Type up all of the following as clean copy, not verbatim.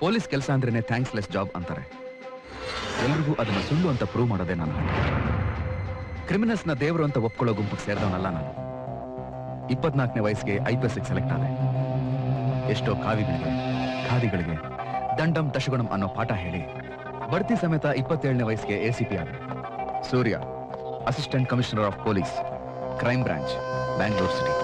Police ಕೆಲಸ ಅಂದ್ರೇನೆ ಥ್ಯಾಂಕ್ಸ್ಲೆಸ್ job ಅಂತಾರೆ. ಎಲ್ರಿಗೂ ಅದನ್ನ ಸುಳ್ಳು ಅಂತ ಪ್ರೂವ್ ಮಾಡೋದೇ ನಾನು. ಕ್ರಿಮಿನಲ್ಸ್ನ ದೇವರು ಅಂತ ಒಪ್ಕೊಳ್ಳೋ ಗುಂಪಿಗೆ ಸೇರಿದವನಲ್ಲ ನಾನು. 24ನೇ ವಯಸ್ಸಿಗೆ IPSಗೆ ಸೆಲೆಕ್ಟ್ ಆದೆ. ಎಷ್ಟೋ ಕಾವಿಗಳಿಗೆ, ಖಾದಿಗಳಿಗೆ ದಂಡಂ ದಶಗುಣಂ ಅನ್ನೋ ಪಾಠ ಹೇಳಿ ಬಡ್ತಿ ಸಮೇತ 27ನೇ ವಯಸ್ಸಿಗೆ ACP ಆದೆ. Surya, assistant commissioner of police, crime branch, Bangalore city.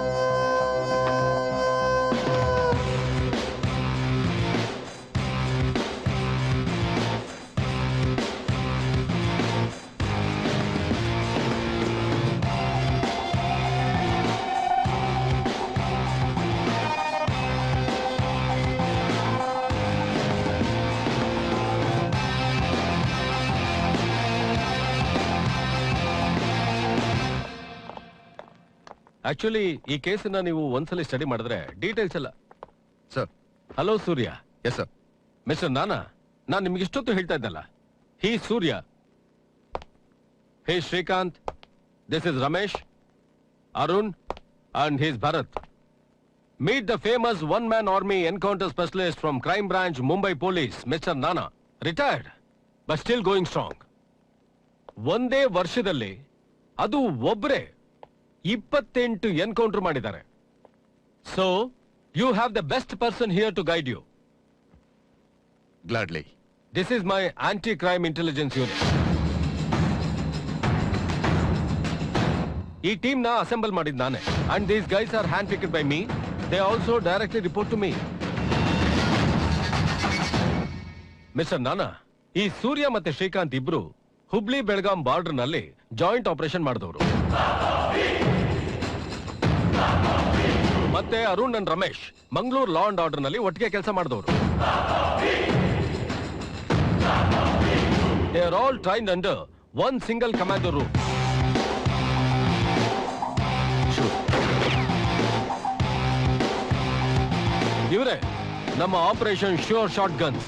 Actually ಈ ಕೇಸನ್ನ ನೀವು ಒಂದ್ಸಲಿ ಸ್ಟಡಿ ಮಾಡಿದ್ರೆ ಡೀಟೇಲ್ಸ್ ಎಲ್ಲ. Sir. Hello Surya. Yes sir. Mister ನಾನು ನಿಮ್ಗೆ ಇಷ್ಟೊತ್ತು ಹೇಳ್ತಾ ಇದ್ದಲ್ಲ, he Surya, hey Srikanth, this is Ramesh, Arun and he's Bharath. Meet the famous one man army encounter specialist from crime branch, Mumbai police, mister Nana. Retired but still going strong. ಒಂದೇ ವರ್ಷದಲ್ಲಿ ಅದು ಒಬ್ಬರೇ 28 ಎನ್ಕೌಂಟರ್ ಮಾಡಿದ್ದಾರೆ. So you have the best person here to guide you. Gladly. This is my anti crime intelligence unit. ಈ team ನ assemble ಮಾಡಿದ್ ನಾನೇ. And these guys are hand picked by me. They also directly report to me. Mister Nana, ಈ ಸೂರ್ಯ ಮತ್ತೆ ಶ್ರೀಕಾಂತ್ ಇಬ್ರು Hubli Belgaum border ನಲ್ಲಿ joint operation ಮಾಡಿದವರು. ಮತ್ತೆ Arun and Ramesh Mangalore law and order ನಲ್ಲಿ ಒಟ್ಟಿಗೆ ಕೆಲಸ ಮಾಡಿದವರು. They are all trained under one single commando rule. ಇವರೇ ನಮ್ಮ operation sure short guns.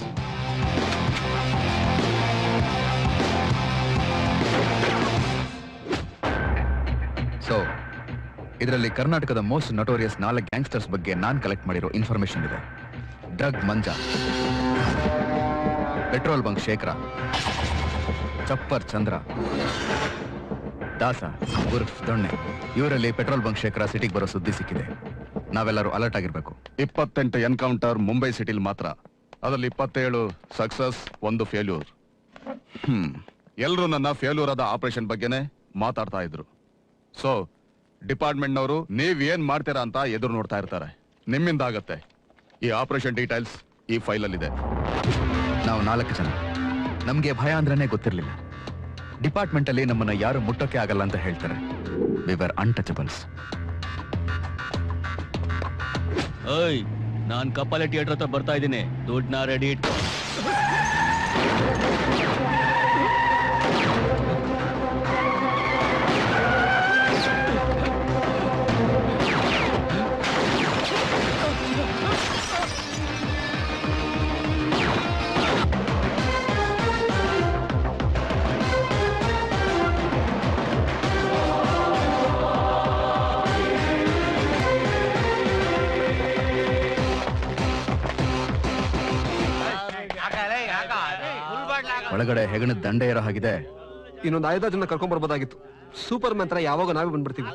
So ಇದರಲ್ಲಿ ಕರ್ನಾಟಕದ ಮೋಸ್ಟ್ ನಟೋರಿಯಸ್ 4 ಗ್ಯಾಂಗ್ಸ್ಟರ್ಸ್ ಬಗ್ಗೆ ನಾನ್ ಕಲೆಕ್ಟ್ ಮಾಡಿರೋ ಇನ್ಫಾರ್ಮೇಶನ್ ಇದೆ. ಡ್ರಗ್ ಮಂಜಾ, ಪೆಟ್ರೋಲ್ ಬಂಕ್ ಶೇಖರ, ಚಪ್ಪರ್ ಚಂದ್ರ, ದಾಸ ಉರ್ಫ್ ದೊಣ್ಣೆ. ಇವರಲ್ಲಿ ಪೆಟ್ರೋಲ್ ಬಂಕ್ ಶೇಖರ ಸಿಟಿಗೆ ಬರೋ ಸುದ್ದಿ ಸಿಕ್ಕಿದೆ. ನಾವೆಲ್ಲರೂ ಅಲರ್ಟ್ ಆಗಿರ್ಬೇಕು. 28 ಎನ್ಕೌಂಟರ್ ಮುಂಬೈ ಸಿಟಿಲಿ ಮಾತ್ರ. ಅದರಲ್ಲಿ 27 ಸಕ್ಸಸ್, 1 ಫೇಲ್ಯೂರ್. ಎಲ್ಲರೂ ನನ್ನ ಫೇಲ್ಯೂರ್ ಆದ ಆಪರೇಷನ್ ಬಗ್ಗೆನೇ ಮಾತಾಡ್ತಾ ಇದ್ರು. ಸೊ ಡಿಪಾರ್ಟ್ಮೆಂಟ್ನವರು ನೀವ್ ಏನ್ ಮಾಡ್ತೀರಾ ಅಂತ ಎದುರು ನೋಡ್ತಾ ಇರ್ತಾರೆ. ನಿಮ್ಮಿಂದ ಆಗತ್ತೆ. ಈ ಆಪರೇಷನ್ ಡೀಟೇಲ್ಸ್ ಈ ಫೈಲಲ್ಲಿದೆ. ನಾವು 4 ಜನ. ನಮ್ಗೆ ಭಯ ಅಂದ್ರೇನೆ ಗೊತ್ತಿರ್ಲಿಲ್ಲ. ಡಿಪಾರ್ಟ್ಮೆಂಟ್ ಅಲ್ಲಿ ನಮ್ಮನ್ನ ಯಾರು ಮುಟ್ಟೋಕೆ ಆಗಲ್ಲ ಅಂತ ಹೇಳ್ತಾರೆ. We were untouchables. ಓಯ್, ನಾನ್ ಕಪ್ಪಲೆ ಥಿಯೇಟರ್ ಹತ್ರ ಬರ್ತಾ ಇದ್ದೀನಿ. ದುಡ್ಡನ್ನ ರೆಡಿ ಇಟ್ಟು. ಒಳಗಡೆ ಹೆಗಣದ ದಂಡೆ ಇರೋ ಹಾಗಿದೆ. ಇನ್ನೊಂದು 5 ಜನ ಕರ್ಕೊಂಡ್ ಬರ್ಬೋದಾಗಿತ್ತು. ಸೂಪರ್ ಮ್ಯಾನ್ ತರ ಯಾವಾಗ ನಾವೇ ಬಂದ್ಬಿಡ್ತೀವಿ.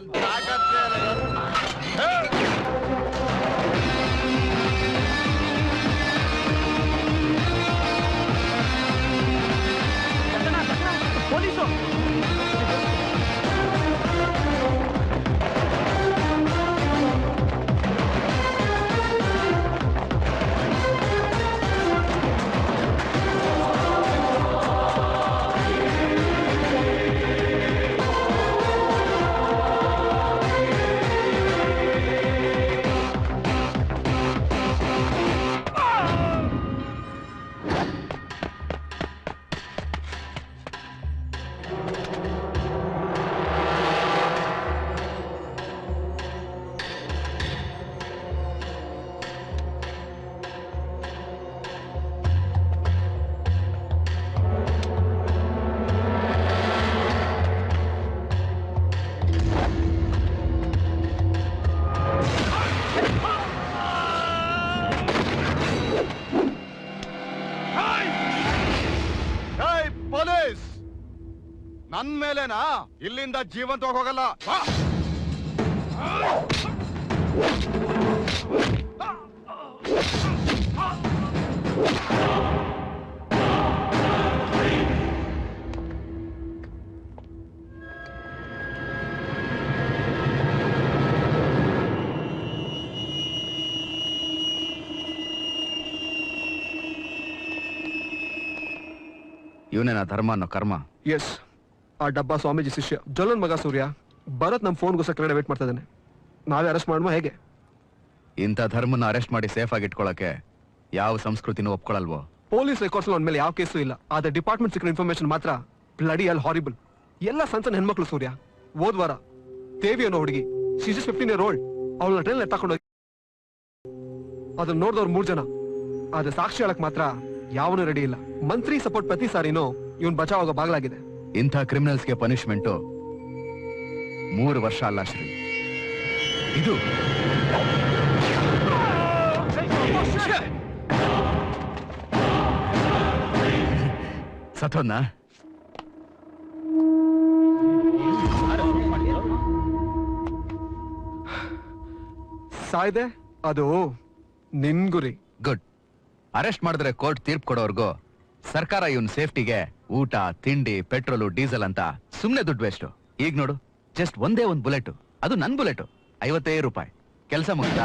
ನನ್ ಮೇಲೆನಾ? ಇಲ್ಲಿಂದ ಜೀವಂತವಾಗಿ ಹೋಗಲ್ಲ. ಬಾ. ಇವನೇನಾ ಧರ್ಮ ಅನ್ನೋ ಕರ್ಮ? ಎಸ್, ಆ ಡಬ್ಬಾ ಸ್ವಾಮೀಜಿ ಶಿಷ್ಯ ಜೊಲ್ಲನ್ ಮಗ ಸೂರ್ಯ. ಭರತ್ ನಮ್ಮ ಫೋನ್ಗೋಸ್ಕರ ಕೆಳಗಡೆ ವೇಟ್ ಮಾಡ್ತಾ ಇದ್ದಾನೆ. ನಾವೇ ಅರೆಸ್ಟ್ ಮಾಡುವ ಹೇಗೆ? ಇಂಥ ಧರ್ಮನ ಅರೆಸ್ಟ್ ಮಾಡಿ ಸೇಫ್ ಆಗಿ ಇಟ್ಕೊಳಕ್ಕೆ ಯಾವ ಸಂಸ್ಕೃತಿನೂ ಒಪ್ಕೊಳಲ್ವೋ? ಪೊಲೀಸ್ ರೆಕಾರ್ಡ್ಸ್ ಅವನ ಮೇಲೆ ಯಾವ ಕೇಸು ಇಲ್ಲ. ಆದ್ರೆ ಡಿಪಾರ್ಟ್ಮೆಂಟ್ ಸಿಕ್ಕಿರೋ ಇನ್ಫಾರ್ಮೇಶನ್ ಮಾತ್ರ ಬ್ಲಡಿ ಅಲ್ ಹಾರಿಬಲ್. ಎಲ್ಲ ಸಣ್ಣ ಹೆಣ್ಮಕ್ಳು ಸೂರ್ಯ. ಹೋದ್ವಾರ ದೇವಿ ಅನ್ನೋ ಹುಡುಗಿ, ಶಿ ಇಸ್ 15 year old, ಅವಳನ್ನ ಟ್ರೈನ್ ಎತ್ತಾಕೊಂಡು ಅದನ್ನ ನೋಡಿದವ್ರು 3 ಜನ. ಆದ್ರೆ ಸಾಕ್ಷಿ ಹೇಳಕ್ ಮಾತ್ರ ಯಾವನೂ ರೆಡಿ ಇಲ್ಲ. ಮಂತ್ರಿ ಸಪೋರ್ಟ್ ಪ್ರತಿ ಸಾರಿನೂ ಇವನ್ ಬಚಾವ್ ಆಗೋ ಬಾಗ್ಲಾಗಿದೆ. ಇಂಥ ಕ್ರಿಮಿನಲ್ಸ್ಗೆ ಪನಿಷ್ಮೆಂಟು 3 ವರ್ಷ ಅಲ್ಲ ಶ್ರೀ, ಇದು ಸತ್ತೋದ್ನಾ? ಸಾಯ್ದೆ ಅದು ನಿನ್ ಗುರಿ. ಗುಡ್. ಅರೆಸ್ಟ್ ಮಾಡಿದ್ರೆ ಕೋರ್ಟ್ ತೀರ್ಪು ಕೊಡೋರ್ಗು ಸರ್ಕಾರ ಇವನ್ ಸೇಫ್ಟಿಗೆ ಊಟ, ತಿಂಡಿ, ಪೆಟ್ರೋಲು, ಡೀಸೆಲ್ ಅಂತ ಸುಮ್ನೆ ದುಡ್ಡು ವೇಸ್ಟ್. ಈಗ ನೋಡು, ಜಸ್ಟ್ ಒಂದೇ ಒಂದು ಬುಲೆಟ್, ಅದು ನನ್ ಬುಲೆಟ್, 55 ರೂಪಾಯಿ. ಕೆಲಸ ಮುಗ್ದ.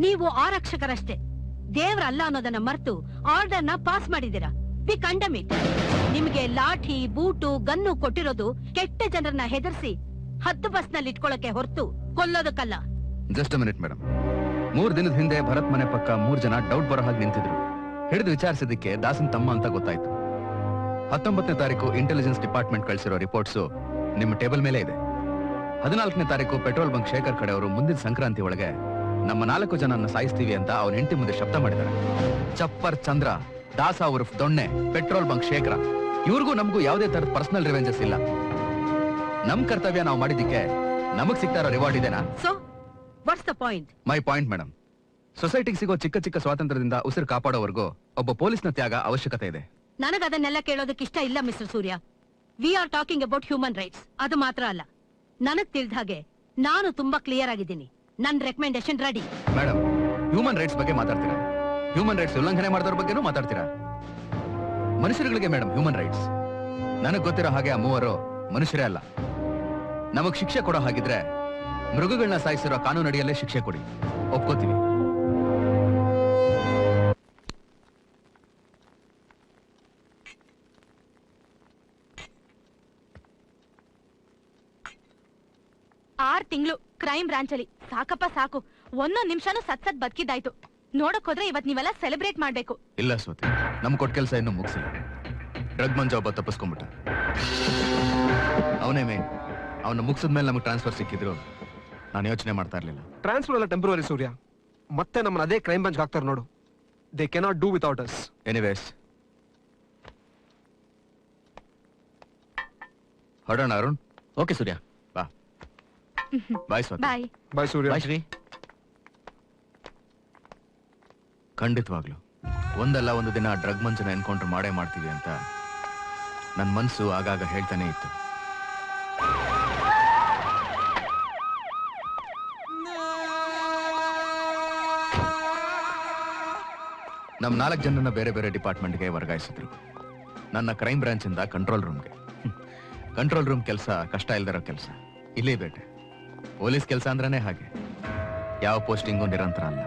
ನೀವು ಆರಕ್ಷಕರಷ್ಟೇ, ದೇವ್ರಲ್ಲ ಅನ್ನೋದನ್ನ ಮರೆತು ಆರ್ಡರ್ ನ ಪಾಸ್ ಮಾಡಿದ್ದೀರಾ. We condemn it. ನಿಮ್ಗೆ ಲಾಠಿ, ಬೂಟು, ಗನ್ನು ಕೊಟ್ಟಿರೋದು ಕೆಟ್ಟ ಜನರನ್ನ ಹೆದರ್ಸಿ 10 ಬಸ್ ನಲ್ಲಿ ಇಟ್ಕೊಳಕ್ಕೆ ಹೊರತು ಕೊಲ್ಲೋದಕ್ಕಲ್ಲ. Just minute madam. 3 ದಿನದ ಹಿಂದೆ ಭರತ್ ಮನೆ ಪಕ್ಕ 3 ಜನ ಡೌಟ್ ಬರೋ ಹಾಗೆ ನಿಂತಿದ್ರು. ಹಿಡಿದು ವಿಚಾರಿಸಿದ್ದಕ್ಕೆ ದಾಸನ್ ತಮ್ಮ ಅಂತ ಗೊತ್ತಾಯ್ತು. 19ನೇ ತಾರೀಕು ಇಂಟೆಲಿಜೆನ್ಸ್ ಡಿಪಾರ್ಟ್ಮೆಂಟ್ ಕಳಿಸಿರೋ ರಿಪೋರ್ಟ್ಸು ನಿಮ್ಮ ಟೇಬಲ್ ಮೇಲೆ ಇದೆ. 14ನೇ ತಾರೀಕು ಪೆಟ್ರೋಲ್ ಬಂಕ್ ಶೇಖರ್ ಕಡೆಯವರು ಮುಂದಿನ ಸಂಕ್ರಾಂತಿ ಒಳಗೆ ನಮ್ಮ 4 ಜನನ್ನ ಸಾಯಿಸ್ತೀವಿ ಅಂತ ಅವನ ಹೆಂಡತಿ ಮುಂದೆ ಶಬ್ದ ಮಾಡಿದ್ದಾರೆ. ಚಪ್ಪರ್ ಚಂದ್ರ, ದಾಸ ಉರ್ಫ್ ದೊಣ್ಣೆ, ಪೆಟ್ರೋಲ್ ಬಂಕ್ ಶೇಖರ, ಇವ್ರಿಗೂ ನಮಗೂ ಯಾವುದೇ ತರದ ಪರ್ಸನಲ್ ರಿವೆಂಜಸ್ ಇಲ್ಲ. ನಮ್ ಕರ್ತವ್ಯ ನಾವು ಮಾಡಿದ್ದಕ್ಕೆ ನಮಗ್ ಸಿಗ್ತಾ ಇರೋ ರಿವಾರ್ಡ್ ಇದೆನಾ? So what's the point? My point madam, ಸೊಸೈಟಿಗೆ ಸಿಗೋ ಚಿಕ್ಕ ಚಿಕ್ಕ ಸ್ವಾತಂತ್ರ್ಯದಿಂದ ಉಸಿರು ಕಾಪಾಡೋವರೆಗೂ ಒಬ್ಬ ಪೊಲೀಸ್ನ ತ್ಯಾಗ ಅವಶ್ಯಕತೆ ಇದೆ. ನನಗ ಅದನ್ನೆಲ್ಲ ಕೇಳೋದಕ್ಕೆ ಇಷ್ಟ ಇಲ್ಲ mister Surya. We are talking about human rights. ಅದು ಮಾತ್ರ ಅಲ್ಲ, ನನಗ್ ತಿಳಿದ ಹಾಗೆ ನಾನು ತುಂಬಾ ಕ್ಲಿಯರ್ ಆಗಿದ್ದೀನಿ. ನನ್ recommendation ready. Madam, human rights ಬಗ್ಗೆ ಮಾತಾಡ್ತೀರಾ? ಹ್ಯೂಮನ್ ರೈಟ್ಸ್ ಉಲ್ಲಂಘನೆ ಮಾಡಿದವ್ರ ಬಗ್ಗೆನೂ ಮಾತಾಡ್ತೀರಾ? ಮನುಷ್ಯರುಗಳಿಗೆ ಮೇಡಮ್ ಹ್ಯೂಮನ್ ರೈಟ್ಸ್. ನನಗ್ ಗೊತ್ತಿರೋ ಹಾಗೆ ಆ 3 ಮನುಷ್ಯರೇ ಅಲ್ಲ. ನಮಗ್ ಶಿಕ್ಷೆ ಕೊಡೋ ಹಾಗಿದ್ರೆ ಮೃಗಗಳನ್ನ ಸಾಯಿಸಿರೋ ಕಾನೂನಡಿಯಲ್ಲೇ ಶಿಕ್ಷೆ ಕೊಡಿ, ಒಪ್ಕೋತೀವಿ. ಆರ್ ತಿಂಗಳು ಕ್ರೈಮ್ ಬ್ರಾಂಚ್ ಅಲ್ಲಿ ಸಾಕಪ್ಪ ಸಾಕು. 1 ನಿಮಿಷನೂ ಸತ್ ಬದುಕಿದ್ದಾಯ್ತು. ನೋಡಕ್ ಹೋದ್ರೆ ಇವತ್ ನೀವೆಲ್ಲ ಸೆಲೆಬ್ರೇಟ್ ಮಾಡ್ಬೇಕು. ಇಲ್ಲ ಸ್ವಾತಿ, ನಮ್ ಕೊಟ್ಟ ಕೆಲಸ ಇನ್ನೂ ಮುಗಿಸಿಲ್ಲ. ಡ್ರಗ್ ಮಂಜ ಒಬ್ಬ ತಪ್ಪಿಸ್ಕೊಂಡ್ಬಿಟ್ಟ. ಅವನೇ ಮೇನ್. ಅವನ್ನ ಮುಗಿಸಿದ್ಮೇಲೆ ನಮಗೆ ಟ್ರಾನ್ಸ್ಫರ್ ಸಿಕ್ಕಿದ್ರು ನಾನು ಯೋಚನೆ ಮಾಡ್ತಾ ಇರ್ಲಿಲ್ಲ. ಟ್ರಾನ್ಸ್ಫರ್ ಎಲ್ಲ ಟೆಂಪ್ರವರಿ ಸೂರ್ಯ. ಮತ್ತೆ ನಮ್ಮನ್ನ ಅದೇ ಕ್ರೈಮ್ ಬ್ರಾಂಚ್ ಹಾಕ್ತಾರೆ ನೋಡು. They cannot do without us. Anyways, ಹೊರಡೋಣ ಅರುಣ್. ಓಕೆ ಸೂರ್ಯ. ಬಾ. ಬಾಯ್ ಸ್ವಾತಿ. ಬಾಯ್. ಬಾಯ್ ಸೂರ್ಯ. ಬಾಯ್ ಶ್ರೀ. ಖಂಡಿತವಾಗ್ಲು ಒಂದಲ್ಲ ಒಂದು ದಿನ ಡ್ರಗ್ ಮಂಚನ ಎನ್ಕೌಂಟರ್ ಮಾಡೇ ಮಾಡ್ತೀವಿ ಅಂತ ನನ್ನ ಮನಸ್ಸು ಆಗಾಗ ಹೇಳ್ತಾನೆ ಇತ್ತು. ನಮ್ 4 ಜನರನ್ನ ಬೇರೆ ಬೇರೆ ಡಿಪಾರ್ಟ್ಮೆಂಟ್ಗೆ ವರ್ಗಾಯಿಸಿದ್ರು. ನನ್ನ ಕ್ರೈಮ್ ಬ್ರಾಂಚ್ ಇಂದ ಕಂಟ್ರೋಲ್ ರೂಮ್ಗೆ. ಕಂಟ್ರೋಲ್ ರೂಮ್ ಕೆಲಸ ಕಷ್ಟ ಇಲ್ದಿರೋ ಕೆಲಸ. ಇಲ್ಲೇ ಬೇಟೆ. ಪೊಲೀಸ್ ಕೆಲಸ ಅಂದ್ರೇನೆ ಹಾಗೆ. ಯಾವ ಪೋಸ್ಟಿಂಗು ನಿರಂತರ ಅಲ್ಲ.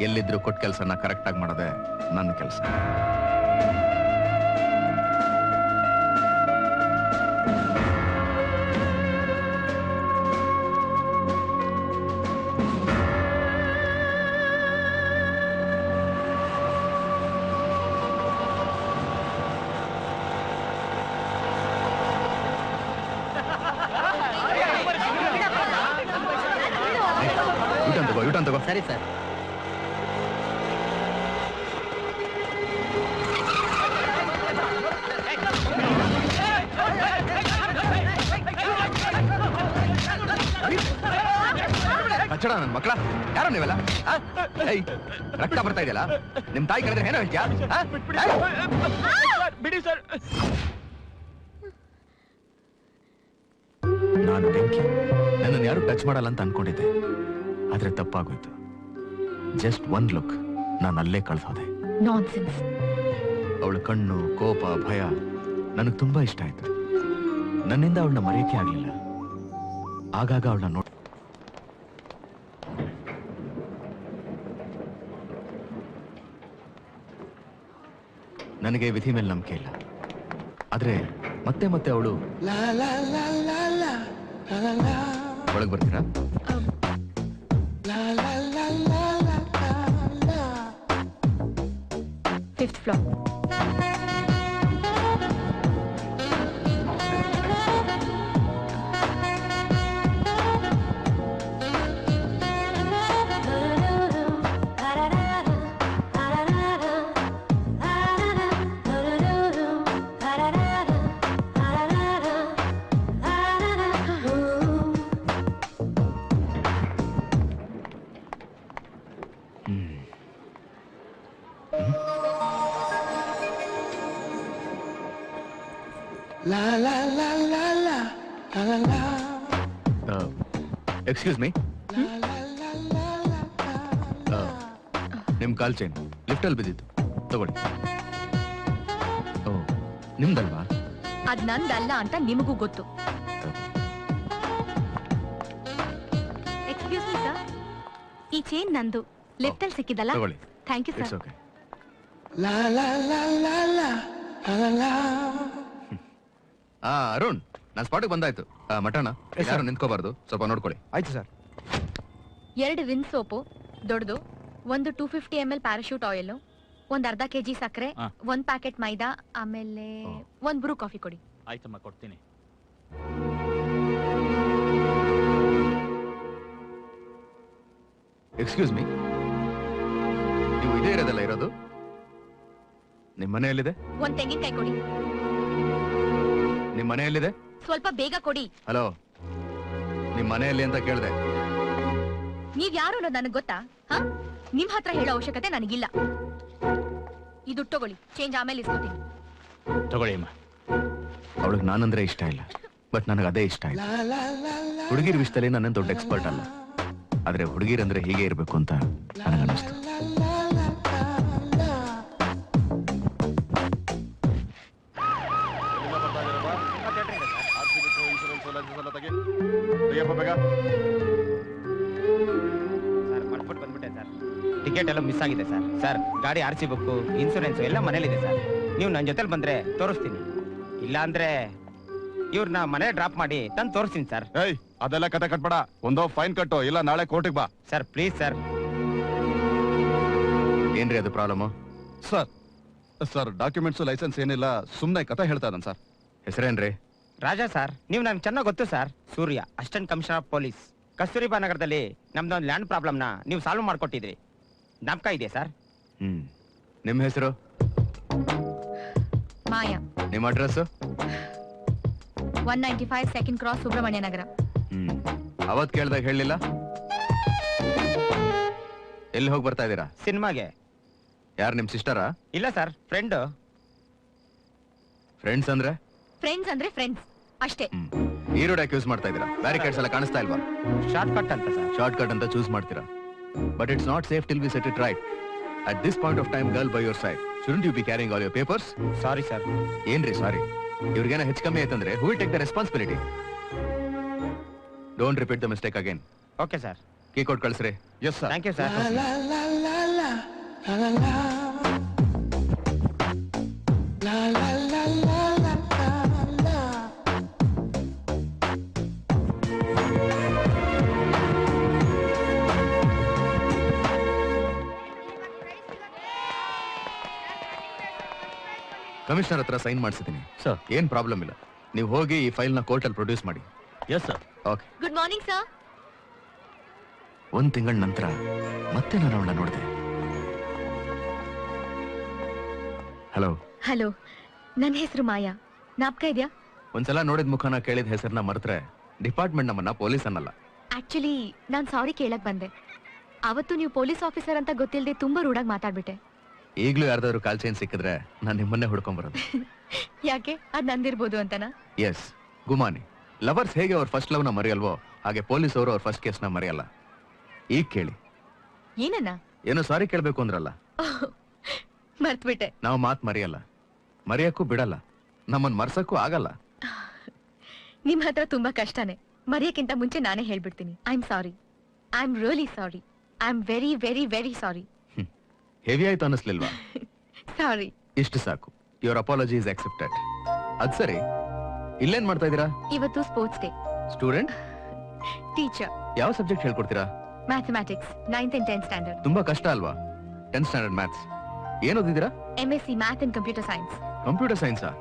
ಎಲ್ಲಿದ್ರು ಕೊಟ್ಟ ಕೆಲಸನ ಕರೆಕ್ಟ್ ಆಗಿ ಮಾಡೋದೇ ನನ್ನ ಕೆಲಸ. ಯೂಟರ್ನ್ ತಗೋ. ಸರಿ ಸರ್. ಕಚ್ಚಡ ನನ್ನ ಮಕ್ಕಳ, ಯಾರು ನೀವೆಲ್ಲ? ರಕ್ತ ಬರ್ತಾ ಇದೆಯಲ್ಲ, ನಿಮ್ ತಾಯಿ ಕರೆದ್ರೆ ಏನೋ ಹೇಳ್ತೀಯಾ? ಬಿಡಿ ಸರ್. ನಾನು ಬೆಂಕಿ, ನನ್ನನ್ನು ಯಾರು ಟಚ್ ಮಾಡಲ್ಲ ಅಂತ ಅನ್ಕೊಂಡಿದ್ದೆ. ಆದ್ರೆ ತಪ್ಪಾಗೋಯ್ತು. ಜಸ್ಟ್ ಒಂದ್ ಲುಕ್, ನಾನು ಅಲ್ಲೇ ಕಳ್ಸೋದೆ. ನಾನ್ಸೆನ್ಸ್. ಅವಳ ಕಣ್ಣು, ಕೋಪ, ಭಯ ನನಗೆ ತುಂಬಾ ಇಷ್ಟ ಆಯ್ತು. ನನ್ನಿಂದ ಅವಳನ್ನ ಮರೆಯಕ್ಕೆ ಆಗ್ಲಿಲ್ಲ. ಆಗಾಗ ಅವಳನ್ನ ನೋಡಿ ನನಗೆ ವಿಧಿ ಮೇಲೆ ನಂಬಿಕೆ ಇಲ್ಲ. ಆದ್ರೆ ಮತ್ತೆ ಮತ್ತೆ ಅವಳು ಒಳಗೆ ಬರ್ತೀರಾ? Fifth floor. ಎಕ್ಸ್ಕ್ಯೂಸ್ ಮೀ, ನಿಮ್ ಕಾಲ್ ಚೈನ್ ಲಿಫ್ಟ್ ಅಲ್ಲಿ ಬಿದ್ದಿತ್ತು, ತಗೊಳ್ಳಿ. ಓ, ನಿಮ್ದಲ್ವಾ? ಅದ್ ನಂದಲ್ಲ ಅಂತ ನಿಮಗೂ ಗೊತ್ತು. ಎಕ್ಸ್ಕ್ಯೂಸ್ ಮೀ ಸರ್, ಈ ಚೈನ್ ನಂದು. ಲೆಫ್ಟ್ ಅಲ್ಲಿ ಸಿಕ್ಕಿದಲ್ಲ? ತಗೊಳ್ಳಿ. Thank you it's sir. Okay. Arun, ನಾನು ಸ್ಪಾಟಿಗೆ ಬಂದಾಯ್ತು. ಮಟಣ ಯಾರು ನಿಂತ್ಕೋಬಾರ್ದು, ಸ್ವಲ್ಪ ನೋಡ್ಕೊಳ್ಳಿ. ಆಯ್ತು ಸರ್. 2 ರಿನ್ ಸೋಪು ದೊಡ್ಡದು, ಒಂದು 250 ml ಪ್ಯಾರಾಶೂಟ್ ಆಯಿಲ್, ಒಂದ್ ಅರ್ಧ ಕೆಜಿ ಸಕ್ಕರೆ, 1 ಪ್ಯಾಕೆಟ್ ಮೈದಾ, ಆಮೇಲೆ 1 ಬ್ರೂ ಕಾಫಿ ಕೊಡಿ. ಆಯ್ತಮ್ಮ, ಕೊಡ್ತೀನಿ. ಎಕ್ಸ್ಕ್ಯೂಸ್ ಮೀ, ನೀವು ಇದೇ ಇರೋದಲ್ಲ ಇರೋದು? ನಿಮ್ಮ ಮನೆಯಲ್ಲಿದೆ? ಒಂದ್ ತೆಂಗಿನಕಾಯಿ ಕೊಡಿ. ನಿಮ್ಮ ಮನೆಯಲ್ಲಿದೆ? ಸ್ವಲ್ಪ ಬೇಗ ಕೊಡಿ. ಹಲೋ, ನಿಮ್ಮ ಮನೆಯಲ್ಲಿ ಅಂತ ಕೇಳಿದೆ. ನೀವ್ ಯಾರು ಅನ್ನೋದು ನನಗ್ ಗೊತ್ತಾ? ನಿಮ್ ಹತ್ರ ಹೇಳೋ ಅವಶ್ಯಕತೆ ನನಗಿಲ್ಲ. ಇದು ತಗೊಳ್ಳಿ, ಚೇಂಜ್ ಆಮೇಲೆ ಇಸ್ಕೊತೀನಿ. ತಗೊಳ್ಳಿ ಅಮ್ಮ. ಅವಳಿಗೆ ನಾನಂದ್ರೆ ಇಷ್ಟ ಇಲ್ಲ, ಬಟ್ ನನಗೆ ಅದೇ ಇಷ್ಟ ಇಲ್ಲ. ಹುಡುಗಿರ ವಿಷಯದಲ್ಲಿ ನಾನೇನು ದೊಡ್ಡ ಎಕ್ಸ್ಪರ್ಟ್ ಅಲ್ಲ, ಆದ್ರೆ ಹುಡುಗಿರಂದ್ರೆ ಹೀಗೆ ಇರ್ಬೇಕು ಅಂತ ನನಗನ್ನಿಸ್ತು. ಸರ್ ಮರ್ಬಿಟ್ಟು ಬಂದ್ಬಿಟ್ಟೆ ಸರ್. ಟಿಕೆಟ್ ಎಲ್ಲ ಮಿಸ್ ಆಗಿದೆ ಸರ್. ಸರ್ ಗಾಡಿ RC ಬುಕ್ಕು, ಇನ್ಸೂರೆನ್ಸ್ ಎಲ್ಲ ಮನೇಲಿದೆ ಸರ್. ನೀವು ನನ್ನ ಜೊತೆಲಿ ಬಂದ್ರೆ ತೋರಿಸ್ತೀನಿ, ಇಲ್ಲ ಅಂದ್ರೆ ಇವ್ರನ್ನ ಮನೆ ಡ್ರಾಪ್ ಮಾಡಿ ತಂದು ತೋರಿಸ್ತೀನಿ ಸರ್. ಏಯ್, ಅದೆಲ್ಲ ಕತೆ ಕಟ್ಬೇಡ. ಒಂದೋ ಫೈನ್ ಕಟ್ಟು, ಇಲ್ಲ ನಾಳೆ ಕೋರ್ಟಿಗೆ ಬಾ. Sir please sir. ಏನ್ರಿ ಅದು ಪ್ರಾಬ್ಲಮ್? ಸರ್ ಡಾಕ್ಯುಮೆಂಟ್ಸ್ ಲೈಸೆನ್ಸ್ ಏನಿಲ್ಲ, ಸುಮ್ಮನೆ ಕತೆ ಹೇಳ್ತಾ ಇದ್ದಾನೆ ಸರ್. ಹೆಸರೇನ್ರಿ? ರಾಜಾ ಸರ್, ನೀವು ನನಗೆ ಚೆನ್ನಾಗಿ ಗೊತ್ತು sir. Surya, assistant commissioner of police, Kasturba ನಗರದಲ್ಲಿ ನಮ್ದೊಂದು ಲ್ಯಾಂಡ್ ಪ್ರಾಬ್ಲಮ್ನ ನೀವು ಸಾಲ್ವ್ ಮಾಡ್ಕೊಟ್ಟಿದ್ರಿ. ಜ್ಞಾಪಕ ಇದೆ ಸರ್? ನಿಮ್ಮ ಹೆಸರು? ಮಾಯಾ. ನಿಮ್ಮ ಅಡ್ರೆಸ್? 195 ಸೆಕೆಂಡ್ ಕ್ರಾಸ್, ಸುಬ್ರಹ್ಮಣ್ಯ ನಗರ. ಅವತ್ ಕೇಳ್ದಾಗ ಹೇಳಲಿಲ್ಲ. ಎಲ್ಲಿ ಹೋಗಿ ಬರ್ತಾ ಇದ್ದೀರಾ? ಸಿನಿಮಾಗೆ. ಯಾರು, ನಿಮ್ ಸಿಸ್ಟರಾ? ಇಲ್ಲ ಸರ್, ಫ್ರೆಂಡ್. ಫ್ರೆಂಡ್ಸ್ ಅಂದ್ರೆ? ಫ್ರೆಂಡ್ಸ್ ಅಂದ್ರೆ ಫ್ರೆಂಡ್ಸ್ ಅಷ್ಟೇ. ಈ ರೋಡ್ ಯಾಕೆ ಯೂಸ್ ಮಾಡ್ತಾ ಇದ್ದೀರಾ? ಬ್ಯಾರಿಕೇಡ್ಸ್ ಎಲ್ಲ ಕಾಣಿಸ್ತಾ ಇಲ್ವಾ? ಶಾರ್ಟ್ ಕಟ್ ಅಂತ ಸರ್. ಶಾರ್ಟ್ ಕಟ್ ಅಂತ ಚೂಸ್ ಮಾಡ್ತೀರಾ, but it's not safe till we set it right. At this point of time, girl by your side, shouldn't you be carrying all your papers? Sorry sir. ಏನ್ರಿ sorry? ಇವ್ರಿಗೇನ ಹೆಚ್ಚು ಕಮ್ಮಿ ಆಯ್ತಂದ್ರೆ who will take the responsibility? Don't repeat the mistake again. Okay sir. Key ಕೊಟ್ಟು ಕಳಿಸ್ರಿ. Yes sir. Thank you sir. Commissioner ಹತ್ರ sign ಮಾಡಿಸಿದ್ದೀನಿ sir. ಏನ್ problem ಇಲ್ಲ. ನೀವು ಹೋಗಿ ಈ ಫೈಲ್ ನ ಕೋರ್ಟ್ ಅಲ್ಲಿ ಪ್ರೊಡ್ಯೂಸ್ ಮಾಡಿ. Yes sir. Okay. Good morning sir. 1 ತಿಂಗಳ ನಂತರ ಮತ್ತೆ ನಾನು ಅವಳನ್ನ ನೋಡಿದೆ. ಹಲೋ. ಹಲೋ, ನನ್ನ ಹೆಸರು ಮಾಯಾ. ಜ್ಞಾಪಕ ಇದೆಯಾ? ಒಂದ್ಸಲ ನೋಡಿದ ಮುಖನ ಕೇಳಿದ ಹೆಸರನ್ನ ಮರೆತ್ರೆ ಡಿಪಾರ್ಟ್ಮೆಂಟ್ ನಮ್ಮನ್ನ ಪೊಲೀಸ್ ಅನ್ನಲ್ಲ. ಆಕ್ಚುಲಿ ನಾನ್ ಸಾರಿ ಕೇಳಕ್ ಬಂದೆ. ಅವತ್ತು ನೀವು ಪೊಲೀಸ್ ಆಫೀಸರ್ ಅಂತ ಗೊತ್ತಿಲ್ಲದೆ ತುಂಬಾ ರೂಢಾಗಿ ಮಾತಾಡ್ಬಿಟ್ಟೆ. ಈಗ್ಲೂ ಯಾರ್ದಾದ್ರು ಕಾಲ್ ಚೈನ್ ಸಿಕ್ಕಿದ್ರೆ ನಾನು ನಿಮ್ಮನ್ನೇ ಹುಡ್ಕೊಂಡ್ ಬರೋದು. ಯಾಕೆ? ಅದ್ ನಂದಿರ್ಬೋದು ಅಂತನಾ? ಎಸ್, ಗುಮಾನಿ. ಲವರ್ಸ್ ಹೇಗೆ ಅವ್ರ ಫಸ್ಟ್ ಲವ್ನ ಮರೆಯಲ್ವೋ ಹಾಗೆ ಪೊಲೀಸ್ ಅವರು ಅವ್ರ ಫಸ್ಟ್ ಕೇಸ್ನ ಮರೆಯಲ್ಲ. ಈಗ ಕೇಳಿ. ಏನನ್ನ? ಏನೋ ಸಾರಿ ಕೇಳ್ಬೇಕು ಅಂದ್ರಲ್ಲ, ಮರ್ತ್ಬಿಟ್ಟೆ. ನಾವು ಮಾತ್ ಮರೆಯಲ್ಲ, ಮರೆಯಕ್ಕೂ ಬಿಡಲ್ಲ, ನಮ್ಮನ್ ಮರ್ಸಕ್ಕೂ ಆಗಲ್ಲ. ನಿಮ್ ಹತ್ರ ತುಂಬಾ ಕಷ್ಟನೇ. ಮರೆಯಕ್ಕಿಂತ ಮುಂಚೆ ನಾನೇ ಹೇಳ್ಬಿಡ್ತೀನಿ. I am sorry. I am really sorry. I am very very very sorry. Heavy ಆಯ್ತು ಅನ್ನಿಸ್ಲಿಲ್ವಾ? ಸಾರಿ. ಇಷ್ಟು ಸಾಕು. Your apology is accepted. ಅದ್ ಸರಿ, ಇಲ್ಲೇನ್ ಮಾಡ್ತಾ ಇದೀರಾ? ಇವತ್ತು ಸ್ಪೋರ್ಟ್ಸ್ ಡೇ. ಸ್ಟೂಡೆಂಟ್? ಟೀಚರ್. ಯಾವ ಸಬ್ಜೆಕ್ಟ್ ಹೇಳ್ಕೊಡ್ತೀರಾ? Mathematics 9th and 10th standard. ತುಂಬಾ ಕಷ್ಟ ಅಲ್ವಾ? 10th standard maths. ಏನ್ ಓದಿದ್ದೀರಾ? MSc math and computer science. Computer ಸೈನ್ಸಾ?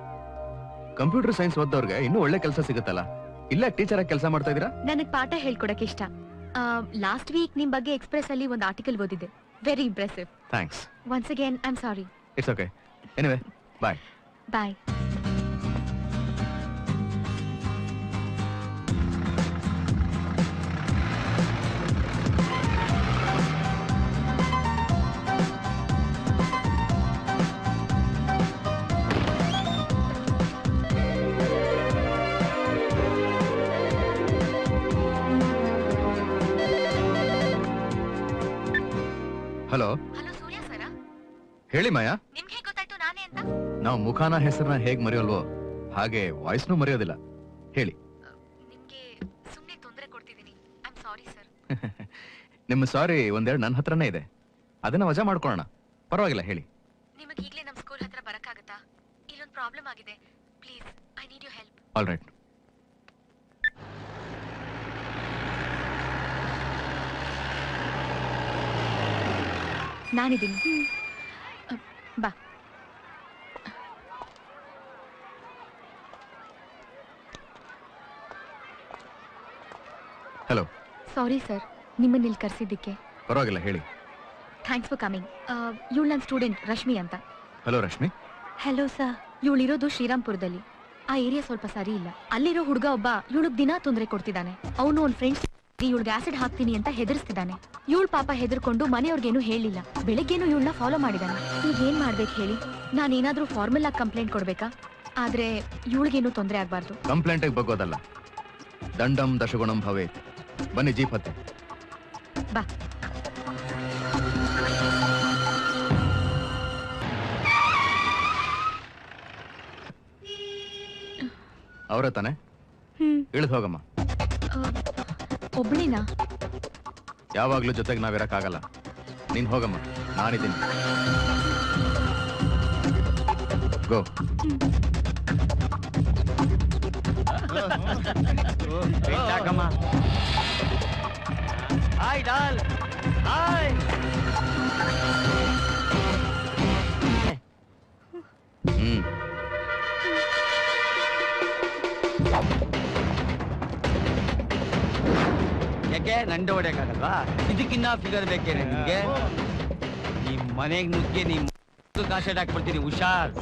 ಕಂಪ್ಯೂಟರ್ ಸೈನ್ಸ್ ಓದ್ದವ್ರಿಗೆ ಇನ್ನೂ ಒಳ್ಳೆ ಕೆಲಸ ಸಿಗುತ್ತಲ್ಲ. ಇಲ್ಲ ಟೀಚರ್ ಆಗಿ ಕೆಲಸ ಮಾಡ್ತಾ ಇದೀರಾ? ನನಗ್ ಪಾಠ ಹೇಳ್ಕೊಡಕ್ ಇಷ್ಟ. ಲಾಸ್ಟ್ ವೀಕ್ ನಿಮ್ ಬಗ್ಗೆ ಎಕ್ಸ್ಪ್ರೆಸ್ ಅಲ್ಲಿ ಒಂದು ಆರ್ಟಿಕಲ್ ಓದಿದ್ದೆ. Very impressive. Thanks. Once again I am sorry. It's okay. Anyway, bye. Bye. Hello. Hello Surya sir. ಹೇಳಿ ಮಾಯಾ. ನಿಮ್ಗೆ ಹೇಗೆ ಗೊತ್ತಾಯ್ತು ನಾನೇ ಅಂತ? ನಾವು ಮುಖಾನ ಹೆಸರನ್ನ ಹೇಗ್ ಮರೆಯೋಲ್ವೋ ಹಾಗೆ ವಾಯ್ಸ್ನು ಮರೆಯೋದಿಲ್ಲ. ಹೇಳಿ. ನಿಮ್ಗೆ ಸುಮ್ಮನೆ ತೊಂದರೆ ಕೊಡ್ತಿದ್ದೀನಿ. I am sorry sir. ನಿಮ್ಮ ಸಾರಿ ಒಂದೆರಡು ನನ್ನ ಹತ್ರನೇ ಇದೆ, ಅದನ್ನ ವಜಾ ಮಾಡ್ಕೊಳ್ಳೋಣ. ಪರವಾಗಿಲ್ಲ, ಹೇಳಿ. ನಿಮಗೆ ಈಗಲೇ ನಮ್ಮ ಸ್ಕೂಲ್ ಹತ್ರ ಬರಕ್ಕಾಗತ್ತಾ? ಇಲ್ಲೊಂದು ಪ್ರಾಬ್ಲಮ್ ಆಗಿದೆ. Please, I need you help. All right. ನಾನಿದ್ದೀನಿ. ಬಾ. ಹಲೋ. ಸಾರಿ ಸರ್, ನಿಮ್ಮನ್ನ ಇಲ್ಲಿ ಕರೆಸಿದ್ದಕ್ಕೆ. ಪರವಾಗಿಲ್ಲ, ಹೇಳಿ. Thanks for coming. ಇವಳು ನನ್ನ ಸ್ಟೂಡೆಂಟ್ ರಶ್ಮಿ ಅಂತ. ಹಲೋ ರಶ್ಮಿ. Hello sir. ಇವಳಿರೋದು ಶ್ರೀರಾಮ್ಪುರದಲ್ಲಿ. ಆ ಏರಿಯಾ ಸ್ವಲ್ಪ ಸರಿ ಇಲ್ಲ. ಅಲ್ಲಿರೋ ಹುಡುಗ ಒಬ್ಬ ಇವಳಿಗೆ ದಿನಾ ತೊಂದರೆ ಕೊಡ್ತಿದ್ದಾನೆ. ಅವನು ಅವ್ನ ಫ್ರೆಂಡ್ಸ್ ಇವಳಿಗೆ ಆಸಿಡ್ ಹಾಕ್ತೀನಿ ಅಂತ ಹೆದರ್ಸ್ತಿದ್ದಾನೆ. ಇವಳು ಪಾಪ ಹೆದರ್ಕೊಂಡು ಮನೆಯವ್ರಿಗೇನು ಹೇಳಿಲ್ಲ. ಬೆಳಗ್ಗೆನು ಇವಳನ್ನ ಫಾಲೋ ಮಾಡಿದಾನೆ. ಈಗ ಏನ್ ಮಾಡ್ಬೇಕು ಹೇಳಿ? ನಾನೇನಾದ್ರೂ ಫಾರ್ಮಲ್ ಆಗಿ ಕಂಪ್ಲೇಂಟ್ ಕೊಡ್ಬೇಕಾ? ಆದ್ರೆ ಇವಳಿಗೇನು ತೊಂದರೆ ಆಗ್ಬಾರ್ದು. ಕಂಪ್ಲೇಂಟಿಗೆ ಬಗ್ಗೋದಲ್ಲ, ದಂಡಂ ದಶಗುಣಂ ಭವೇತ್. ಬನ್ನಿ, ಜೀಪ್ ಹತ್ತಿ. ಬಾ. ಅವರ ತಾನೆ? ಇಳಿದು ಹೋಗಮ್ಮ. ಒಬ್ಳಿನಾ? ಯಾವಾಗ್ಲೂ ಜೊತೆಗೆ ನಾವಿರಕ್ಕಾಗಲ್ಲ. ನೀನ್ ಹೋಗಮ್ಮ, ನಾನಿದ್ದೀನಿ. ಗೋ. Hi doll. ಹಾಯ್. ಯಾಕೆ ನಂಡೆ ಹೊಡೆಯಕ್ಕಾಗಲ್ವಾ? ಇದಕ್ಕಿನ್ನ ಫಿಗರ್ ಬೇಕೇನೆ ನಿಮ್ಗೆ? ನಿಮ್ ಮನೆಗ್ ನುಗ್ಗಿ ನಿಮ್ ಕಾಸೆಟ್ ಹಾಕ್ಬಿಡ್ತೀನಿ. ಹುಷಾರ್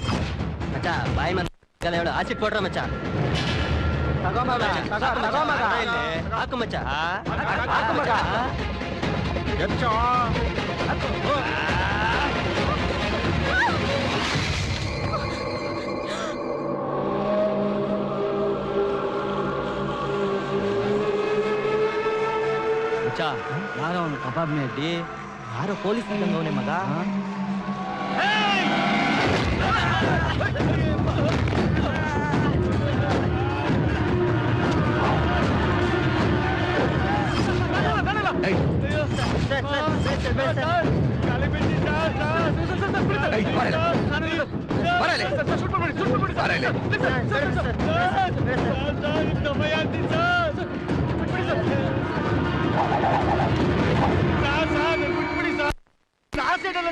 ಮಚ್ಚ. ಬಾಯಿ ಮಲ್ಲ ಹೇಳು. ಆಸಿಡ್ ಕೊಡ್ರ ಮಚ್ಚ. ಹಾಕು ಮಚ್ಚ. ಹಾಕು ಮಗ. ಯಾರೋ ಅವನು ಕಬಾಬ್ ಮೇಟಿ, ಯಾರೋ ಪೊಲೀಸ್ ಅವನೇ ಮಗ.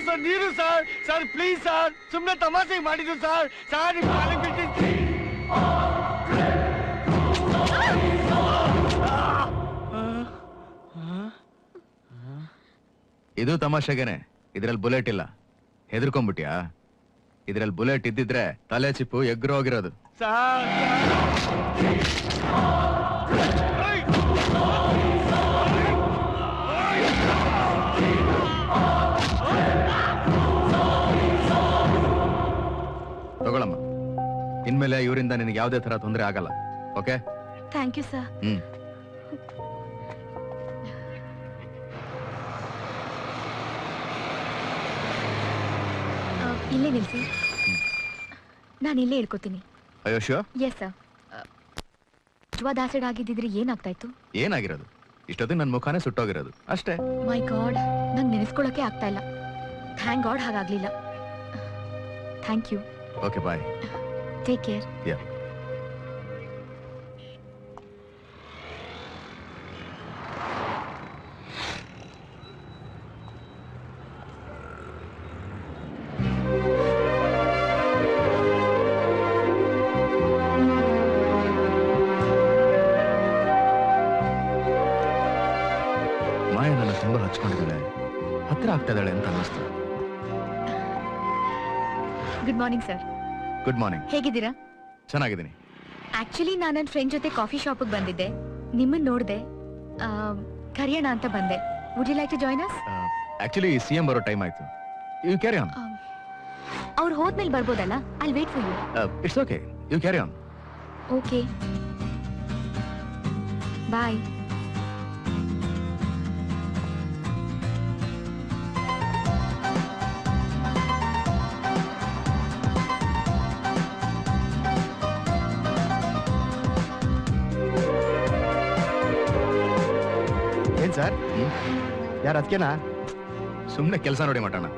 ಸರ್ ನೀರು ಸರ್. ಸರ್ ಪ್ಲೀಸ್ ಸರ್, ಸುಮ್ಮನೆ ತಮಾಷೆಗೆ ಮಾಡಿದ್ದು ಸರ್. ಸರ್ ಇದು ತಮಾಷೆಗೆನೆ. ಇದ್ರಲ್ಲಿ ಬುಲೆಟ್ ಇಲ್ಲ. ಹೆದರ್ಕೊಂಡ್ಬಿಟ್ಯಾ? ಇದ್ರಲ್ಲಿ ಬುಲೆಟ್ ಇದ್ದಿದ್ರೆ ತಲೆ ಚಿಪ್ಪು ಎಗ್ರೋಗಿರೋದು. ತಗೊಳಮ್ಮ. ಇನ್ಮೇಲೆ ಇವರಿಂದ ನಿನಗೆ ಯಾವುದೇ ತರ ತೊಂದರೆ ಆಗಲ್ಲ. ಓಕೆ? Thank you sir. ಇಲ್ಲೇ ನಿಲ್ಸಿ. ನಾನು ಇಲ್ಲೇ ಇಳ್ಕೊತೀನಿ. ಅಯ್ಯೋ ಶ್ಯೂರ್? Yes sir. ನಿಜವಾದ ಆಸಿಡ್ ಆಗಿದ್ದಿದ್ರೆ ಏನಾಗ್ತಾ ಇತ್ತು? ಏನಾಗಿರೋದು? ಇಷ್ಟೊತ್ತಿಗೆ ನನ್ನ ಮುಖಾನೇ ಸುಟ್ಟೋಗಿರೋದು ಅಷ್ಟೇ. ಮೈ ಗಾಡ್, ನಂಗೆ ನೆನೆಸ್ಕೊಳ್ಳೋಕೆ ಆಗ್ತಾ ಇಲ್ಲ. ಥ್ಯಾಂಕ್ ಗಾಡ್ ಹಾಗಾಗ್ಲಿಲ್ಲ. Thank you. Okay bye. Take care. Ya. Maya ನನ್ನ ತುಂಬಾ ಹಚ್ಕೊಂಡಿದ್ದಾಳೆ, ಹತ್ರ ಆಗ್ತಾ ಇದ್ದಾಳೆ ಅಂತ ಅನ್ನಿಸ್ತು. Good morning sir. Good morning. ಹೇಗಿದ್ದೀರಾ? ಚೆನ್ನಾಗಿದ್ದೀನಿ. ಆಕ್ಚುಲಿ ನಾನು ನನ್ನ ಫ್ರೆಂಡ್ ಜೊತೆ ಕಾಫಿ ಶಾಪಿಗೆ ಬಂದಿದ್ದೆ. ನಿಮ್ಮನ್ನ ನೋಡಿದೆ, ಕರೆಯೋಣ ಅಂತ ಬಂದೆ. Would you like to join us? Actually CM ಬರೋ ಟೈಮ್ ಆಯ್ತು. You carry on. ಅವ್ರು ಹೋದ್ಮೇಲೆ ಬರ್ಬೋದಲ್ಲ? I wait for you. It's okay, you carry on. Okay bye. ಏನ್ ಸರ್? ಯಾರು ಅದಕ್ಕೆನಾ? ಸುಮ್ಮನೆ ಕೆಲಸ ನೋಡಿ ಮಾತಾಡೋಣ.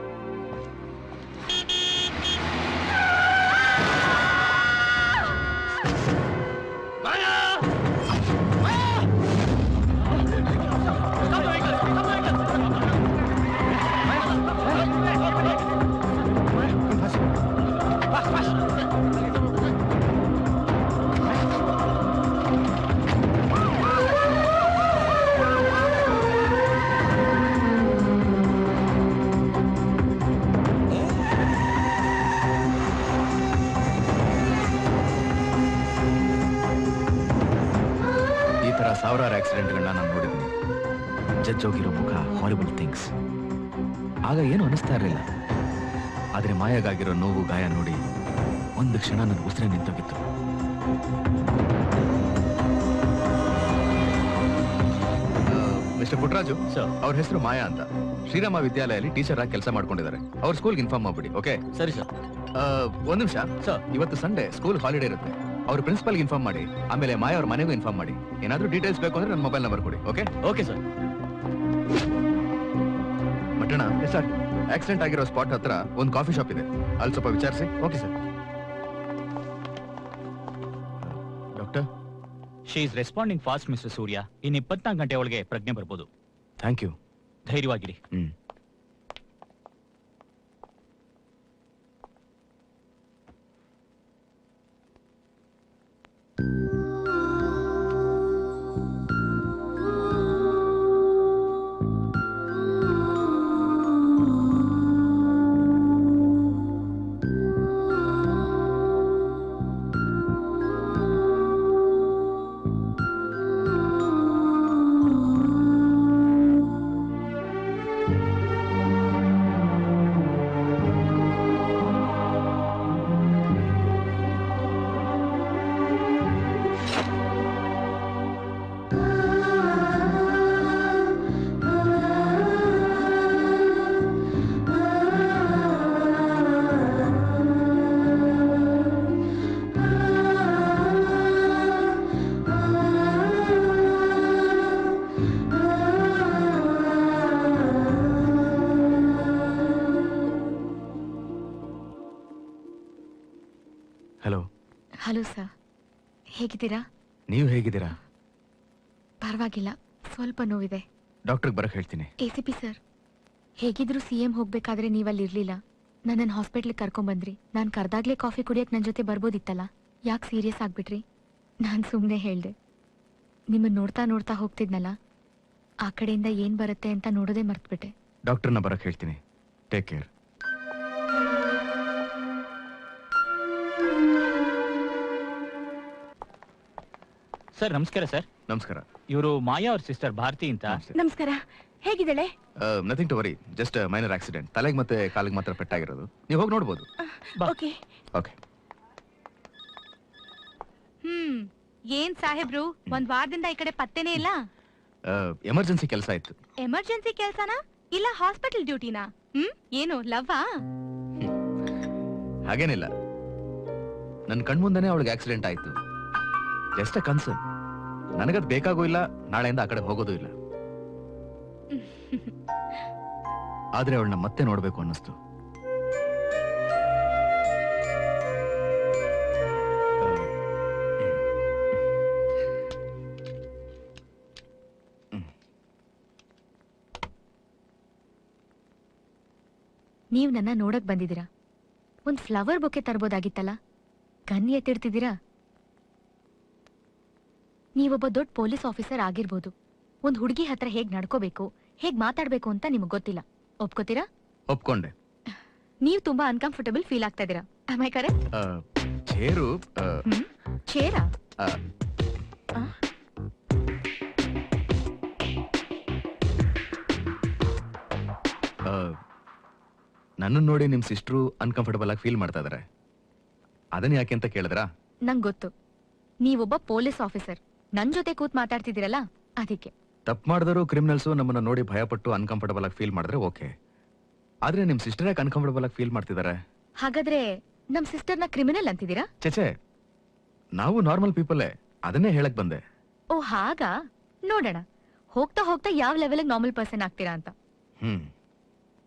ಸಾವಿರಾರು ಆಕ್ಸಿಡೆಂಟ್ಗಳನ್ನ ನಾನು ನೋಡಿದ್ದೀನಿ. ಜಜ್ಜೋಗಿರೋ ಮುಖ, ಹಾರಿಬಲ್ ಥಿಂಗ್ಸ್. ಆಗ ಏನು ಅನಿಸ್ತಾ ಇರಲಿಲ್ಲ. ಆದರೆ ಮಾಯಾಗಾಗಿರೋ ನೋವು, ಗಾಯ ನೋಡಿ ಒಂದು ಕ್ಷಣ ನನ್ನ ಉಸಿರೇ ನಿಂತೋಗಿತ್ತು. ಮಿಸ್ಟರ್ ಪುಟ್ಟರಾಜು ಸರ್, ಅವ್ರ ಹೆಸರು ಮಾಯಾ ಅಂತ. ಶ್ರೀರಾಮ ವಿದ್ಯಾಲಯದಲ್ಲಿ ಟೀಚರ್ ಆಗಿ ಕೆಲಸ ಮಾಡ್ಕೊಂಡಿದ್ದಾರೆ. ಅವ್ರ ಸ್ಕೂಲ್ಗೆ ಇನ್ಫಾರ್ಮ್ ಮಾಡ್ಬಿಡಿ. ಓಕೆ? ಸರಿ ಸರ್. ಒಂದ್ ನಿಮಿಷ ಸರ್. ಇವತ್ತು ಸಂಡೇ, ಸ್ಕೂಲ್ ಹಾಲಿಡೇ ಇರುತ್ತೆ. ಅವ್ರ ಪ್ರಿನ್ಸಿಪಲ್ಗೆ ಇನ್ಫಾರ್ಮ್ ಮಾಡಿ. ಆಮೇಲೆ ಮಾಯಾ ಅವ್ರ ಮನೆಗೂ ಇನ್ಫಾರ್ಮ್ ಮಾಡಿ. ಏನಾದ್ರೂ ಡೀಟೇಲ್ಸ್ ಬೇಕು ಅಂದ್ರೆ ನನ್ನ ಮೊಬೈಲ್ ನಂಬರ್ ಕೊಡಿ. ಓಕೆ? Okay sir. ಮಟ್ಟಣ ಸರ್, ಆಕ್ಸಿಡೆಂಟ್ ಆಗಿರೋ ಸ್ಪಾಟ್ ಹತ್ರ ಒಂದು ಕಾಫಿ ಶಾಪ್ ಇದೆ, ಅಲ್ಲಿ ಸ್ವಲ್ಪ ವಿಚಾರಿಸಿ. Okay sir. Doctor, she is responding fast mister Surya. ಇನ್ನು 24 ಗಂಟೆ ಒಳಗೆ ಪ್ರಜ್ಞೆ ಬರ್ಬೋದು. Thank you. ಧೈರ್ಯವಾಗಿರಿ. ಹಲೋ. ಹಲೋ ಸರ್, ಹೇಗಿದ್ದೀರಾ? ನೀವು ಹೇಗಿದ್ದೀರಾ? ಪರವಾಗಿಲ್ಲ, ಸ್ವಲ್ಪ ನೋವಿದೆ. ಡಾಕ್ಟರ್ಗೆ ಬರಕ್ ಹೇಳ್ತೀನಿ. ACP ಸರ್, ಹೇಗಿದ್ರು CM ಹೋಗ್ಬೇಕಾದ್ರೆ ನೀವಲ್ಲಿ ಇರ್ಲಿಲ್ಲ. ನನ್ನನ್ನು ಹಾಸ್ಪಿಟ್ಲಿಗೆ ಕರ್ಕೊಂಬಂದ್ರಿ. ನಾನು ಕರ್ದಾಗ್ಲೇ ಕಾಫಿ ಕುಡಿಯಕ್ಕೆ ನನ್ನ ಜೊತೆ ಬರ್ಬೋದಿತ್ತಲ್ಲ. ಯಾಕೆ ಸೀರಿಯಸ್ ಆಗ್ಬಿಟ್ರಿ? ನಾನು ಸುಮ್ಮನೆ ಹೇಳ್ದೆ. ನಿಮ್ಮನ್ನು ನೋಡ್ತಾ ನೋಡ್ತಾ ಹೋಗ್ತಿದ್ನಲ್ಲ, ಆ ಕಡೆಯಿಂದ ಏನ್ ಬರುತ್ತೆ ಅಂತ ನೋಡೋದೇ ಮರ್ತ್ಬಿಟ್ಟೆ. ಡಾಕ್ಟರ್ನ ಬರಕ್ ಹೇಳ್ತೀನಿ. Take care. ಸರ್ ನಮಸ್ಕಾರ. ಸರ್ ನಮಸ್ಕಾರ. ಇವರು ಮಾಯಾ ಅವ್ರ ಸಿಸ್ಟರ್ ಭಾರತಿ ಅಂತ. ನಮಸ್ಕಾರ. ಹೇಗಿದ್ದಾಳೆ? Nothing to worry, just minor accident. ತಲೆಗೆ ಮತ್ತೆ ಕಾಲಿಗೆ ಮಾತ್ರ ಪೆಟ್ಟಾಗಿರೋದು. ನೀವು ಹೋಗಿ ನೋಡ್ಬೋದು. ಓಕೆ. ಓಕೆ. ಏನ್ ಸಾಹೇಬ್ರು ಒಂದ್ ವಾರದಿಂದ ಈ ಕಡೆ ಪತ್ತೆನೇ ಇಲ್ಲ. ಎಮರ್ಜೆನ್ಸಿ ಕೆಲಸ ಇತ್ತು. ಎಮರ್ಜೆನ್ಸಿ ಕೆಲ್ಸನಾ ಇಲ್ಲ ಹಾಸ್ಪಿಟಲ್ ಡ್ಯೂಟಿನಾ? ಏನು ಲವ್ವಾ? ಹಾಗೇನಿಲ್ಲ, ನನ್ ಕಣ್ಮುಂದನೆ ಅವಳಿಗೆ ಆಕ್ಸಿಡೆಂಟ್ ಆಯ್ತು. Just a concern. ನನಗದ್ ಬೇಕಾಗೂ ಇಲ್ಲ, ನಾಳೆಯಿಂದ ಆ ಕಡೆ ಹೋಗೋದು ಇಲ್ಲ. ಆದ್ರೆ ಅವಳನ್ನ ಮತ್ತೆ ನೋಡ್ಬೇಕು ಅನ್ನಿಸ್ತು. ನೀವ್ ನನ್ನ ನೋಡಕ್ ಬಂದಿದ್ದೀರಾ. ಒಂದ್ ಫ್ಲವರ್ ಬೊಕ್ಕೆ ತರ್ಬೋದಾಗಿತ್ತಲ್ಲ, ಗನ್ ಎತ್ತಿಡ್ತಿದ್ದೀರಾ? ನೀವೊಬ್ಬ ದೊಡ್ಡ ಪೊಲೀಸ್ ಆಫೀಸರ್ ಆಗಿರ್ಬೋದು. ಒಂದ್ ಹುಡುಗಿ ಹತ್ರ ಹೇಗ್ ನಡ್ಕೋಬೇಕು, ಹೇಗ್ ಮಾತಾಡ್ಬೇಕು ಅಂತ ನಿಮಗ್ ಗೊತ್ತಿಲ್ಲ. ಒಪ್ಕೋತೀರಾ? ಒಪ್ಕೊಂಡೆ. ನೀವ್ ತುಂಬಾ ಅನ್ಕಂಫರ್ಟಬಲ್ ಫೀಲ್ ಆಗ್ತಾ ಇದೀರಾ. Am I correct? Chair Chera? ನನ್ನ ನೋಡಿ ನಿಮ್ ಸಿಸ್ಟ್ರು ಅನ್ಕಂಫರ್ಟಬಲ್ ಆಗಿ ಫೀಲ್ ಮಾಡ್ತಾ ಇದಾರೆ. ಅದನ್ನ ಯಾಕೆ ಅಂತ ಕೇಳಿದ್ರಾ? ನಂಗ್ ಗೊತ್ತು, ನೀವೊಬ್ಬ ಪೊಲೀಸ್ ಆಫೀಸರ್. ನನ್ ಜೊತೆ ಕೂತ್ ಮಾತಾಡ್ತಿದ್ದೀರಲ್ಲ, ಅದಕ್ಕೆ. ತಪ್ಪು ಮಾಡಿದ್ರು ಕ್ರಿಮಿನಲ್ಸು ನಮ್ಮನ್ನ ನೋಡಿ ಭಯಪಟ್ಟು ಅನ್ಕಂಫರ್ಟಬಲ್ ಆಗಿ ಫೀಲ್ ಮಾಡಿದ್ರೆ ಓಕೆ. ಆದ್ರೆ ನಿಮ್ ಸಿಸ್ಟರ್ ಯಾಕೆ ಅನ್ಕಂಫರ್ಟಬಲ್ ಆಗಿ ಫೀಲ್ ಮಾಡ್ತಿದ್ದಾರೆ? ಹಾಗಾದ್ರೆ ನಮ್ ಸಿಸ್ಟರ್ನ ಕ್ರಿಮಿನಲ್ ಅಂತಿದ್ದೀರಾ? ಚೇಚೆ, ನಾವು ನಾರ್ಮಲ್ ಪೀಪಲ್ಲೇ, ಅದನ್ನೇ ಹೇಳಕ್ ಬಂದೆ. ಓ ಹಾಗಾ? ನೋಡೋಣ ಹೋಗ್ತಾ ಹೋಗ್ತಾ ಯಾವ ಲೆವೆಲ್ ನಾರ್ಮಲ್ ಪರ್ಸನ್ ಆಗ್ತೀರಾ ಅಂತ.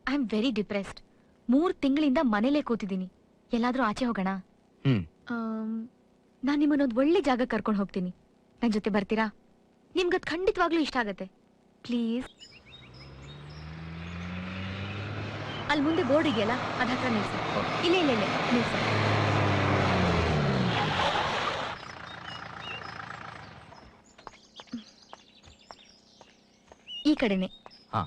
I am very depressed. 3 ತಿಂಗಳಿಂದ ಮನೇಲೇ ಕೂತಿದ್ದೀನಿ. ಎಲ್ಲಾದ್ರೂ ಆಚೆ ಹೋಗೋಣ? ನಾನ್ ನಿಮ್ಮನ್ನೊಂದು ಒಳ್ಳೆ ಜಾಗ ಕರ್ಕೊಂಡು ಹೋಗ್ತೀನಿ. ನನ್ ಜೊತೆ ಬರ್ತೀರಾ? ನಿಮ್ಗದ್ ಖಂಡಿತವಾಗ್ಲೂ ಇಷ್ಟ ಆಗತ್ತೆ. ಪ್ಲೀಸ್. ಅಲ್ಲಿ ಮುಂದೆ ಬೋರ್ಡ್ ಇದೆಯಲ್ಲ, ಅದ ಹತ್ರ ನಿಲ್ಸ. ಇಲ್ಲ ಇಲ್ಲ ಇಲ್ಲ ನಿಲ್ಸ. ಈ ಕಡೆನೆ. ಹಾ.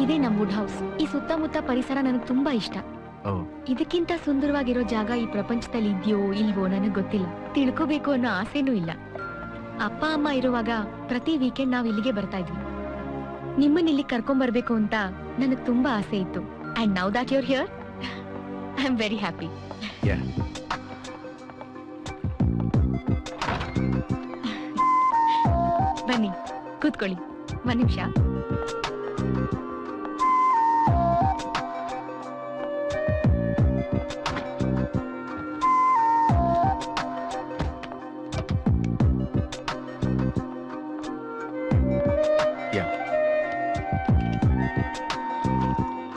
ಇದೇ ನಮ್ ವುಡ್ ಹೌಸ್. ಈ ಸುತ್ತಮುತ್ತ ಪರಿಸರ ನನಗೆ ತುಂಬಾ ಇಷ್ಟ. ಇದಕ್ಕಿಂತ ಸುಂದರವಾಗಿರೋ ಜಾಗ ಈ ಪ್ರಪಂಚದಲ್ಲಿ ಇದೆಯೋ ಇಲ್ವೋ ನನಗ್ ಗೊತ್ತಿಲ್ಲ. ತಿಳ್ಕೋಬೇಕು ಅನ್ನೋ ಆಸೆನೂ ಇಲ್ಲ. ಅಪ್ಪ ಅಮ್ಮ ಇರುವಾಗ ಪ್ರತಿ ವೀಕೆಂಡ್ ನಾವ್ ಇಲ್ಲಿಗೆ ಬರ್ತಾ ಇದ್ವಿ. ನಿಮ್ಮನ್ನ ಇಲ್ಲಿ ಕರ್ಕೊಂಡ್ ಬರ್ಬೇಕು ಅಂತ ನನಗ್ ತುಂಬಾ ಆಸೆ ಇತ್ತು. And now that you're here, I am very happy. ಬನ್ನಿ ಕೂತ್ಕೊಳ್ಳಿ, ಒಂದ್ ನಿಮಿಷ.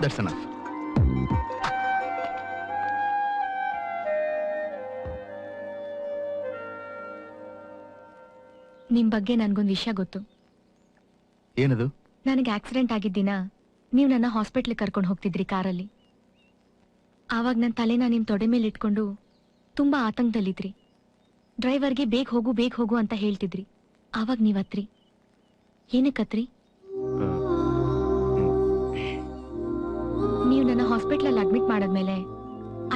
That's enough. ನಿಮ್ ಬಗ್ಗೆ ನನ್ಗೊಂದ್ ವಿಷಯ ಗೊತ್ತು. ಏನದು? ನನಗೆ ಆಕ್ಸಿಡೆಂಟ್ ಆಗಿದ್ದಿನ ನೀವು ನನ್ನ ಹಾಸ್ಪಿಟ್ಲಿಗೆ ಕರ್ಕೊಂಡು ಹೋಗ್ತಿದ್ರಿ ಕಾರಲ್ಲಿ. ಆವಾಗ ನನ್ನ ತಲೆನ ನಿಮ್ ತೊಡೆ ಮೇಲೆ ಇಟ್ಕೊಂಡು ತುಂಬಾ ಆತಂಕದಲ್ಲಿದ್ರಿ. ಡ್ರೈವರ್ಗೆ ಬೇಗ ಹೋಗು ಅಂತ ಹೇಳ್ತಿದ್ರಿ. ಆವಾಗ ನೀವ್ ಹತ್ರಿ. ಏನಕ್ಕತ್ರಿ? ನೀವು ನನ್ನ ಹಾಸ್ಪಿಟ್ಲಲ್ಲಿ ಅಡ್ಮಿಟ್ ಮಾಡಾದ್ಮೇಲೆ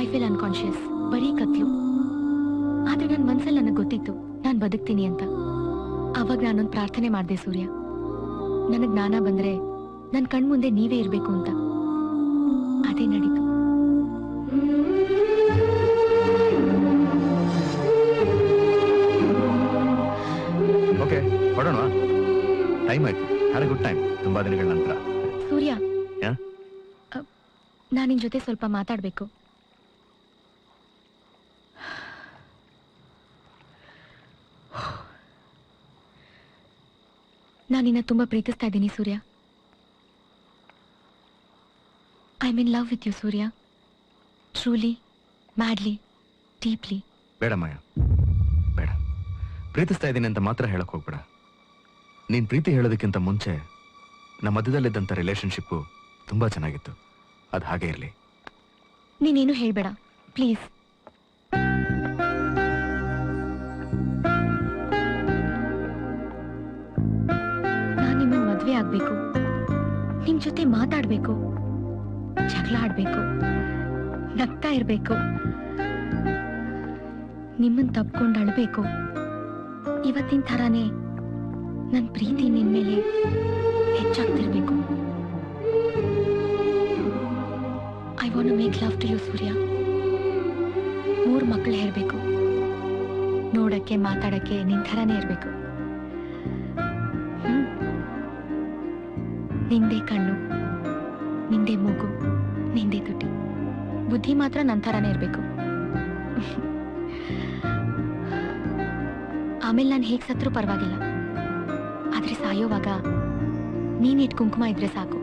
ಐ ಫೀಲ್ ಅನ್ಕಾನ್ಶಿಯಸ್. ಬರೀ ಕತ್ಲು. ಆದ್ರೆ ನನ್ನ ಮನ್ಸಲ್ಲಿ ನನಗೆ ಗೊತ್ತಿತ್ತು ನಾನು ಬದುಕ್ತೀನಿ ಅಂತ. ಆವಾಗ ನಾನೊಂದು ಪ್ರಾರ್ಥನೆ ಮಾಡಿದೆ, ಸೂರ್ಯ, ನನಗ್ ಜ್ಞಾನ ಬಂದ್ರೆ ನನ್ನ ಕಣ್ಮುಂದೆ ನೀವೇ ಇರ್ಬೇಕು ಅಂತ. ಅದೇ ನಡೀತು. ಓಕೆ, ಹೊರಡೋಣ. ಟೈಮ್ ಆಯ್ತು. Had A good time. ತುಂಬಾ ದಿನಗಳ ನಂತರ. ಸೂರ್ಯ, ನಾನು ನಿನ್ ಜೊತೆ ಸ್ವಲ್ಪ ಮಾತಾಡ್ಬೇಕು. ನಾನಿನ್ನ ತುಂಬಾ ಪ್ರೀತಿಸ್ತಾ ಇದ್ದೀನಿ Surya. I am in love with you Surya. Truly, madly, deeply. ಬೇಡ ಮಾಯ, ಬೇಡ. ಪ್ರೀತಿಸ್ತಾ ಇದ್ದೀನಿ ಅಂತ ಮಾತ್ರ ಹೇಳಕ್ ಹೋಗ್ಬೇಡ. ನೀನ್ ಪ್ರೀತಿ ಹೇಳೋದಕ್ಕಿಂತ ಮುಂಚೆ ನಮ್ಮ ಮಧ್ಯದಲ್ಲಿದ್ದಂಥ ರಿಲೇಶನ್ಶಿಪ್ಪು ತುಂಬಾ ಚೆನ್ನಾಗಿತ್ತು. ಅದು ಹಾಗೆ ಇರಲಿ. ನೀನೇನು ಹೇಳ್ಬೇಡ ಪ್ಲೀಸ್. ನಾನ್ ನಿಮ್ಮನ್ನ ಮದ್ವೆ ಆಗ್ಬೇಕು, ನಿಮ್ ಜೊತೆ ಮಾತಾಡ್ಬೇಕು. ಜಗಳ ಆಡ್ಬೇಕು, ನಗ್ತಾ ಇರ್ಬೇಕು, ನಿಮ್ಮನ್ ತಪ್ಕೊಂಡು ಅಳ್ಬೇಕು. ಇವತ್ತಿನ ಥರಾನೇ ನನ್ ಪ್ರೀತಿ ನಿನ್ ಮೇಲೆ ಹೆಚ್ಚಾಗ್ತಿರ್ಬೇಕು. I want to make love to you Surya. 3 ಮಕ್ಕಳು ಇರ್ಬೇಕು, ನೋಡಕ್ಕೆ ಮಾತಾಡಕ್ಕೆ ನಿನ್ ಥರಾನೇ ಇರ್ಬೇಕು. ನಿಂದೇ ಕಣ್ಣು, ನಿಂದೇ ಮೂಗು, ನಿಂದೇ ತುಟಿ, ಬುದ್ಧಿ ಮಾತ್ರ ನನ್ ಥರಾನೇ ಇರ್ಬೇಕು. ಆಮೇಲೆ ನಾನು ಹೇಗ್ ಸತ್ರೂ ಪರವಾಗಿಲ್ಲ, ಆದ್ರೆ ಸಾಯೋವಾಗ ನೀನಿಟ್ ಕುಂಕುಮ ಇದ್ರೆ ಸಾಕು.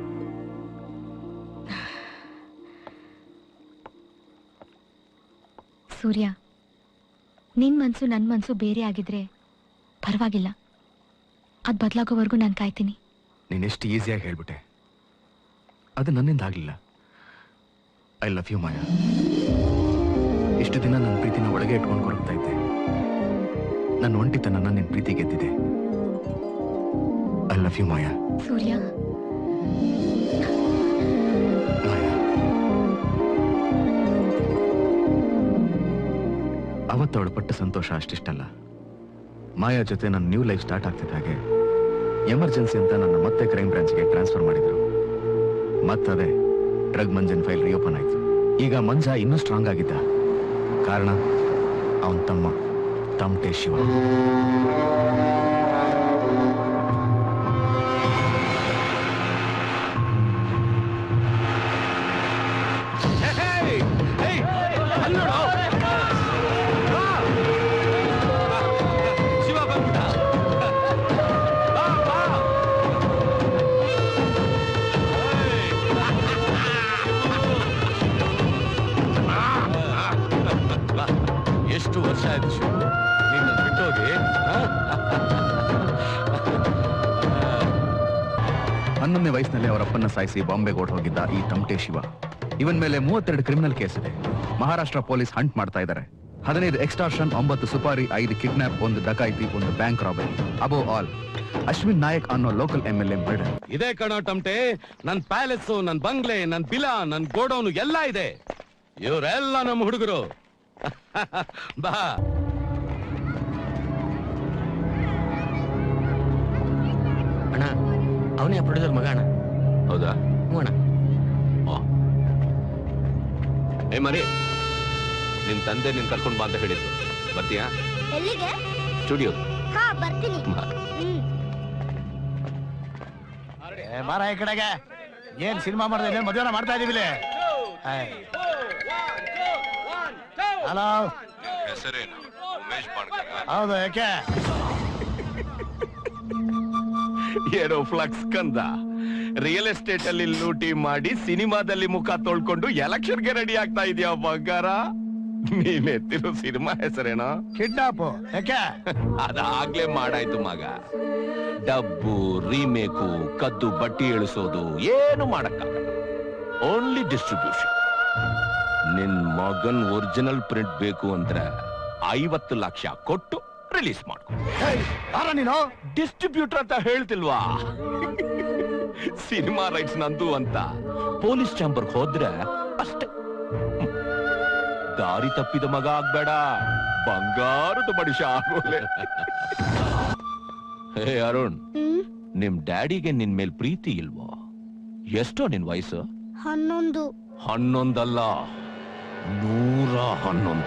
ಸೂರ್ಯ, ನಿನ್ ಮನ್ಸು ನನ್ ಮನ್ಸು ಬೇರೆ ಆಗಿದ್ರೆ ಪರವಾಗಿಲ್ಲ, ಅದ್ ಬದಲಾಗೋವರೆಗೂ ನಾನು ಕಾಯ್ತೀನಿ. ನೀನೆಷ್ಟು ಈಸಿಯಾಗಿ ಹೇಳ್ಬಿಟ್ಟೆ, ಅದು ನನ್ನಿಂದ ಆಗ್ಲಿಲ್ಲ. ಐ ಲವ್ ಯು ಮಾಯಾ. ಇಷ್ಟು ದಿನ ನನ್ನ ಪ್ರೀತಿನ ಒಳಗೆ ಇಟ್ಕೊಂಡು ಕೊರಗ್ತಾ ಇದ್ದೆ. ನನ್ನ ಒಂಟಿತನ ನಿನ್ನ ಪ್ರೀತಿ ಗೆದ್ದಿದೆ. ಐ ಲವ್ ಯು ಮಾಯಾ. ಸೂರ್ಯ, ಮಾಯಾ, ಅವತ್ತವಳು ಪಟ್ಟ ಸಂತೋಷ ಅಷ್ಟಿಷ್ಟಲ್ಲ. ಮಾಯಾ ಜೊತೆ ನನ್ನ ನ್ಯೂ ಲೈಫ್ ಸ್ಟಾರ್ಟ್ ಆಗ್ತಿದ್ದ ಹಾಗೆ ಎಮರ್ಜೆನ್ಸಿ ಅಂತ ನನ್ನ ಮತ್ತೆ ಕ್ರೈಮ್ ಬ್ರಾಂಚ್ಗೆ ಟ್ರಾನ್ಸ್ಫರ್ ಮಾಡಿದ್ರು. ಮತ್ತದೇ ಡ್ರಗ್ ಮಂಜನ್ ಫೈಲ್ ರಿಓಪನ್ ಆಯ್ತು. ಈಗ ಮಂಜ ಇನ್ನೂ ಸ್ಟ್ರಾಂಗ್ ಆಗಿದ್ದ. ಕಾರಣ ಅವನ ತಮ್ಮ ತಮಟೆ ಶಿವ. ಎಷ್ಟು ವರ್ಷ ಆಯ್ತು ಶಿವ ನಿನ್ನ ಬಿಟ್ಟೋಗಿ? 11ನೇ ವಯಸ್ಸಿನಲ್ಲಿ ಅವರಪ್ಪನ್ನ ಸಾಯಿಸಿ ಬಾಂಬೆಗೆ ಓಡ್ ಹೋಗಿದ್ದ ಈ ತಮಟೆ ಶಿವ. ಇವನ್ ಮೇಲೆ 32 ಕ್ರಿಮಿನಲ್ ಕೇಸ್ ಇದೆ. ಮಹಾರಾಷ್ಟ್ರ ಪೊಲೀಸ್ ಹಂಟ್ ಮಾಡ್ತಾ ಇದ್ದಾರೆ. 15 extortion, 9 supari, 5 kidnap, 1 dacoity, 1 bank robbery. Above all Ashwin Nayak ಅನ್ನೋ ಲೋಕಲ್ MLA ಮರ್ಡರ್. ಇದೇ ಕಣೋ ಟಮಟೆ, ನನ್ ಪ್ಯಾಲೇಸ್, ನನ್ ಬಂಗ್ಲೆ, ನನ್ ಬಿಲಾ, ನನ್ ಗೋಡೌನ್ ಎಲ್ಲ ಇದೆ. ಇವರೆಲ್ಲ ನಮ್ಮ ಹುಡುಗರು. ಬಾ. ಅಣ್ಣ, ಅವನೇ ಪ್ರೊಡ್ಯೂಸರ್ ಮಗ ಅಣ್ಣ. ಹೌದಾ? ಹ್ಞೂ ಅಣ್ಣ. ಏ ಮರಿ, ನಿಮ್ ತಂದೆ ನಿನ್ ಕರ್ಕೊಂಡ್ ಬಾ ಅಂತ ಹೇಳಿದ್ರು. ಬರ್ತೀಯಾ? ಎಲ್ಲಿಗೆ? ಸ್ಟುಡಿಯೋ. ಹಾ, ಬರ್ತೀನಿ. ಮಾರ ಈ ಕಡೆಗೆ. ಏನ್ ಸಿನಿಮಾ ಮಾಡಿದ್ರೆ ಮದುವೆನ ಮಾಡ್ತಾ ಇದೀವಿ. ಹಲೋ, ಹೆಸರೇನು? ಉಮೇಶ್ ಬಾಣ್ಕರ? ಹೌದು. ಯಾಕೆ? ಏನೋ ಫ್ಲಕ್ಸ್ ಕಂದ, ರಿಯಲ್ ಎಸ್ಟೇಟ್ ಅಲ್ಲಿ ಲೂಟಿ ಮಾಡಿ ಸಿನಿಮಾದಲ್ಲಿ ಮುಖ ತೊಳ್ಕೊಂಡು ಎಲೆಕ್ಷನ್ಗೆ ರೆಡಿ ಆಗ್ತಾ ಇದೆಯಾ ಬಂಗಾರ? ನೀನ್ ಎತ್ತಿರೋ ಸಿನಿಮಾ ಹೆಸರೇನೋ? ಕಿಡ್ನಾಪ್. ಯಾಕೆ? ಅದಾಗ್ಲೇ ಮಾಡಾಯ್ತು ಮಗ. ಡಬ್ಬು, ರೀಮೇಕು, ಕದ್ದು ಬಟ್ಟಿ ಇಳಿಸೋದು ಏನು ಮಾಡಕ್ಕಾಗಲ್ಲ. Only distribution. ನಿನ್ ಮಗನ್ ಒರಿಜಿನಲ್ ಪ್ರಿಂಟ್ ಬೇಕು ಅಂದ್ರೆ 50 ಲಕ್ಷ ಕೊಟ್ಟು ರಿಲೀಸ್ ಮಾಡ್ಕೊ. ನೀನು ಡಿಸ್ಟ್ರಿಬ್ಯೂಟರ್ ಅಂತ ಹೇಳ್ತಿಲ್ವಾ? ಸಿನಿಮಾ ರೈಟ್ಸ್ ನಂದು ಅಂತ ಪೊಲೀಸ್ ಚಾಂಬರ್ ಹೋದ್ರೆ ಅಷ್ಟೇ. ದಾರಿ ತಪ್ಪಿದ ಮಗ ಆಗ್ಬೇಡ, ಬಂಗಾರದ ಮನುಷ್ಯ ಆಗೋಲೆ. ಹೇ ಅರುಣ್, ನಿಮ್ ಡ್ಯಾಡಿಗೆ ನಿನ್ ಮೇಲ್ ಪ್ರೀತಿ ಇಲ್ವೋ? ಎಷ್ಟೋ ನಿನ್ ವಯಸ್ಸು? 11. 11 ಅಲ್ಲ, 111.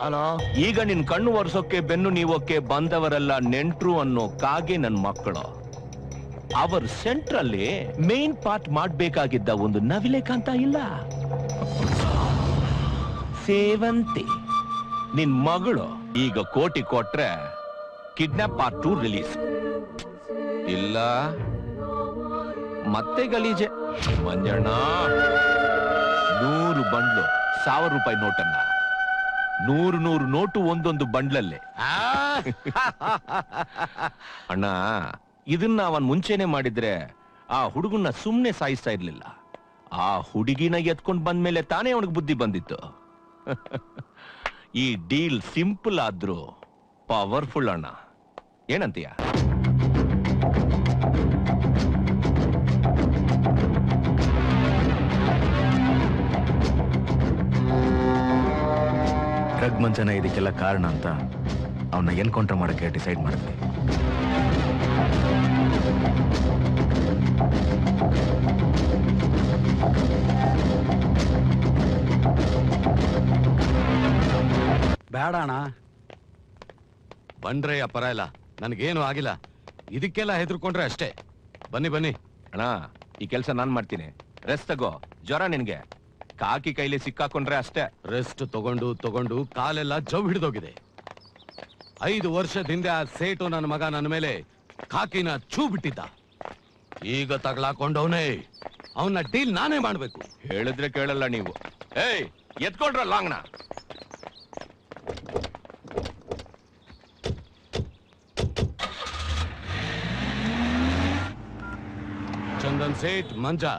ಹಲೋ. ಈಗ ನಿನ್ ಕಣ್ಣು ಒರೆಸೋಕೆ ಬೆನ್ನು ನೀವೋಕೆ ಬಂದವರೆಲ್ಲ ನೆಂಟ್ರು ಅನ್ನೋ ಕಾಗೆ ನನ್ ಮಕ್ಕಳು. ಅವರ್ ಸೆಂಟ್ರಲ್ಲಿ ಮೇನ್ ಪಾರ್ಟ್ ಮಾಡ್ಬೇಕಾಗಿದ್ದ ಒಂದು ನವಿಲೆ ಕಾಂತ ಇಲ್ಲ, ಸೇವಂತಿ. ನಿನ್ ಮಗಳು ಈಗ ಕೋಟಿ ಕೊಟ್ರೆ ಕಿಡ್ನಾಪ್ ಪಾರ್ಟ್ 2 ರಿಲೀಸ್, ಇಲ್ಲ ಮತ್ತೆ ಗಲೀಜೆ. ಮಂಜಣ್ಣ 100 ಬಂಡ್ಲು 1000 ರೂಪಾಯಿ ನೋಟನ್ನ 100 ನೋಟು ಒಂದೊಂದು ಬಂಡ್ಲಲ್ಲೇ. ಅಣ್ಣ, ಇದನ್ನ ಅವನ್ ಮುಂಚೆನೆ ಮಾಡಿದ್ರೆ ಆ ಹುಡುಗನ್ನ ಸುಮ್ನೆ ಸಾಯಿಸ್ತಾ ಇರ್ಲಿಲ್ಲ. ಆ ಹುಡುಗಿನ ಎತ್ಕೊಂಡ್ ಬಂದ್ಮೇಲೆ ತಾನೇ ಅವನಿಗೆ ಬುದ್ಧಿ ಬಂದಿತ್ತು. ಈ ಡೀಲ್ ಸಿಂಪಲ್ ಆದ್ರೂ ಪವರ್ಫುಲ್ ಅಣ್ಣ, ಏನಂತೀಯ? ಡ್ರಗ್ ಮಂಜನ ಇದಕ್ಕೆಲ್ಲ ಕಾರಣ ಅಂತ ಅವನ್ನ ಎನ್ಕೌಂಟರ್ ಮಾಡಕ್ಕೆ ಡಿಸೈಡ್ ಮಾಡಿದ್ವಿ. ಬೇಡ ಅಣ್ಣ, ಬಂದ್ರೆ ಅಪರ ಇಲ್ಲ, ನನಗೇನು ಆಗಿಲ್ಲ. ಇದಕ್ಕೆಲ್ಲ ಹೆದರ್ಕೊಂಡ್ರೆ ಅಷ್ಟೇ. ಬನ್ನಿ ಬನ್ನಿ. ಅಣ್ಣ, ಈ ಕೆಲಸ ನಾನ್ ಮಾಡ್ತೀನಿ, ರೆಸ್ಟ್ ತಗೋ. ಜ್ವರ ನಿನ್ಗೆ, ಕಾಕಿ ಕೈಲಿ ಸಿಕ್ಕಾಕೊಂಡ್ರೆ ಅಷ್ಟೇ. ರೆಸ್ಟ್ ತಗೊಂಡು ಕಾಲೆಲ್ಲ ಜವ್ ಹಿಡಿದೋಗಿದೆ. 5 ವರ್ಷದಿಂದ ಆ ಸೇಟು ನನ್ನ ಮಗ ನನ್ನ ಮೇಲೆ ಕಾಕಿನ ಛೂ ಬಿಟ್ಟಿದ್ದ. ಈಗ ತಗ್ಲಾಕೊಂಡವನೇ, ಅವನ್ನ ಡೀಲ್ ನಾನೇ ಮಾಡ್ಬೇಕು. ಹೇಳಿದ್ರೆ ಕೇಳಲ್ಲ ನೀವು. ಏಯ್, ಎತ್ಕೊಂಡ್ರ ಲಾಂಗ್ನ. Chandan Seth Manja,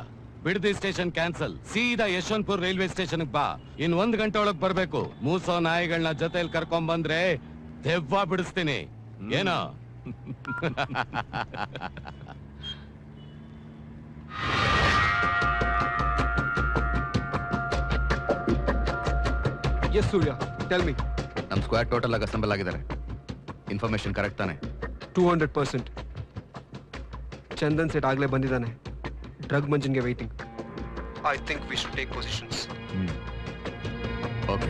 Bidadi station cancel. ಸೀದಾ ಯಶವಂತಪುರ ರೈಲ್ವೆ ಸ್ಟೇಷನ್ ಬಾ. ಇನ್ 1 ಗಂಟೆ ಒಳಗ್ ಬರ್ಬೇಕು. ಮೂಸೋ ನಾಯಿಗಳನ್ನ ಜೊತೆಲಿ ಕರ್ಕೊಂಡ್ ಬಂದ್ರೆ ದೆವ್ವ ಬಿಡಿಸ್ತೀನಿ. ಏನೋ? Yes Surya, tell me. ನಮ್ ಸ್ಕ್ವಾಡ್ ಟೋಟಲ್ ಆಗಿ ಅಸೆಂಬಲ್ ಆಗಿದ್ದಾರೆ. ಇನ್ಫಾರ್ಮೇಶನ್ ಕರೆಕ್ಟ್ ತಾನೆ? 200%. ಚಂದನ್ ಸೇಟ್ ಆಗ್ಲೇ ಬಂದಿದ್ದಾನೆ. ಡ್ರಗ್ ಮಂಜನ್ಗೆ waiting. I think we should take positions. Okay.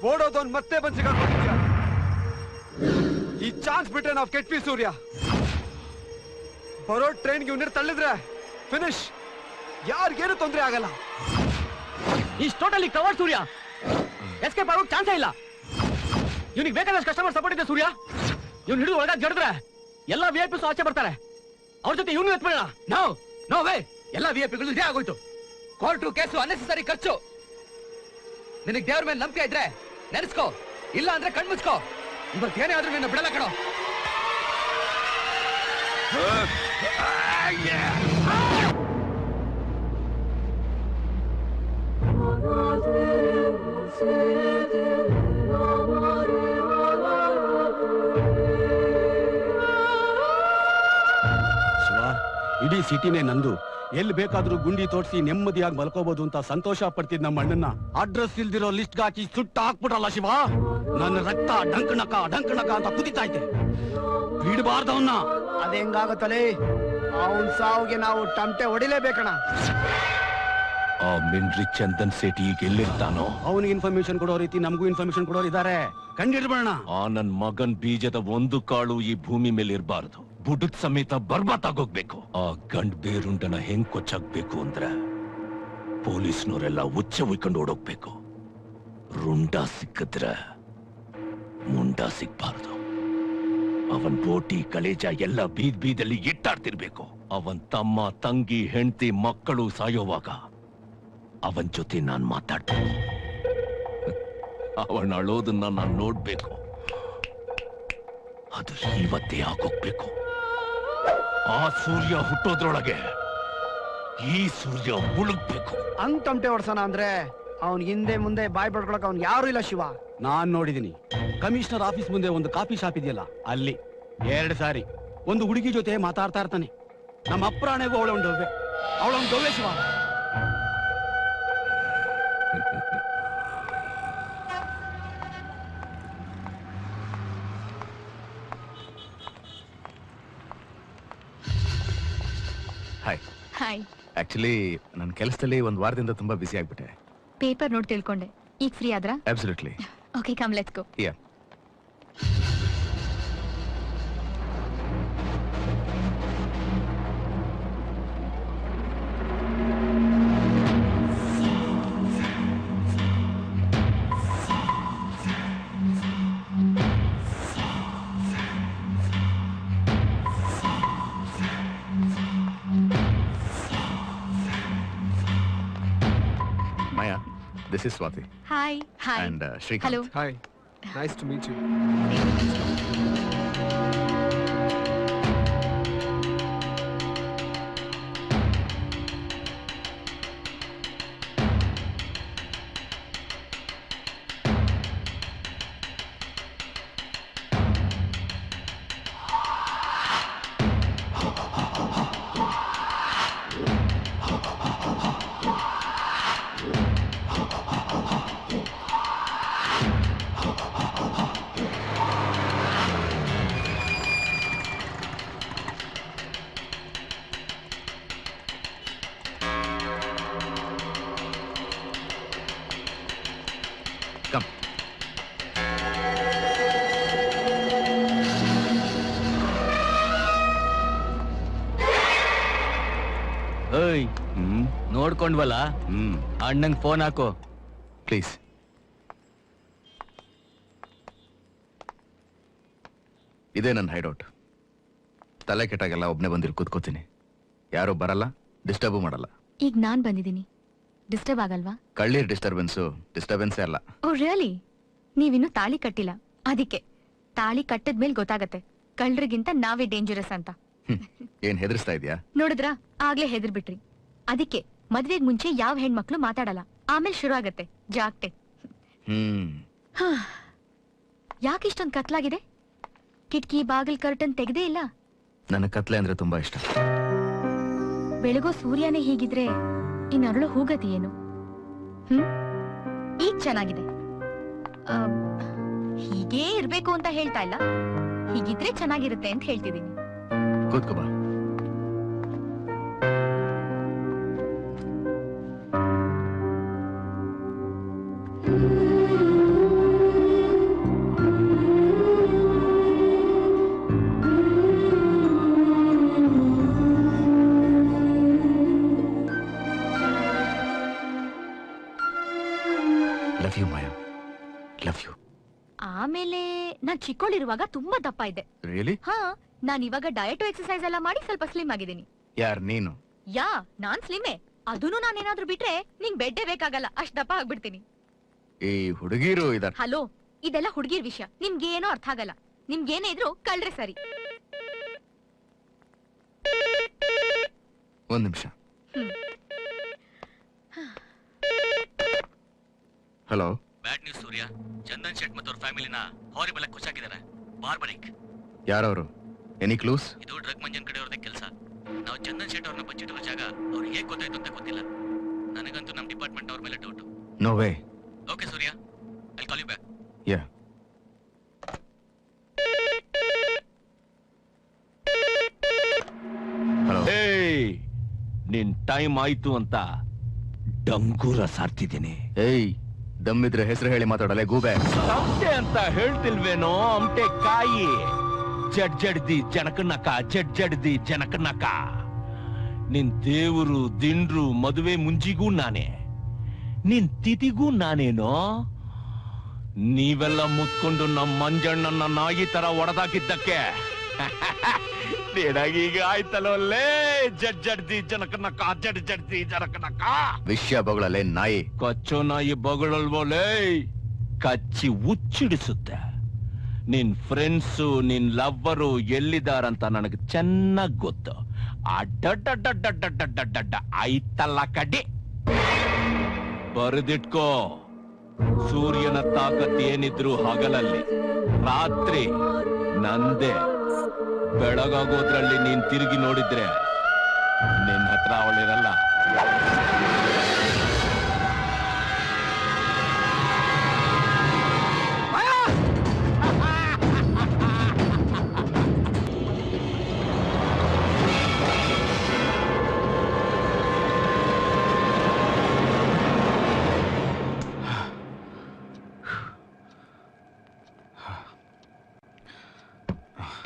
ಓಡೋದೊಂದು ಮತ್ತೆ ಬಂದು ಸಿಗಾಕೊಂಡಿದ್ಯಾ? ಈ ಚಾನ್ಸ್ ಬಿಟ್ರೆ ನಾವು ಕೆಟ್ವಿ ಸೂರ್ಯ. ಬರೋ ಟ್ರೈನ್ಗೆ ಇವ್ನ ತಳ್ಳಿದ್ರೆ ಫಿನಿಶ್. ಯಾರಿಗೇನು ತೊಂದರೆ ಆಗಲ್ಲ. Is totally cover Surya. Escape ಆಗೋಕ್ ಚಾನ್ಸೇ ಇಲ್ಲ. ಇವನಿಗೆ ಬೇಕಾದಷ್ಟು ಕಸ್ಟಮರ್ ಸಪೋರ್ಟ್ ಇದೆ ಸೂರ್ಯ. ಇವ್ನು ಹಿಡಿದು ಒಳಗಾಗಿ ಜಡಿದ್ರೆ ಎಲ್ಲ VIP ಆಚೆ ಬರ್ತಾರೆ. ಅವ್ರ ಜೊತೆ ಇವನು ಎತ್ಬೇಡ. No way. ಎಲ್ಲ VIP ಇದೇ ಆಗೋಯ್ತು. ಕೋರ್ಟು ಕೇಸು ಅನ್ನೆಸೆಸರಿ ಖರ್ಚು. ನಿನಗೆ ದೇವ್ರ ಮೇಲೆ ನಂಬಿಕೆ ಇದ್ರೆ ನೆನೆಸ್ಕೋ, ಇಲ್ಲ ಅಂದ್ರೆ ಕಣ್ಮುಚ್ಕೋ. ಇವತ್ತೇನೇ ಆದ್ರೂ ನಿನ್ನ ಬಿಡಲ್ಲ ಕಣೋ. ಇಡೀ ಸಿಟಿನೇ ನಂದು, ಎಲ್ಲಿ ಬೇಕಾದ್ರೂ ಗುಂಡಿ ತೋರಿಸಿ ನೆಮ್ಮದಿಯಾಗಿ ಮಲ್ಕೋಬಹುದು ಅಂತ ಸಂತೋಷ ಪಡ್ತಿದ್ ನಮ್ಮ ಅಣ್ಣನ್ನ ಅಡ್ರೆಸ್ ಇಲ್ದಿರೋ ಲಿಸ್ಟ್ ಹಾಕಿ ಸುಟ್ಟ ಹಾಕ್ಬಿಟ್ರಲ್ಲ ಶಿವ. ನನ್ನ ರಕ್ತ ಡಂಕಣಕ ಅಂತ ಕುದಿತೈತೆ. ಬಿಡಬಾರ್ದವನ್ನ. ಅದ ಹೆಂಗಾಗತ್ತಲೇ? ಅವನ್ ಸಾವುಗೆ ನಾವು ಟಮಟೆ ಹೊಡಿಲೇಬೇಕಣ. ಆ ಮಿಂಡ್ರಿ ಚಂದನ್ ಸೇಠಿ ಈಗ ಎಲ್ಲಿರ್ತಾನೋ? ಅವನಿಗೆ ಇನ್ಫಾರ್ಮೇಶನ್ ಕೊಡೋ ರೀತಿ ನಮಗೂ ಇನ್ಫಾರ್ಮೇಶನ್ ಕೊಡೋರು ಇದಾರೆ. ಕಂಡಿಡ್ಬೇಡ. ಆ ನನ್ ಮಗನ್ ಬೀಜದ ಒಂದು ಕಾಳು ಈ ಭೂಮಿ ಮೇಲೆ ಇರಬಾರದು. ಬುಡದ್ ಸಮೇತ ಬರ್ಬಾತ್ ಆಗೋಗ್ಬೇಕು. ಆ ಗಂಡ್ ಬೇರುಂಡನ ಹೆಂಗ್ ಕೊಚ್ಚಾಕ್ಬೇಕು ಅಂದ್ರೆ ಪೊಲೀಸ್ನವರೆಲ್ಲ ಉಚ್ಚ ಉಯ್ಕೊಂಡು ಓಡೋಗ್ಬೇಕು. ರುಂಡ ಸಿಕ್ಕಿದ್ರೆ ಮುಂಡ ಸಿಗ್ಬಾರ್ದು. ಅವನ್ ಬೋಟಿ ಕಲೇಜ ಎಲ್ಲ ಬೀದಲ್ಲಿ ಇಟ್ಟಾಡ್ತಿರ್ಬೇಕು. ಅವನ್ ತಮ್ಮ ತಂಗಿ ಹೆಂಡತಿ ಮಕ್ಕಳು ಸಾಯೋವಾಗ ಅವನ್ ಜೊತೆ ನಾನ್ ಮಾತಾಡ್ಬೇಕು. ಅವನ್ ಅಳೋದನ್ನ ನಾನ್ ನೋಡ್ಬೇಕು. ಅದು ಇವತ್ತೇ ಆಗೋಗ್ಬೇಕು. ಆ ಸೂರ್ಯ ಹುಟ್ಟೋದ್ರೊಳಗೆ ಈ ಸೂರ್ಯ ಮುಳುಗ್ಬೇಕು. ಹಂಗ್ ಟಮಟೆ ಹೊಡ್ಸೋಣ ಅಂದ್ರೆ ಅವ್ನ್ ಹಿಂದೆ ಮುಂದೆ ಬಾಯ್ ಪಡ್ಕೊಳಕ್ ಅವ್ನ್ ಯಾರು ಇಲ್ಲ ಶಿವ. ನಾನ್ ನೋಡಿದೀನಿ. ಕಮಿಷನರ್ ಆಫೀಸ್ ಮುಂದೆ ಒಂದು ಕಾಫಿ ಶಾಪ್ ಇದೆಯಲ್ಲ, ಅಲ್ಲಿ 2 ಸಾರಿ ಒಂದು ಹುಡುಗಿ ಜೊತೆ ಮಾತಾಡ್ತಾ ಇರ್ತಾನೆ. ನಮ್ಮ ಅಪ್ರಾಣೆಗೂ ಅವಳೊಂದು ದೊವ್ವೆ ಶಿವ. ಹಾಯ್. ಹಾಯ್. ಆಕ್ಚುಲಿ ನನ್ನ ಕೆಲಸದಲ್ಲಿ ಒಂದು ವಾರದಿಂದ ತುಂಬಾ ಬಿಸಿ ಆಗ್ಬಿಟ್ಟೆ. ಪೇಪರ್ ನೋಡಿ ತಿಳ್ಕೊಂಡೆ. ಈಗ ಫ್ರೀ ಆದ್ರಾ? Absolutely. Okay, come let's go. Yeah. Maya, this is Swati. Hi. Hi. And Shrikant. Hello. Hi, nice to meet you. Come. ಏಯ್, ನೋಡ್ಕೊಂಡ್ವಲ್ಲ, ಅಣ್ಣಂಗ್ ಫೋನ್ ಹಾಕೋ ಪ್ಲೀಸ್. ಇದೇ ನನ್ನ ಹೈಡೌಟ್. ತಲೆ ಕೆಟ್ಟಾಗೆಲ್ಲ ಒಬ್ನೇ ಬಂದಿರು ಕೂತ್ಕೋತೀನಿ. ಯಾರು ಬರಲ್ಲ, ಡಿಸ್ಟರ್ಬ್ ಮಾಡಲ್ಲ. ಈಗ ನಾನ್ ಬಂದಿದ್ದೀನಿ, ಡಿಸ್ಟರ್ಬ್ ಆಗಲ್ವಾ? ಕಳ್ಳೀರ್ ಡಿಸ್ಟರ್ಬೆನ್ಸೇ ಅಲ್ಲ. Oh really? ನೀವಿನ್ನು ತಾಳಿ ಕಟ್ಟಿಲ್ಲ, ಅದಕ್ಕೆ. ತಾಳಿ ಕಟ್ಟದ್ಮೇಲೆ ಗೊತ್ತಾಗತ್ತೆ ಕಳ್ಳರಿಗಿಂತ ನಾವೇ ಡೇಂಜರಸ್ ಅಂತ. ಏನ್ ಹೆದರ್ಸ್ತಾ ಇದೀಯಾ? ನೋಡಿದ್ರಾ, ಆಗ್ಲೇ ಹೆದರ್ಬಿಟ್ರಿ. ಅದಕ್ಕೆ ಮದ್ವೆಗ್ ಮುಂಚೆ ಯಾವ ಹೆಣ್ಮಕ್ಳು ಮಾತಾಡಲ್ಲ, ಆಮೇಲೆ ಶುರು ಆಗತ್ತೆ ಜಾಗ್ಟೆ. ಯಾಕಿಷ್ಟೊಂದ್ ಕತ್ಲಾಗಿದೆ? ಕಿಟಕಿ ಬಾಗಿಲ್ ಕರ್ಟನ್ ತೆಗ್ದೇ ಇಲ್ಲ? ನನ್ನ ಕತ್ಲೆ ಅಂದ್ರೆ ತುಂಬಾ ಇಷ್ಟ. ಬೆಳಗೋ ಸೂರ್ಯನೇ ಹೀಗಿದ್ರೆ ಇನ್ನರಳು ಹೂಗತಿ ಏನು? ಈಗ ಚೆನ್ನಾಗಿದೆ. ಹೀಗೇ ಇರ್ಬೇಕು ಅಂತ ಹೇಳ್ತಾ ಇಲ್ಲ, ಹೀಗಿದ್ರೆ ಚೆನ್ನಾಗಿರುತ್ತೆ ಅಂತ ಹೇಳ್ತಿದ್ದೀನಿ. ಕೂತ್ಕೋ ಬಾ. Love you Maya, love you. ಆಮೇಲೆ ನಾನ್ ಚಿಕ್ಕೋಳಿರುವಾಗ ತುಂಬಾ ದಪ್ಪ ಇದ್ದೆ. ರಿಯಲಿ? ಹಾ, ನಾನ್ ಇವಾಗ ಡಯಟು ಎಕ್ಸರ್ಸೈಸ್ ಎಲ್ಲ ಮಾಡಿ ಸ್ವಲ್ಪ ಸ್ಲಿಮ್ ಆಗಿದ್ದೀನಿ. ಯಾರ್ ನೀನು? ಯಾ, ನಾನ್ ಸ್ಲಿಮ್ಮೆ. ಅದೂನು ನಾನೇನಾದ್ರೂ ಬಿಟ್ರೆ ನಿಂಗ್ ಬೆಡ್ಡೇ ಬೇಕಾಗಲ್ಲ, ಅಷ್ಟ್ ದಪ್ಪ ಆಗ್ಬಿಡ್ತೀನಿ. ಈ ಹುಡುಗಿರು ಇದಾರೆ. ಹಲೋ, ಇದೆಲ್ಲ ಹುಡುಗಿರ್ ವಿಷಯ, ನಿಮ್ಗೇನೋ ಅರ್ಥ ಆಗಲ್ಲ. ನಿಮ್ಗೇನೇ ಇದ್ರು ಕಳ್ರೆ ಸರಿ. ಒಂದ್ ನಿಮಿಷ. ಹಲೋ. ಬ್ಯಾಡ್ ನ್ಯೂಸ್ ಸೂರ್ಯ. ಚಂದನ್ ಶೆಟ್ ಮತ್ತು ಅವ್ರ ಫ್ಯಾಮಿಲಿನ ಹಾರಿಬಲ್ ಆಗಿ ಖುಷಾಗಿದ್ದಾರೆ. ಬಾರ್ಬರಿಕ್. ಯಾರವರು? Any clues? ಇದು ಡ್ರಗ್ ಮಂಜನ್ ಕಡೆಯವ್ರದೇ ಕೆಲಸ. ನಾವು ಚಂದನ್ ಶೆಟ್ ಅವ್ರನ್ನ ಬಚ್ಚಿಟ್ಟಿರೋ ಜಾಗ ಅವ್ರಿಗೆ ಹೇಗೆ ಗೊತ್ತಾಯ್ತು ಅಂತ ಗೊತ್ತಿಲ್ಲ. ನನಗಂತೂ ನಮ್ಮ ಡಿಪಾರ್ಟ್ಮೆಂಟ್ ಅವ್ರ ಮೇಲೆ doubt. No way. Okay Surya, I call you back. Ya. Hello. ಏಯ್, ನಿನ್ ಟೈಮ್ ಆಯ್ತು ಅಂತ ಡಂಗೂರ ಸಾರ್ತಿದ್ದೀನಿ. ಏಯ್, ದಮ್ಮಿದ್ರೆ ಹೆಸರು ಹೇಳಿ ಮಾತಾಡಲೆ ಗೂಬೆ. ತಮಟೆ ಅಂತ ಹೇಳ್ತಿಲ್ವೇನೋ? ಅಮಟೆ ಕಾಯಿ. ಜಡ್ ಜಡ್ದಿ ಜನಕನಕ, ಜಡ್ ಜಡ್ದಿ ಜನಕನಕ. ನಿನ್ ದೇವರು ದಿಂಡ್ರು ಮದುವೆ ಮುಂಜಿಗೂ ನಾನೇ, ನಿನ್ ತಿಥಿಗೂ ನಾನೇನೋ. ನೀವೆಲ್ಲ ಮುತ್ಕೊಂಡು ನಮ್ಮ ಮಂಜಣ್ಣನ ನಾಯಿ ತರ ಒಡೆದಾಕಿದ್ದಕ್ಕೆ ನಿನಗೀಗ ಆಯ್ತಲ್ಲೇ. ಜಡ್ ಜಡ್ದಿ ಜನಕನಕ, ಜಡ್ ಜಡ್ದಿ ಜನಕನಕ. ವಿಷಯ ಬಗಳಲೆ ನಾಯಿ. ಕಚ್ಚೋ ನಾಯಿ ಬಗಳಲ್ವೋಲೇ, ಕಚ್ಚಿ ಹುಚ್ಚಿಡಿಸುತ್ತೆ. ನಿನ್ ಫ್ರೆಂಡ್ಸು, ನಿನ್ ಲವ್ವರು ಎಲ್ಲಿದಾರಂತ ನನಗೆ ಚೆನ್ನಾಗ್ ಗೊತ್ತು. ಅಡ್ಡ ಆಯ್ತಲ್ಲ ಕಡ್ಡಿ. ಬರೆದಿಟ್ಕೋ, ಸೂರ್ಯನ ತಾಕತ್ ಏನಿದ್ರು ಹಗಲಲ್ಲಿ, ರಾತ್ರಿ ನಂದೇ. ಬೆಳಗಾಗೋದ್ರಲ್ಲಿ ನೀನ್ ತಿರುಗಿ ನೋಡಿದ್ರೆ ನಿನ್ ಹತ್ರ ಅವಳಿರಲ್ಲ.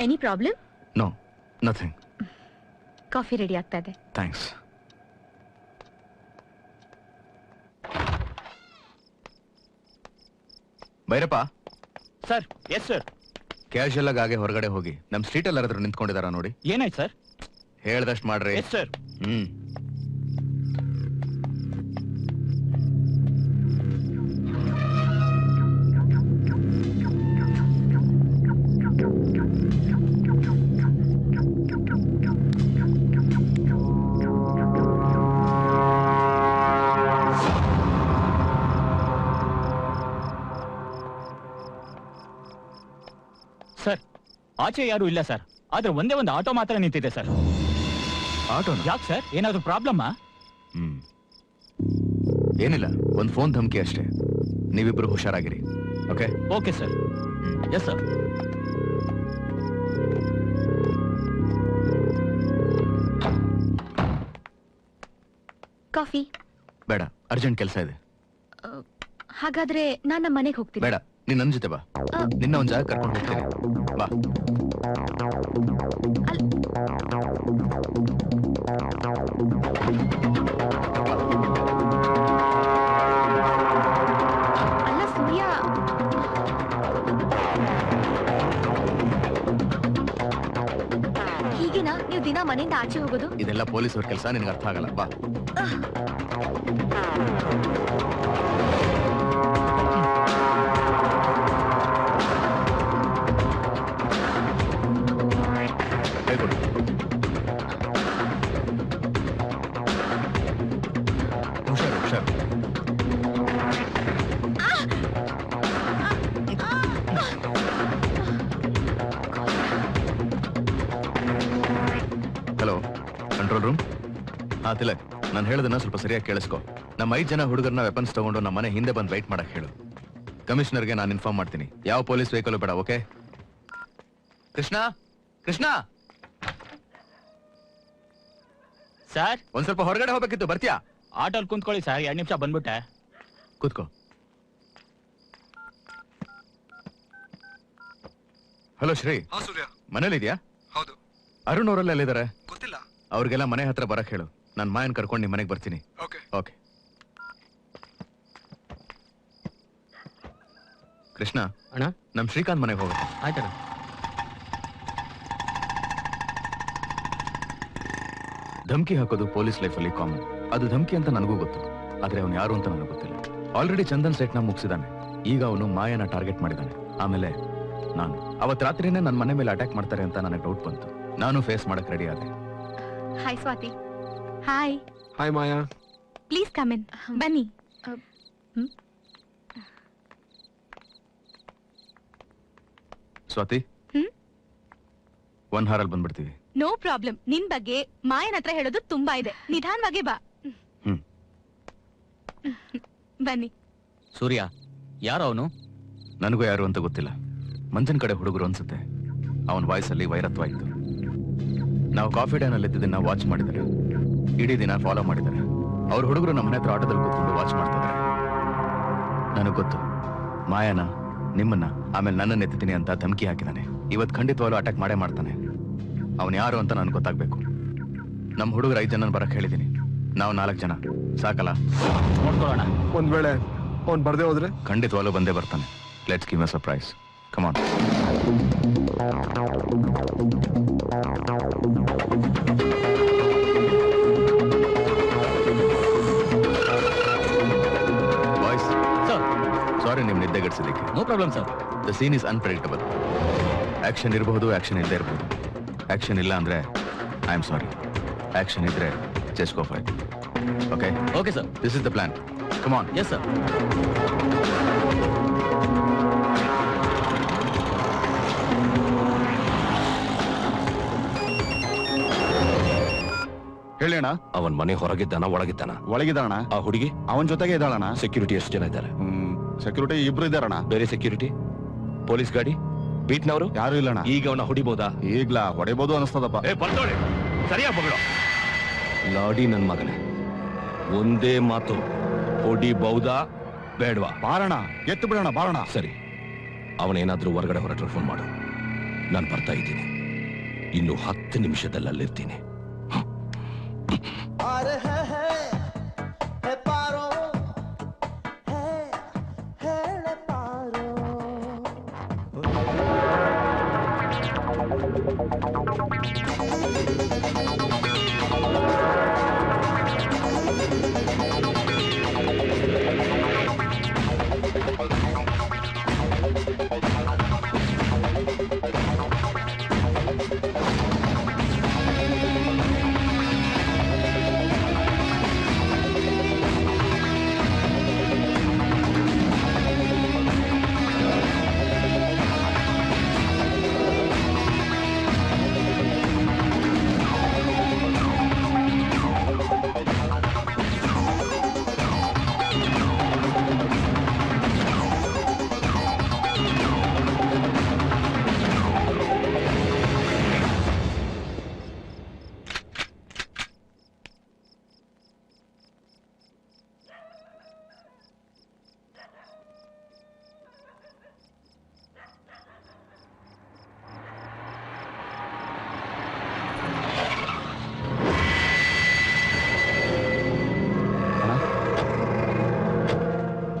Any problem? No, nothing. Coffee ready ಆಗ್ತಾ ಇದೆ. Thanks. Bhairappa. Sir. Yes sir. Casual ಆಗಿ ಹೊರಗಡೆ ಹೋಗಿ ನಮ್ ಸ್ಟ್ರೀಟ್ ಅಲ್ಲಿ ಯಾರಾದ್ರೂ ನಿಂತ್ಕೊಂಡಿದಾರ ನೋಡಿ. ಏನಾಯ್ತು ಸರ್? ಹೇಳ್ದಷ್ಟ್ ಮಾಡ್ರಿ. Yes sir. ಸರ್, ಆಚೆ ಯಾರು ಇಲ್ಲ ಸರ್, ಆದ್ರೆ ಒಂದೇ ಒಂದು ಆಟೋ ಮಾತ್ರ ನಿಂತಿದೆ ಸರ್. ಆಟೋ? ಯಾಕೆ ಸರ್, ಏನಾದ್ರು ಪ್ರಾಬ್ಲಮ್? ಏನಿಲ್ಲ, ಒಂದ್ ಫೋನ್ ಧಮಕಿ ಅಷ್ಟೇ. ನೀವಿಬ್ರು ಹುಷಾರಾಗಿರಿ. Okay? Okay sir. Yes sir. Coffee? ಬೇಡ, ಅರ್ಜೆಂಟ್ ಕೆಲಸ ಇದೆ. ಹಾಗಾದ್ರೆ ನಾನು ನಮ್ಮ ಮನೆಗೆ ಹೋಗ್ತೀನಿ. ಬೇಡ, ನೀನ್ ನನ್ ಜೊತೆ ಬಾ. ನಿನ್ನ ಒಂದ್ ಜಾಗ ಕರ್ಕೊಂಡು ಹೋಗ್ತೀನಿ. ಬಾ. ಅಲ್ಲ ಸೂರ್ಯ, ಹೀಗೇನಾ ನೀವು ದಿನ ಮನೆಯಿಂದ ಆಚೆ ಹೋಗೋದು? ಇದೆಲ್ಲ ಪೊಲೀಸವ್ರ ಕೆಲಸ, ನಿನ್ಗೆ ಅರ್ಥ ಆಗಲ್ಲ. ಬಾ. ಹುಷಾರು ಹುಷಾರು. Hello, control room. ಹಾ ತಿಲಕ್, ನಾನು ಹೇಳೋದನ್ನ ಸ್ವಲ್ಪ ಸರಿಯಾಗಿ ಕೇಳಿಸ್ಕೊ. ನಮ್ಮ 5 ಜನ ಹುಡುಗರನ್ನ ವೆಪನ್ಸ್ ತಗೊಂಡು ನಮ್ಮ ಮನೆ ಹಿಂದೆ ಬಂದು ವೆಯ್ಟ್ ಮಾಡಕ್ ಹೇಳು. ಕಮಿಷನರ್ಗೆ ನಾನು ಇನ್ಫಾರ್ಮ್ ಮಾಡ್ತೀನಿ. ಯಾವ ಪೊಲೀಸ್ ವೆಹಿಕಲ್ ಬೇಡ. ಓಕೆ? ಕೃಷ್ಣ, ಕೃಷ್ಣ ಸರ್, ಒಂದ್ ಸ್ವಲ್ಪ ಹೊರಗಡೆ ಹೋಗ್ಬೇಕಿತ್ತು, ಬರ್ತೀಯಾ? ಆಟೋಲ್ ಕುಂತ್ಕೊಳ್ಳಿ ಸರ್, 2 ನಿಮಿಷ ಬಂದ್ಬಿಟ್ಟೆ. ಕೂತ್ಕೋ. ಹಲೋ ಶ್ರೀ. ಸೂರ್ಯ, ಮನೇಲಿದ್ಯಾ? ಹೌದು. ಅರುಣ್ ಅವರೆಲ್ಲ ಎಲ್ಲಿದ್ದಾರೆ? ಗೊತ್ತಿಲ್ಲ. ಅವ್ರಿಗೆಲ್ಲ ಮನೆ ಹತ್ರ ಬರಕ್ ಹೇಳು. ನಾನು ಮಾಯನ್ ಕರ್ಕೊಂಡು ನಿಮ್ಮ ಮನೆಗೆ ಬರ್ತೀನಿ. ಓಕೆ? ಕೃಷ್ಣ ಅಣ್ಣ ನಮ್ ಶ್ರೀಕಾಂತ್ ಮನೆಗೆ ಹೋಗ. ಆಯ್ತಣ್ಣ. ಧಮ್ಕಿ ಹಾಕೋದು ಪೊಲೀಸ್ ಲೈಫಲ್ಲಿ ಕಾಮನ್. ಅದು ಧಮ್ಕಿ ಅಂತ ನನಗೂ ಗೊತ್ತು, ಆದ್ರೆ ಅವನು ಯಾರು ಅಂತ ನನಗೆ ಗೊತ್ತಿಲ್ಲ. ಆಲ್ರೆಡಿ ಚಂದನ್ ಸೆಟ್ನ ಮುಗಿಸಿದಾನೆ. ಈಗ ಅವನು ಮಾಯನ ಟಾರ್ಗೆಟ್ ಮಾಡಿದಾನೆ. ಆಮೇಲೆ ನಾನು ಅವತ್ ರಾತ್ರಿನೇ ನನ್ನ ಮನೆ ಮೇಲೆ ಅಟ್ಯಾಕ್ ಮಾಡ್ತಾರೆ ಅಂತ ನನಗೆ ಡೌಟ್ ಬಂತು. ನಾನು ಫೇಸ್ ಮಾಡಕ್ ರೆಡಿ ಆದೆ. Hi Swati. Hi. Hi Maya. Please come in. ಬನ್ನಿ. ಸ್ವಾತಿ, ಒನ್ ಹಾರಲ್ಲಿ ಬಂದ್ಬಿಡ್ತೀವಿ. No problem. ನಿನ್ ಬಗ್ಗೆ ಮಾಯನ ಹತ್ರ ಹೇಳೋದು ತುಂಬಾ ಇದೆ. ನಿಧಾನವಾಗಿ ಬಾ. ಬನ್ನಿ. ಸೂರ್ಯ, ಯಾರು ಅವನು? ನನಗೂ ಯಾರು ಅಂತ ಗೊತ್ತಿಲ್ಲ. ಮಂಜನ್ ಕಡೆ ಹುಡುಗರು ಅನ್ಸುತ್ತೆ. ಅವನ ವಾಯ್ಸಲ್ಲಿ ವೈರತ್ವ ಇತ್ತು. ನಾವು ಕಾಫಿ ಡೇನಲ್ಲಿ ಇದ್ದಿದ್ದನ್ನ ವಾಚ್ ಮಾಡಿದ್ದಾರೆ. ಇಡೀ ದಿನ ಫಾಲೋ ಮಾಡಿದ್ದಾರೆ. ಅವ್ರ ಹುಡುಗರು ನಮ್ಮ ಮನೆ ಹತ್ರ ಆಟೋದಲ್ಲಿ ಕೂತ್ಕೊಂಡು ವಾಚ್ ಮಾಡ್ತಿದ್ದಾರೆ. ನನಗೆ ಗೊತ್ತು, ಮಾಯನ, ನಿಮ್ಮನ್ನ, ಆಮೇಲೆ ನನ್ನನ್ನು ಎತ್ತೀನಿ ಅಂತ ಧಮಕಿ ಹಾಕಿದಾನೆ. ಇವತ್ತು ಖಂಡಿತವಾಗ್ಲೂ ಅಟ್ಯಾಕ್ ಮಾಡೇ ಮಾಡ್ತಾನೆ. ಅವನು ಯಾರು ಅಂತ ನನಗೆ ಗೊತ್ತಾಗ್ಬೇಕು. ನಮ್ಮ ಹುಡುಗರು 5 ಜನ ಬರಕ್ ಹೇಳಿದ್ದೀನಿ. ನಾವು 4 ಜನ ಸಾಕಲ್ಲ? ನೋಡ್ಕೊಳ್ಳೋಣ. ಒಂದ್ ವೇಳೆ ಅವ್ನು ಬರ್ದೇ ಹೋದ್ರೆ? ಖಂಡಿತವಾಗ್ಲೂ ಬಂದೇ ಬರ್ತಾನೆ. Let's give a surprise. Come on. Boys, sir. Sorry ನಿಮ್ ನಿದ್ದೆಗೆಡಿಸಿದ್ದಕ್ಕೆ. No problem sir. The scene is unpredictable. Action ಇರಬಹುದು, ಆಕ್ಷನ್ ಇಲ್ಲದೆ ಇರಬಹುದು. ಆಕ್ಷನ್ ಇಲ್ಲ ಅಂದ್ರೆ ಐ ಆಮ್ ಸಾರಿ. ಆಕ್ಷನ್ ಇದ್ರೆ just go for it. Okay? Okay sir. This is the plan. Come on. Yes sir. ಹೇಳೋಣ. ಅವನ್ ಮನೆ ಹೊರಗಿದ್ದಾನ ಒಳಗಿದ್ದಾನ? ಒಳಗಿದ್ದಾಣ. ಆ ಹುಡುಗಿ ಅವನ ಜೊತೆಗೆ ಇದ್ದಾಳಣ. ಸೆಕ್ಯೂರಿಟಿ ಎಷ್ಟು ಜನ ಇದ್ದಾರೆ? ಸೆಕ್ಯೂರಿಟಿ 2 ಇದ್ದಾರಣ. ಬೇರೆ ಸೆಕ್ಯೂರಿಟಿ? ಪೊಲೀಸ್ ಗಾಡಿ? ಬೀಟ್ನವರು ಯಾರು ಇಲ್ಲಣ್ಣ. ಈಗ ಅವನ ಹೊಡಿಬೋದಾ? ಈಗ್ಲಾ ಹೊಡಿಬೋದು ಅನಿಸ್ತದಪ್ಪ. ಬರ್ತೋಳೆ ಸರಿಯಾಗಿ ಮಗಳು ಲಾಡಿ ನನ್ ಮಗನೇ. ಒಂದೇ ಮಾತು, ಹೊಡಿಬಹುದಾ ಬೇಡವಾ? ಬಾರಣ, ಎತ್ತು ಬಿಡೋಣ, ಬಾರಣ. ಸರಿ, ಅವನೇನಾದ್ರೂ ಹೊರಗಡೆ ಹೊರಟ್ರೆ ಫೋನ್ ಮಾಡು. ನಾನು ಬರ್ತಾ ಇದ್ದೀನಿ. ಇನ್ನು 10 ನಿಮಿಷದಲ್ಲಿ ಅಲ್ಲಿರ್ತೀನಿ.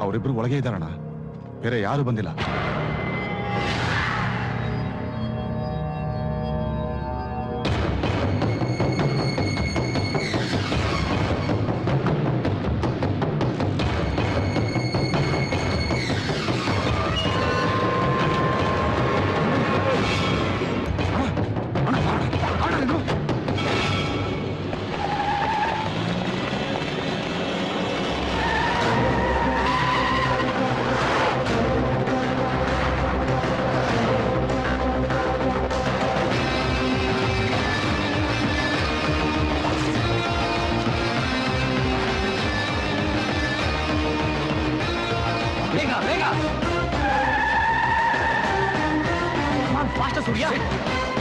ಅವರಿಬ್ರು ಒಳಗೆ ಇದ್ದಾರಣ. ಬೇರೆ ಯಾರು ಬಂದಿಲ್ಲ.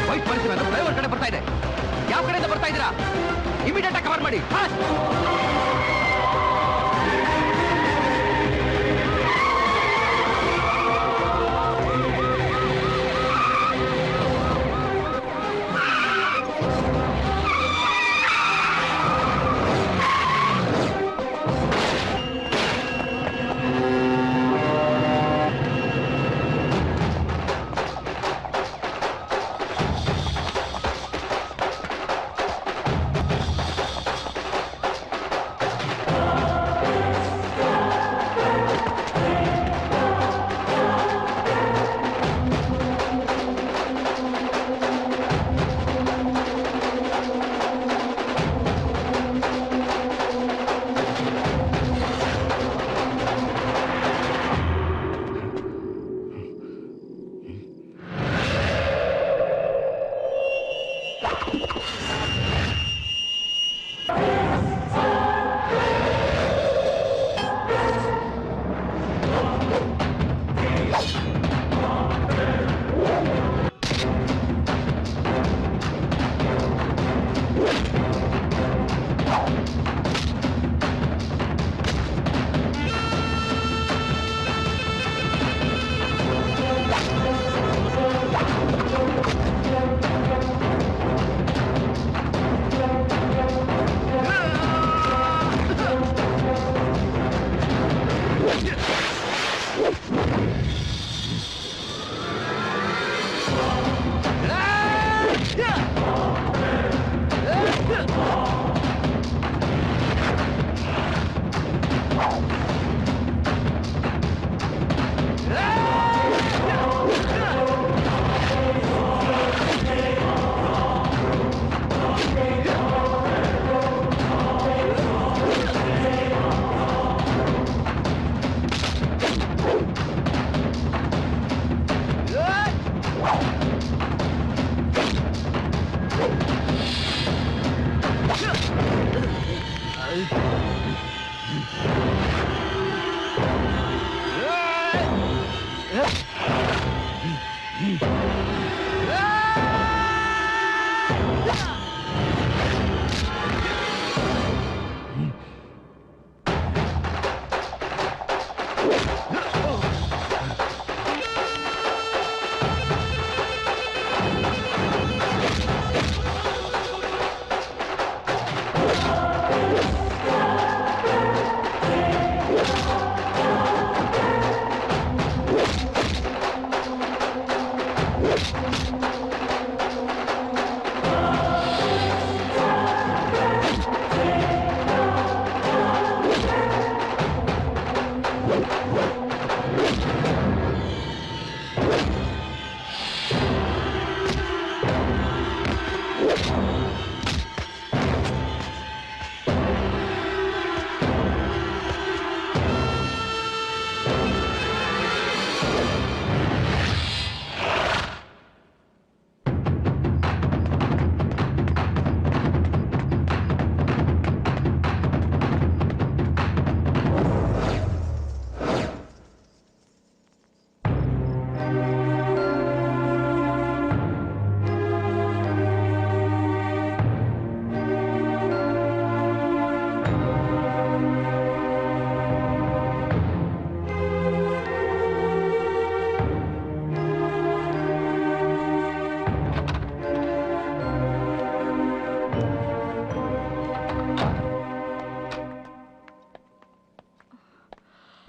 ವೈಟ್ ಮಾಡ್ತೀವಿ ಅಂತ ಡ್ರೈವರ್ ಕಡೆ ಬರ್ತಾ ಇದೆ. ಯಾವ ಕಡೆಯಿಂದ ಬರ್ತಾ ಇದ್ದೀರಾ? ಇಮಿಡಿಯೇಟ್ ಆಗಿ ಕವರ್ ಮಾಡಿ.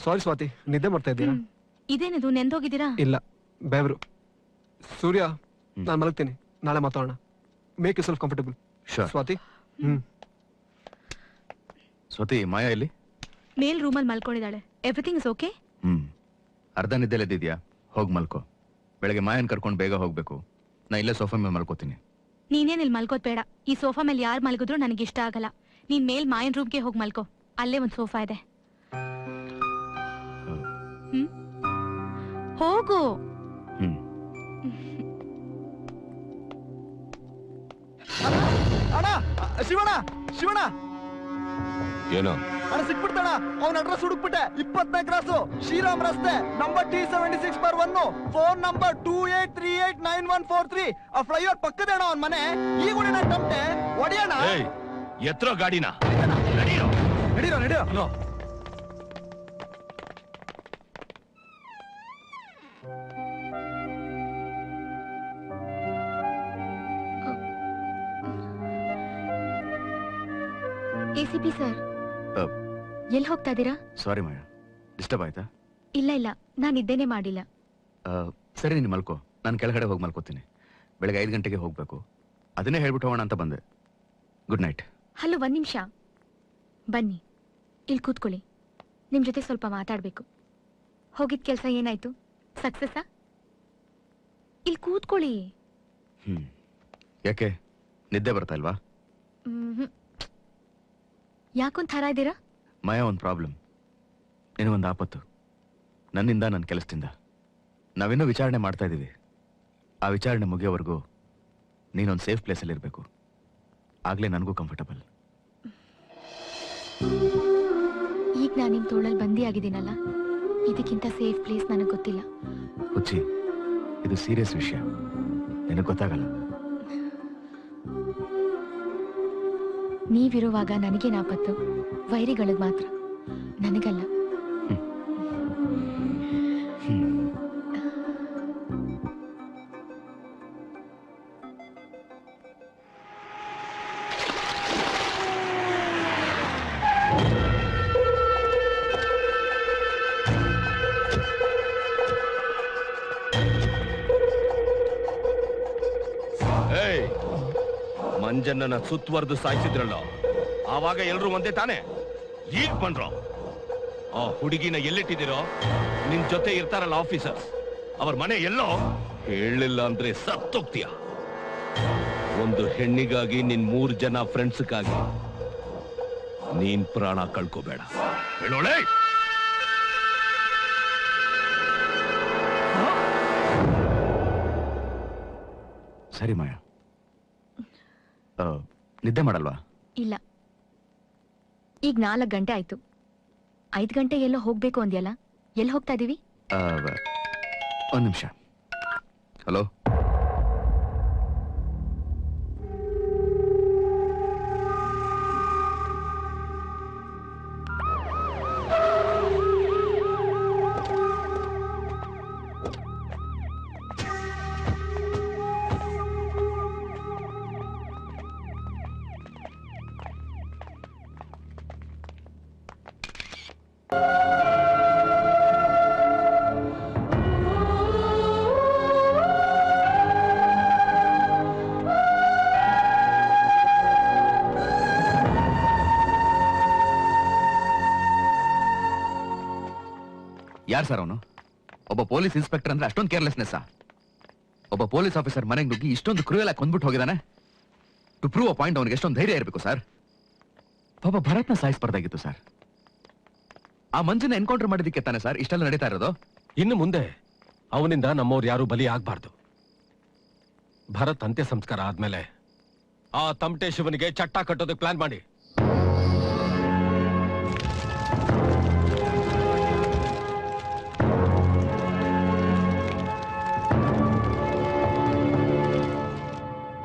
ಸಾರಿ ಸ್ವಾತಿ, ನಿದ್ದೆ ಮಾಡ್ತಾ ಇದ್ದೀರಾ? ಇದೇನಿದು, ನೆಂದೋಗಿದ್ದೀರಾ? ಇಲ್ಲ, ಬೆವರು. ಸೂರ್ಯ, ನಾನು ಮಲಗ್ತೀನಿ, ನಾಳೆ ಮಾತಾಡೋಣ. Make you self comfortable. Swati. Swati, Maya ಇಲ್ಲಿ ಮೇಲ್ ರೂಮಲ್ಲಿ ಮಲ್ಕೊಂಡಿದ್ದಾಳೆ. Everything is okay? ಅರ್ಧ ನಿದ್ದೆಲೆದ್ದಿದ್ಯಾ? ಹೋಗ್ ಮಲ್ಕೋ. ಬೆಳಗ್ಗೆ ಮಾಯನ್ ಕರ್ಕೊಂಡು ಬೇಗ ಹೋಗ್ಬೇಕು. ನಾ ಇಲ್ಲೇ ಸೋಫಾ ಮೇಲೆ ಮಲ್ಕೋತೀನಿ. ನೀನೇನ್ ಇಲ್ಲಿ ಮಲ್ಕೋದ್ ಬೇಡ. ಈ ಸೋಫಾ ಮೇಲೆ ಯಾರು ಮಲ್ಗಿದ್ರು ನನಗೆ ಇಷ್ಟ ಆಗಲ್ಲ. ನೀನ್ ಮೇಲ್ ಮಾಯನ್ ರೂಮ್ಗೆ ಹೋಗಿ ಮಲ್ಕೋ. ಅಲ್ಲೇ ಒಂದ್ ಸೋಫಾ ಇದೆ. ಹೋಗು. ಅಣ್ಣ, ಶಿವಣ್ಣ ಶಿವಣ್ಣ ಏನೋ ಅಣ್ಣ, ಸಿಕ್ಬಿಡ್ತಾಣ. ಅವ್ನ ಅಡ್ರೆಸ್ ಹುಡುಕ್ಬಿಟ್ಟೆ. 24 ಕ್ರಾಸು, ಶ್ರೀರಾಮ್ ರಸ್ತೆ, ನಂಬರ್ T76/1, ಫೋನ್ ನಂಬರ್ 28389143. ಆ ಫ್ಲೈಓವರ್ ಪಕ್ಕದ ಅಣ್ಣ ಅವನ್ ಮನೆ. ಈಗ ಹೊಡೆಯೋಣ ಟಮ್ಟೆ, ಹೊಡೆಯೋಣ. ಎತ್ರೋ ಗಾಡಿನ. ನಡೀರೋ ನಡೀರೋ. ಎಸಿಪಿ ಸರ್, ಎಲ್ಲಿ ಹೋಗ್ತಾ ಇದ್ದೀರಾ? ಸಾರಿ ಮಾಯಾ, ಡಿಸ್ಟರ್ಬ್ ಆಯ್ತಾ? ಇಲ್ಲ ಇಲ್ಲ, ನಾನು ಇದ್ದೇನೆ ಮಾಡಿಲ್ಲ. ಸರಿ, ನೀನು ಮಲ್ಕೋ. ನಾನು ಕೆಳಗಡೆ ಹೋಗಿ ಮಲ್ಕೋತೀನಿ. ಬೆಳಗ್ಗೆ 5 ಗಂಟೆಗೆ ಹೋಗ್ಬೇಕು. ಅದನ್ನೇ ಹೇಳ್ಬಿಟ್ಟು ಹೋಗೋಣ ಅಂತ ಬಂದೆ. Good night. ಹಲೋ, 1 ನಿಮಿಷ ಬನ್ನಿ. ಇಲ್ಲಿ ಕೂತ್ಕೊಳ್ಳಿ. ನಿಮ್ ಜೊತೆ ಸ್ವಲ್ಪ ಮಾತಾಡ್ಬೇಕು. ಹೋಗಿದ್ ಕೆಲಸ ಏನಾಯ್ತು? ಸಕ್ಸಸ್ಸಾ? ಇಲ್ಲಿ ಕೂತ್ಕೊಳ್ಳಿ. ಯಾಕೆ, ನಿದ್ದೆ ಬರ್ತಾ ಇಲ್ವಾ? ಯಾಕೊಂದ್ ಥರ ಇದ್ದೀರಾ? ಮಾಯಾ, ಒಂದು ಪ್ರಾಬ್ಲಮ್. ನಿನಗೊಂದು ಆಪತ್ತು. ನನ್ನಿಂದ, ನನ್ನ ಕೆಲಸದಿಂದ. ನಾವಿನ್ನೂ ವಿಚಾರಣೆ ಮಾಡ್ತಾ ಇದ್ದೀವಿ. ಆ ವಿಚಾರಣೆ ಮುಗಿಯೋವರೆಗೂ ನೀನೊಂದು ಸೇಫ್ ಪ್ಲೇಸಲ್ಲಿ ಇರಬೇಕು. ಆಗ್ಲೇ ನನಗೂ ಕಂಫರ್ಟಬಲ್. ಈಗ ನಾನು ನಿಮ್ ತೋಳಲ್ಲಿ ಬಂದಿ ಆಗಿದ್ದೀನಲ್ಲ, ಇದಕ್ಕಿಂತ ಸೇಫ್ ಪ್ಲೇಸ್ ನನಗೆ ಗೊತ್ತಿಲ್ಲ. ಹುಚ್ಚಿ, ಇದು ಸೀರಿಯಸ್ ವಿಷಯ, ನಿನಗೆ ಗೊತ್ತಾಗಲ್ಲ. ನೀವಿರುವಾಗ ನನಗೆ ನಾಪತ್ತು, ವೈರಿಗಳಿಗೆ ಮಾತ್ರ, ನನಗಲ್ಲ. ಮಂಜನ್ನ ಸುತ್ತುವರೆದು ಸಾಯಿಸಿದ್ರಲ್ಲ, ಆವಾಗ ಎಲ್ರು ಒಂದೇ ತಾನೆ. ಈಗ ಬಂದ್ರು. ಆ ಹುಡುಗಿನ ಎಲ್ಲಿಟ್ಟಿದಿರೋ? ನಿನ್ ಜೊತೆ ಇರ್ತಾರಲ್ಲ ಆಫೀಸರ್ಸ್, ಅವ್ರ ಮನೆ ಎಲ್ಲೋ ಹೇಳಿಲ್ಲ ಅಂದ್ರೆ ಸತ್ತೋಗ್ತೀಯ. ಒಂದು ಹೆಣ್ಣಿಗಾಗಿ ನಿನ್ 3 ಜನ ಫ್ರೆಂಡ್ಸ್ಗಾಗಿ ನೀನ್ ಪ್ರಾಣ ಕಳ್ಕೋಬೇಡ. ಹೇಳೋಳೆ. ಸರಿ ಮಾಯಾ, ನಿದ್ದೆ ಮಾಡಲ್ವಾ? ಇಲ್ಲ, ಈಗ 4 ಗಂಟೆ ಆಯ್ತು. 5 ಗಂಟೆಗೆ ಎಲ್ಲೋ ಹೋಗ್ಬೇಕು ಅಂದ್ಯಲ್ಲ, ಎಲ್ಲಿ ಹೋಗ್ತಾ ಇದೀವಿ? ಒಂದು ನಿಮಿಷ. ಹಲೋ, ಯಾರು ಸರ್ ಅವನು? ಒಬ್ಬ ಪೊಲೀಸ್ ಇನ್ಸ್ಪೆಕ್ಟರ್ ಅಂದ್ರೆ ಅಷ್ಟೊಂದು ಕೇರ್ಲೆಸ್ನೆಸ್? ಒಬ್ಬ ಪೊಲೀಸ್ ಆಫೀಸರ್ ಮನೆಗೆ ನುಗ್ಗಿ ಇಷ್ಟೊಂದು ಕ್ರೂಯಲ್ ಆಗಿ ಕೊಂದ್ಬಿಟ್ಟು ಹೋಗಿದ್ದಾನೆ. ಟು ಪ್ರೂವ್ ಅ ಪಾಯಿಂಟ್ ಅವನಿಗೆ ಎಷ್ಟೊಂದು ಧೈರ್ಯ ಇರಬೇಕು ಸರ್. ಪಾಪ ಭರತ್ನ ಸಾಯಿಸಬಾರ್ದಾಗಿತ್ತು ಸರ್. ಆ ಮಂಜನ್ನ ಎನ್ಕೌಂಟರ್ ಮಾಡಿದಕ್ಕೆ ತಾನೆ ಸರ್ ಇಷ್ಟೆಲ್ಲ ನಡೀತಾ ಇರೋದು. ಇನ್ನು ಮುಂದೆ ಅವನಿಂದ ನಮ್ಮವ್ರು ಯಾರು ಬಲಿ ಆಗ್ಬಾರ್ದು. ಭರತ್ ಅಂತ್ಯ ಸಂಸ್ಕಾರ ಆದ್ಮೇಲೆ ಆ ತಮಟೆ ಶಿವನಿಗೆ ಚಟ್ಟ ಕಟ್ಟೋದಕ್ಕೆ ಪ್ಲಾನ್ ಮಾಡಿ.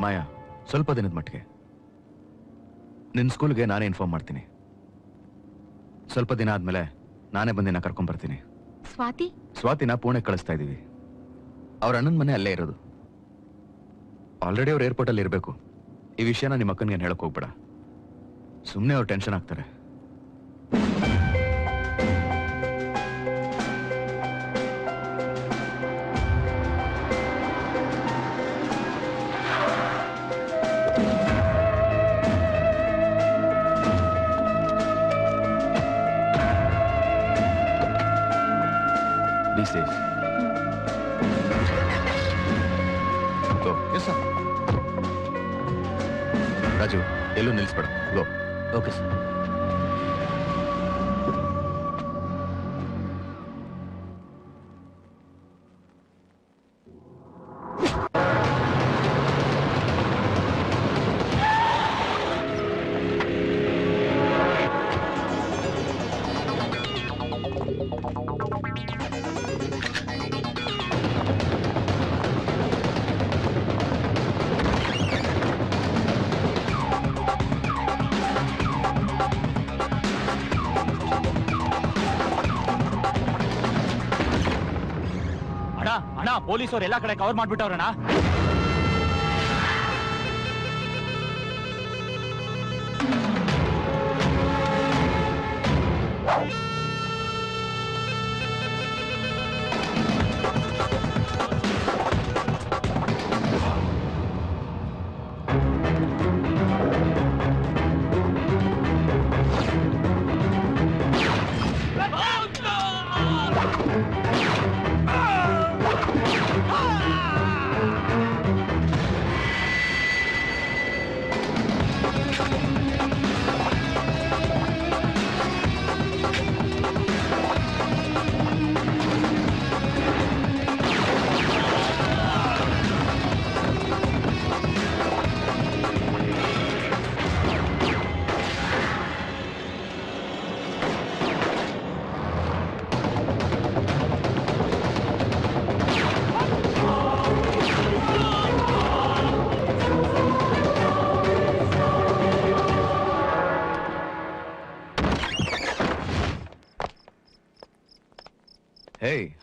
ಮಾಯಾ, ಸ್ವಲ್ಪ ದಿನದ ಮಟ್ಟಿಗೆ ನಿನ್ನ ಸ್ಕೂಲ್ಗೆ ನಾನೇ ಇನ್ಫಾರ್ಮ್ ಮಾಡ್ತೀನಿ. ಸ್ವಲ್ಪ ದಿನ ಆದ್ಮೇಲೆ ನಾನೇ ಬಂದಿನ ಕರ್ಕೊಂಡ್ ಬರ್ತೀನಿ. ಸ್ವಾತಿನ ಪುಣೆ ಕಳಿಸ್ತಾ ಇದೀವಿ. ಅವ್ರ ಅಣ್ಣನ ಮನೆ ಅಲ್ಲೇ ಇರೋದು. ಆಲ್ರೆಡಿ ಅವ್ರು ಏರ್ಪೋರ್ಟ್ ಅಲ್ಲಿ ಇರಬೇಕು. ಈ ವಿಷಯನ ನಿಮ್ಮ ಅಕ್ಕನಿಗೆ ಹೇಳಕ್ ಹೋಗ್ಬೇಡ, ಸುಮ್ಮನೆ ಅವ್ರು ಟೆನ್ಷನ್ ಆಗ್ತಾರೆ. ರಾಜು, ಎಲ್ಲೂ ನಿಲ್ಲಿಸ್ಬೇಡ. ಗೋ. Okay sir. ಪೊಲೀಸರು ಎಲ್ಲಾ ಕಡೆ ಕವರ್ ಮಾಡ್ಬಿಟ್ಟವ್ರಣ್ಣ.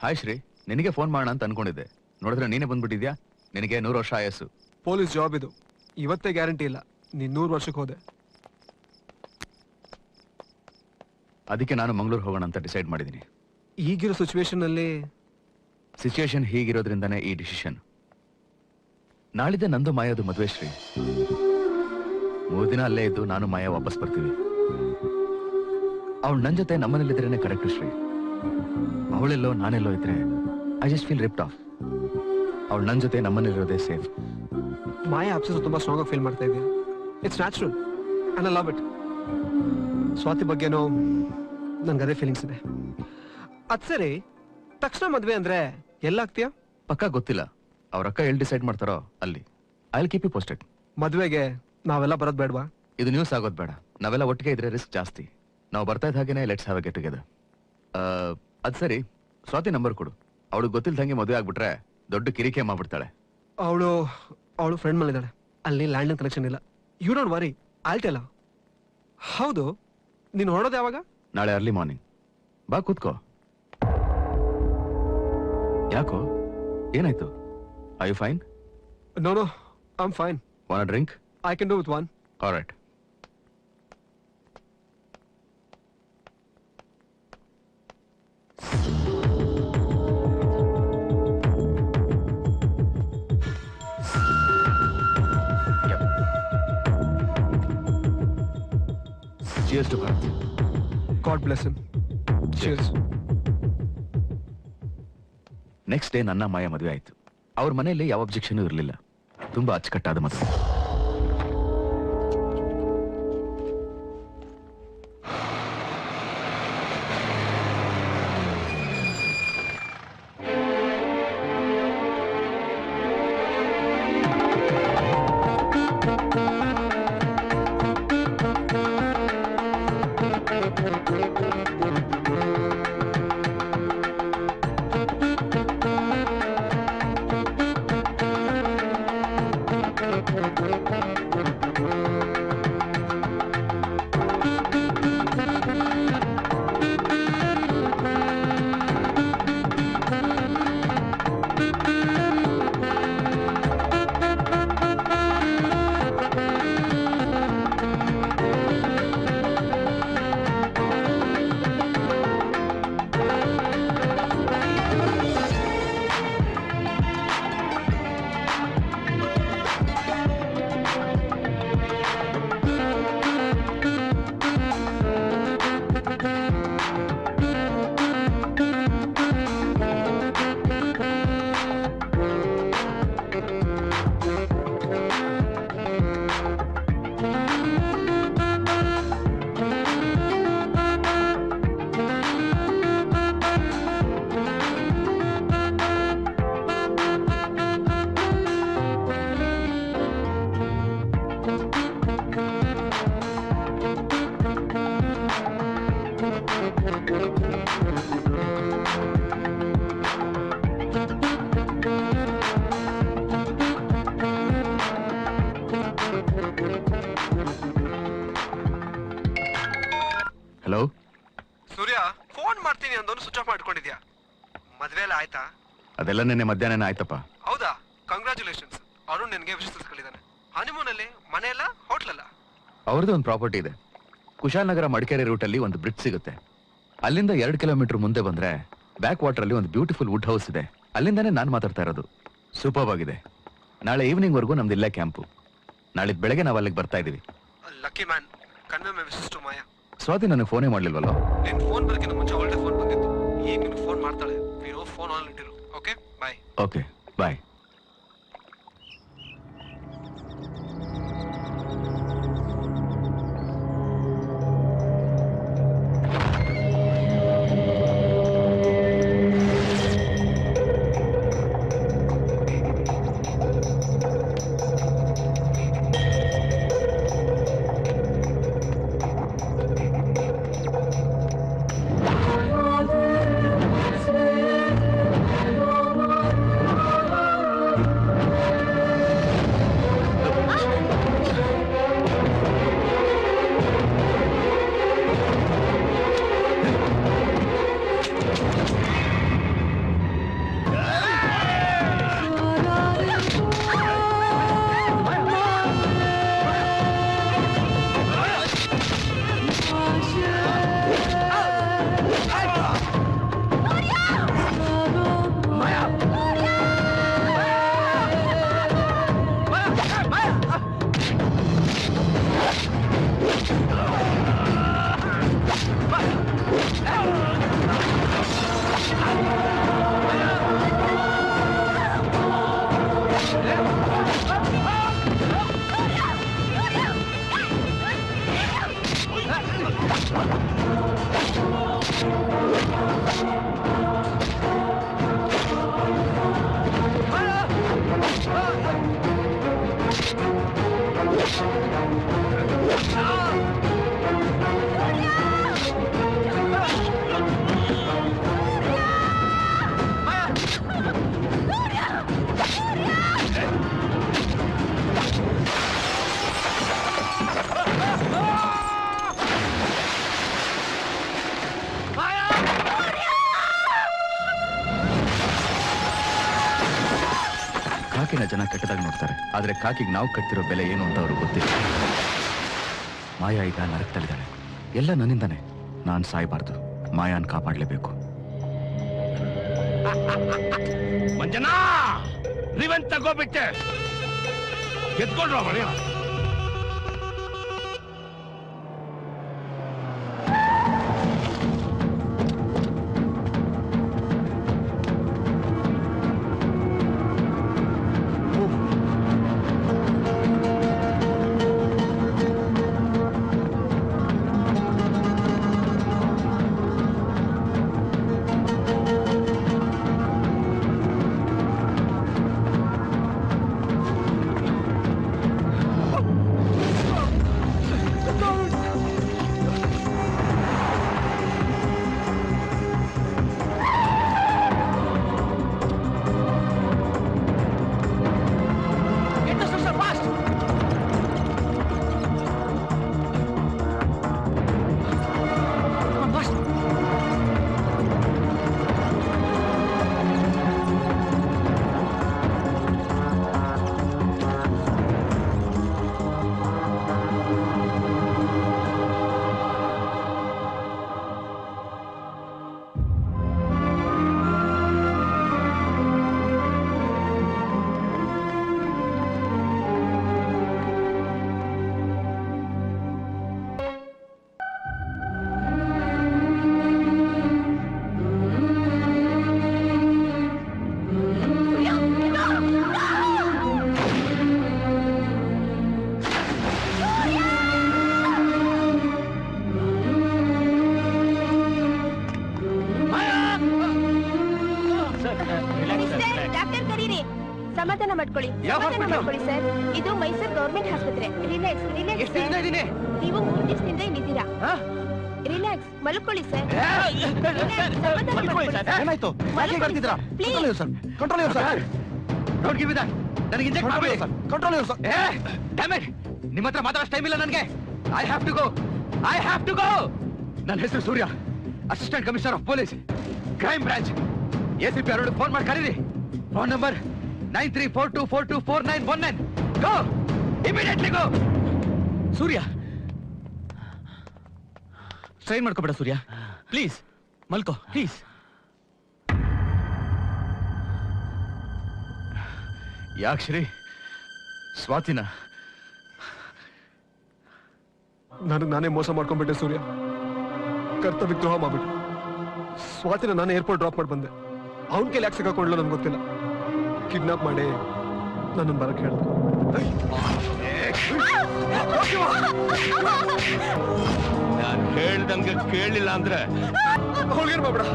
ಹಾಯ್ ಶ್ರೀ, ನಿನಗೆ ಫೋನ್ ಮಾಡೋಣ ಅಂತ ಅನ್ಕೊಂಡಿದ್ದೆ. ನೋಡಿದ್ರೆ ನೀನೇ ಬಂದ್ಬಿಟ್ಟಿದ್ಯಾ. ನಿನಗೆ 100 ವರ್ಷ ಆಯಸ್ಸು. ಪೊಲೀಸ್ ಜಾಬ್ ಇದು, ಇವತ್ತೇ ಗ್ಯಾರಂಟಿ ಇಲ್ಲ. ನೀನ್ 100 ವರ್ಷಕ್ಕೆ ಹೋದೆ. ಅದಕ್ಕೆ ನಾನು ಮಂಗಳೂರು ಹೋಗೋಣ ಅಂತ ಡಿಸೈಡ್ ಮಾಡಿದ್ದೀನಿ. ಈಗಿರೋ ಸಿಚುವೇಶನ್ ಹೀಗಿರೋದ್ರಿಂದಾನೇ ಈ ಡಿಸಿಷನ್. ನಾಳಿದ್ದೆ ನಂದು ಮಾಯದು ಮದುವೆ ಶ್ರೀ. 3 ದಿನ ಅಲ್ಲೇ ಇದ್ದು ನಾನು ಮಾಯ ವಾಪಸ್ ಬರ್ತೀವಿ. ಅವಳು ನನ್ನ ಜೊತೆ ನಮ್ಮನೇಲಿದ್ರೇನೆ ಕರೆಕ್ಟ್ ಶ್ರೀ. ಅವಳೆಲ್ಲೋ ನಾನೆಲ್ಲೋ ಇದ್ರೆ ಐ ಜಸ್ಟ್ ಫೀಲ್ ರಿಪ್ಟ್ ಆಫ್. ಅವಳು ನನ್ನ ಜೊತೆ ನಮ್ಮನೇಲಿರೋದೇ ಸೇಫ್. ಮಾಯಾ ಅಪ್ಸೆಸ್ ತುಂಬಾ ಸ್ಟ್ರಾಂಗ್ ಆಗಿ ಫೀಲ್ ಮಾಡ್ತಾ ಇದೆಯಾ. It's natural and I love it. Swati ಬಗ್ಗೆನೋ ನನ್ಗೆ ಅದೇ ಫೀಲಿಂಗ್ಸ್ ಇದೆ. ಅದ್ ಸರಿ, ತಕ್ಷಣ ಮದ್ವೆ ಅಂದ್ರೆ ಎಲ್ಲಾಗ್ತೀಯಾ? ಪಕ್ಕ ಗೊತ್ತಿಲ್ಲ. ಅವ್ರ ಅಕ್ಕ ಎಲ್ಲಿ ಡಿಸೈಡ್ ಮಾಡ್ತಾರೋ ಅಲ್ಲಿ. I will keep you posted. ಮದ್ವೆಗೆ ನಾವೆಲ್ಲ ಬರೋದ್ ಬೇಡವಾ? ಇದು ನ್ಯೂಸ್ ಆಗೋದು ಬೇಡ. ನಾವೆಲ್ಲ ಒಟ್ಟಿಗೆ ಇದ್ರೆ ರಿಸ್ಕ್ ಜಾಸ್ತಿ. ನಾವು ಬರ್ತಾ ಇದ್ದ ಹಾಗೇನೆ let's have A get together. ಅದ್ ಸರಿ, ಸ್ವಾತಿ ನಂಬರ್ ಕೊಡು. ಅವಳು ಗೊತ್ತಿಲ್ದಂಗೆ ಮದುವೆ ಆಗ್ಬಿಟ್ರೆ ದೊಡ್ಡ ಕಿರಿಕೆ ಮಾಡ್ಬಿಡ್ತಾಳೆ. ಅವಳು ಫ್ರೆಂಡ್ ಮಲ್ಲಿದ್ದಾಳೆ. ಅಲ್ಲಿ ಲ್ಯಾಂಡ್ ಕನೆಕ್ಷನ್ ಇಲ್ಲ. You don't worry, I'll tell. ಹೌದು, ನೀನು ಹೊರಡೋದು ಯಾವಾಗ? ನಾಳೆ ಅರ್ಲಿ ಮಾರ್ನಿಂಗ್. ಬಾ ಕೂತ್ಕೋ. ಯಾಕೋ, ಏನಾಯ್ತು? Are you fine? No, I am fine. Want a drink? I can do with one. Alright. Cheers to Bharat. God bless him. Cheers. Next day ನನ್ನ ಮಾಯ ಮದುವೆ ಆಯ್ತು. ಅವ್ರ ಮನೆಯಲ್ಲಿ ಯಾವ ಅಬ್ಜೆಕ್ಷನ್ ಇರಲಿಲ್ಲ. ತುಂಬಾ ಅಚ್ಚುಕಟ್ಟಾದ ಮದುವೆ. ಹಲೋ ಸೂರ್ಯ, ಫೋನ್ ಮಾಡ್ತೀನಿ ಅಂದೋನು ಸ್ವಿಚ್ ಆಫ್ ಮಾಡ್ಕೊಂಡಿದ್ಯಾ? ಮದ್ವೆ ಎಲ್ಲ ಆಯ್ತಾ? ಅದೆಲ್ಲ ನಿನ್ನೆ ಮಧ್ಯಾಹ್ನ ಆಯ್ತಪ್ಪ. ಹೌದಾ? ಕಂಗ್ರಾಚುಲೇಷನ್ಸ್. ಅರುಣ್ ನಿನ್ಗೆ ವಿಶ್ ತಿಳಿಸ್ಕೊಂಡಿದ್ದಾನೆ. ಹನಿಮೂನ್ ಅಲ್ಲಿ ಮನೆ ಎಲ್ಲ ಹೋಟ್ಲಲ್ಲ? ಅವ್ರದ್ದು ಒಂದು ಪ್ರಾಪರ್ಟಿ ಇದೆ. ಕುಶಾಲನಗರ ಮಡಿಕೇರಿ ರೂಟ್ ಅಲ್ಲಿ ಒಂದು ಬ್ರಿಡ್ಜ್ ಸಿಗುತ್ತೆ. ಅಲ್ಲಿಂದ 2 ಕಿಲೋಮೀಟರ್ ಮುಂದೆ ಬಂದ್ರೆ ಬ್ಯಾಕ್ ವಾಟರ್ ಅಲ್ಲಿ ಒಂದು ಬ್ಯೂಟಿಫುಲ್ ವುಡ್ ಹೌಸ್ ಇದೆ. ಅಲ್ಲಿಂದಾನೇ ನಾನು ಮಾತಾಡ್ತಾ ಇರೋದು. ಸೂಪರ್ ಆಗಿದೆ. ನಾಳೆ ಈವ್ನಿಂಗ್ ವರೆಗೂ ನಮ್ದು ಇಲ್ಲೇ ಕ್ಯಾಂಪು. ನಾಳಿದ್ ಬೆಳಗ್ಗೆ ನಾವು ಅಲ್ಲಿಗೆ ಬರ್ತಾ ಇದೀವಿ. Lucky man. Convey my wishes to Maya. Swati ನನಗೆ ಫೋನೇ ಮಾಡ್ಲಿಲ್ವಲ್ಲ? ನಿನ್ ಫೋನ್ ಬರಕ್ಕಿಂತ ಮುಂಚೆ ಅವಳೇ ಫೋನ್ ಬಂದಿತ್ತು. ಈಗ ನೀನು ಫೋನ್ ಮಾಡ್ತಾಳೆ. ನೀನು ಫೋನ್ ಆನ್ ಇಟ್ಟಿರು. Okay, bye. Okay, bye. ಕಾಕಿನ ಜನ ಕೆಟ್ಟದಾಗಿ ನೋಡ್ತಾರೆ, ಆದ್ರೆ ಕಾಕಿಗೆ ನಾವು ಕಟ್ತಿರೋ ಬೆಲೆ ಏನು ಅಂತ ಅವ್ರಿಗೆ ಗೊತ್ತಿಲ್ಲ. ಮಾಯಾ ಈಗ ನರಕದಲ್ಲಿದ್ದಾಳೆ, ಎಲ್ಲ ನನ್ನಿಂದಾನೆ. ನಾನ್ ಸಾಯ್ಬಾರ್ದು, ಮಾಯಾನ್ ಕಾಪಾಡ್ಲೇಬೇಕು. ಮಂಜನಾ, ರಿವೆಂಜ್ ತಗೋಬಿಟ್ಟೆ, ಗೆದ್ಕೊಂಡ್ರ ಮನೆಯ. ಸಮಾಧಾನ ಮಾಡ್ಕೊಳ್ಳಿ, ಸಮಾಧಾನ ಮಾಡ್ಕೊಳ್ಳಿ ಸರ್. ಇದು ಮೈಸೂರು ಗವರ್ಮೆಂಟ್ ಆಸ್ಪತ್ರೆ. Relax, relax sir. ನೀವು 3 ದಿವಸದಿಂದ ಇಲ್ಲಿದ್ದೀರಾ. ರಿಲ್ಯಾಕ್ಸ್, ಮಲ್ಕೊಳ್ಳಿ ಸರ್. ಏನಾಯ್ತು? Control sir. Don't give that. ನನಗೆ ಇಂಜೆಕ್ಟ್ ಮಾಡಬೇಡಿ sir. Control sir. Damn it, ನಿಮ್ಮ ಹತ್ರ ಮಾತಾಡೋ ಟೈಮ್ ಇಲ್ಲ ನನಗೆ. I have to go, I have to go. ನನ್ನ ಹೆಸರು Surya, assistant commissioner of police, crime branch. ACP ಅವರಿಗೆ ಫೋನ್ ಮಾಡಿ ಕರೀರಿ. Phone number 9342424919. Go, immediately go. Surya, strain ಮಾಡ್ಕೋಬೇಡ ಸೂರ್ಯ, ಪ್ಲೀಸ್ ಮಲ್ಕೋ, ಪ್ಲೀಸ್. ಯಾಕೆ ಶ್ರೀ? ಸ್ವಾತಿನ ನನಗೆ ನಾನೇ ಮೋಸ ಮಾಡ್ಕೊಂಡ್ಬಿಟ್ಟೆ ಸೂರ್ಯ. ಕರ್ತವ್ಯ ದ್ರೋಹ ಮಾಡ್ಬಿಟ್ಟು ಸ್ವಾತಿನ ನಾನೇ ಏರ್ಪೋರ್ಟ್ ಡ್ರಾಪ್ ಮಾಡಿ ಬಂದೆ. ಅವನ ಕೈಲಿ ಯಾಕೆ ಸಿಕ್ಕಾಕೊಂಡ್ಲು ನನ್ಗೆ ಗೊತ್ತಿಲ್ಲ. ಕಿಡ್ನಾಪ್ ಮಾಡಿ ನನ್ನನ್ನು ಬರಕ್ಕೆ ಹೇಳ್ದೆ. ನಾನು ಹೇಳ್ದಂಗೆ ಕೇಳಿಲ್ಲ ಅಂದ್ರೆ ಹೋಳ್ಗೇನು ಮಾಡ್ಬೇಡ,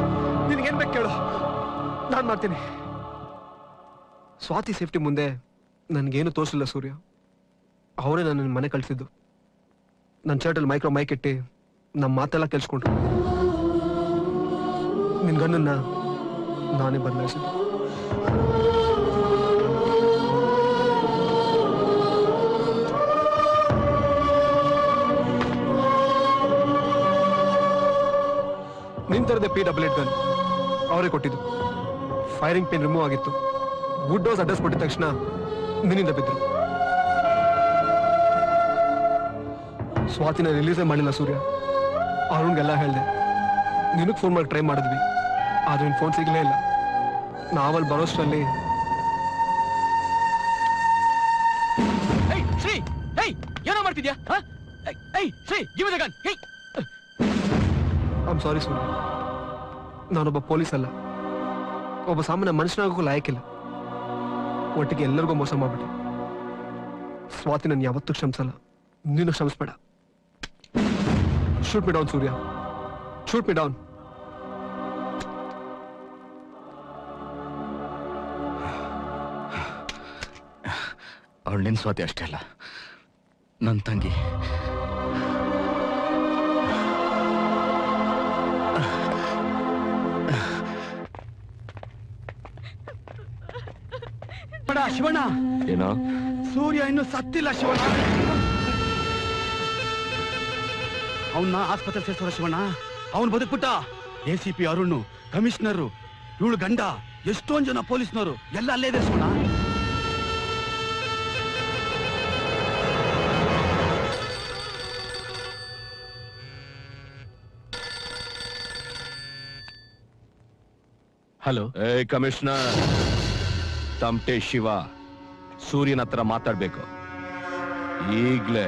ನಿನ್ಗೇನ್ ಬೇಕು ಕೇಳು, ನಾನು ಮಾಡ್ತೀನಿ. ಸ್ವಾತಿ ಸೇಫ್ಟಿ ಮುಂದೆ ನನ್ಗೇನು ತೋರಿಸಿಲ್ಲ ಸೂರ್ಯ. ಅವರೇ ನನ್ನ ಮನೆ ಕಳಿಸಿದ್ದು. ನನ್ನ ಶರ್ಟಲ್ಲಿ ಮೈಕ್ ಇಟ್ಟು ನಮ್ಮ ಮಾತೆಲ್ಲ ಕೇಳಿಸ್ಕೊಂಡ್ರು. ನಿನ್ ಗಣ್ಣನ್ನ ನಾನೇ ಬದಲಾಯಿಸಿದ್ದು. ನಿಂತರದೆ PW ಗನ್ ಅವರೇ ಕೊಟ್ಟಿದ್ದು. ಫೈರಿಂಗ್ ಪಿನ್ ರಿಮೂವ್ ಆಗಿತ್ತು. ವುಡ್ ಡೋಸ್ ಅಡ್ರೆಸ್ ಕೊಟ್ಟಿದ ತಕ್ಷಣ ನಿನ್ನಿಂದ ಬಿದ್ರು. ಸ್ವಾತಿನ ರಿಲೀಸೇ ಮಾಡಿಲ್ಲ ಸೂರ್ಯ. ಅರುಣ್ಗೆಲ್ಲ ಹೇಳ್ದೆ. ನಿನಗೆ ಫೋನ್ ಮಾಡಿ ಟ್ರೈ ಮಾಡಿದ್ವಿ, ಆದ್ರೆ ನಿನ್ ಫೋನ್ ಸಿಗ್ಲೇ ಇಲ್ಲ. ನಾವಲ್ಲಿ ಬರೋಷ್ಟರಲ್ಲಿ ಏನೋ ಮಾಡ್ತಿದ್ಯಾ? ಐಮ್ ಸಾರಿ ಸೂರ್ಯ. ನಾನೊಬ್ಬ ಪೊಲೀಸ್ ಅಲ್ಲ, ಒಬ್ಬ ಸಾಮಾನ್ಯ ಮನುಷ್ಯನಾಗೋಕ್ಕೂ ಲಾಯಕ್ಕಿಲ್ಲ. ಒಟ್ಟಿಗೆ ಎಲ್ಲರಿಗೂ ಮೋಸ ಮಾಡ್ಬಿಟ್ಟೆ. ಸ್ವಾತಿ ನಾನು ಯಾವತ್ತೂ ಕ್ಷಮಿಸಲ್ಲ, ನೀನು ಕ್ಷಮಿಸ್ಬೇಡ. ಶೂಟ್ ಮಿ ಡೌನ್ ಸೂರ್ಯ, ಶೂಟ್ ಮಿ ಡೌನ್. ಅವಳು ನಿನ್ ಸ್ವಾತಿ ಅಷ್ಟೇ ಅಲ್ಲ, ನನ್ನ ತಂಗಿ ಶಿವಣ್ಣ, ಏನೋ ಸೂರ್ಯ ಇನ್ನು ಸತ್ತಿಲ್ಲ ಶಿವಣ್ಣ. ಅವನ್ನ ಆಸ್ಪತ್ರೆ ಸೇರಿಸೋರ ಶಿವಣ್ಣ. ಅವನು ಬದುಕ್ಬಿಟ್ಟ. ACP ಅರುಣ್, ಕಮಿಷನರ್, ಇವಳು ಗಂಡ, ಎಷ್ಟೊಂದ್ ಜನ ಪೊಲೀಸ್ನವರು ಎಲ್ಲ ಅಲ್ಲೇ ಇದೆ ಶಿವಣ್ಣ. ಹಲೋ. ಏ ಕಮಿಷನರ್, ತಮಟೆ ಶಿವ ಸೂರ್ಯನ ಹತ್ರ ಮಾತಾಡ್ಬೇಕು ಈಗ್ಲೇ.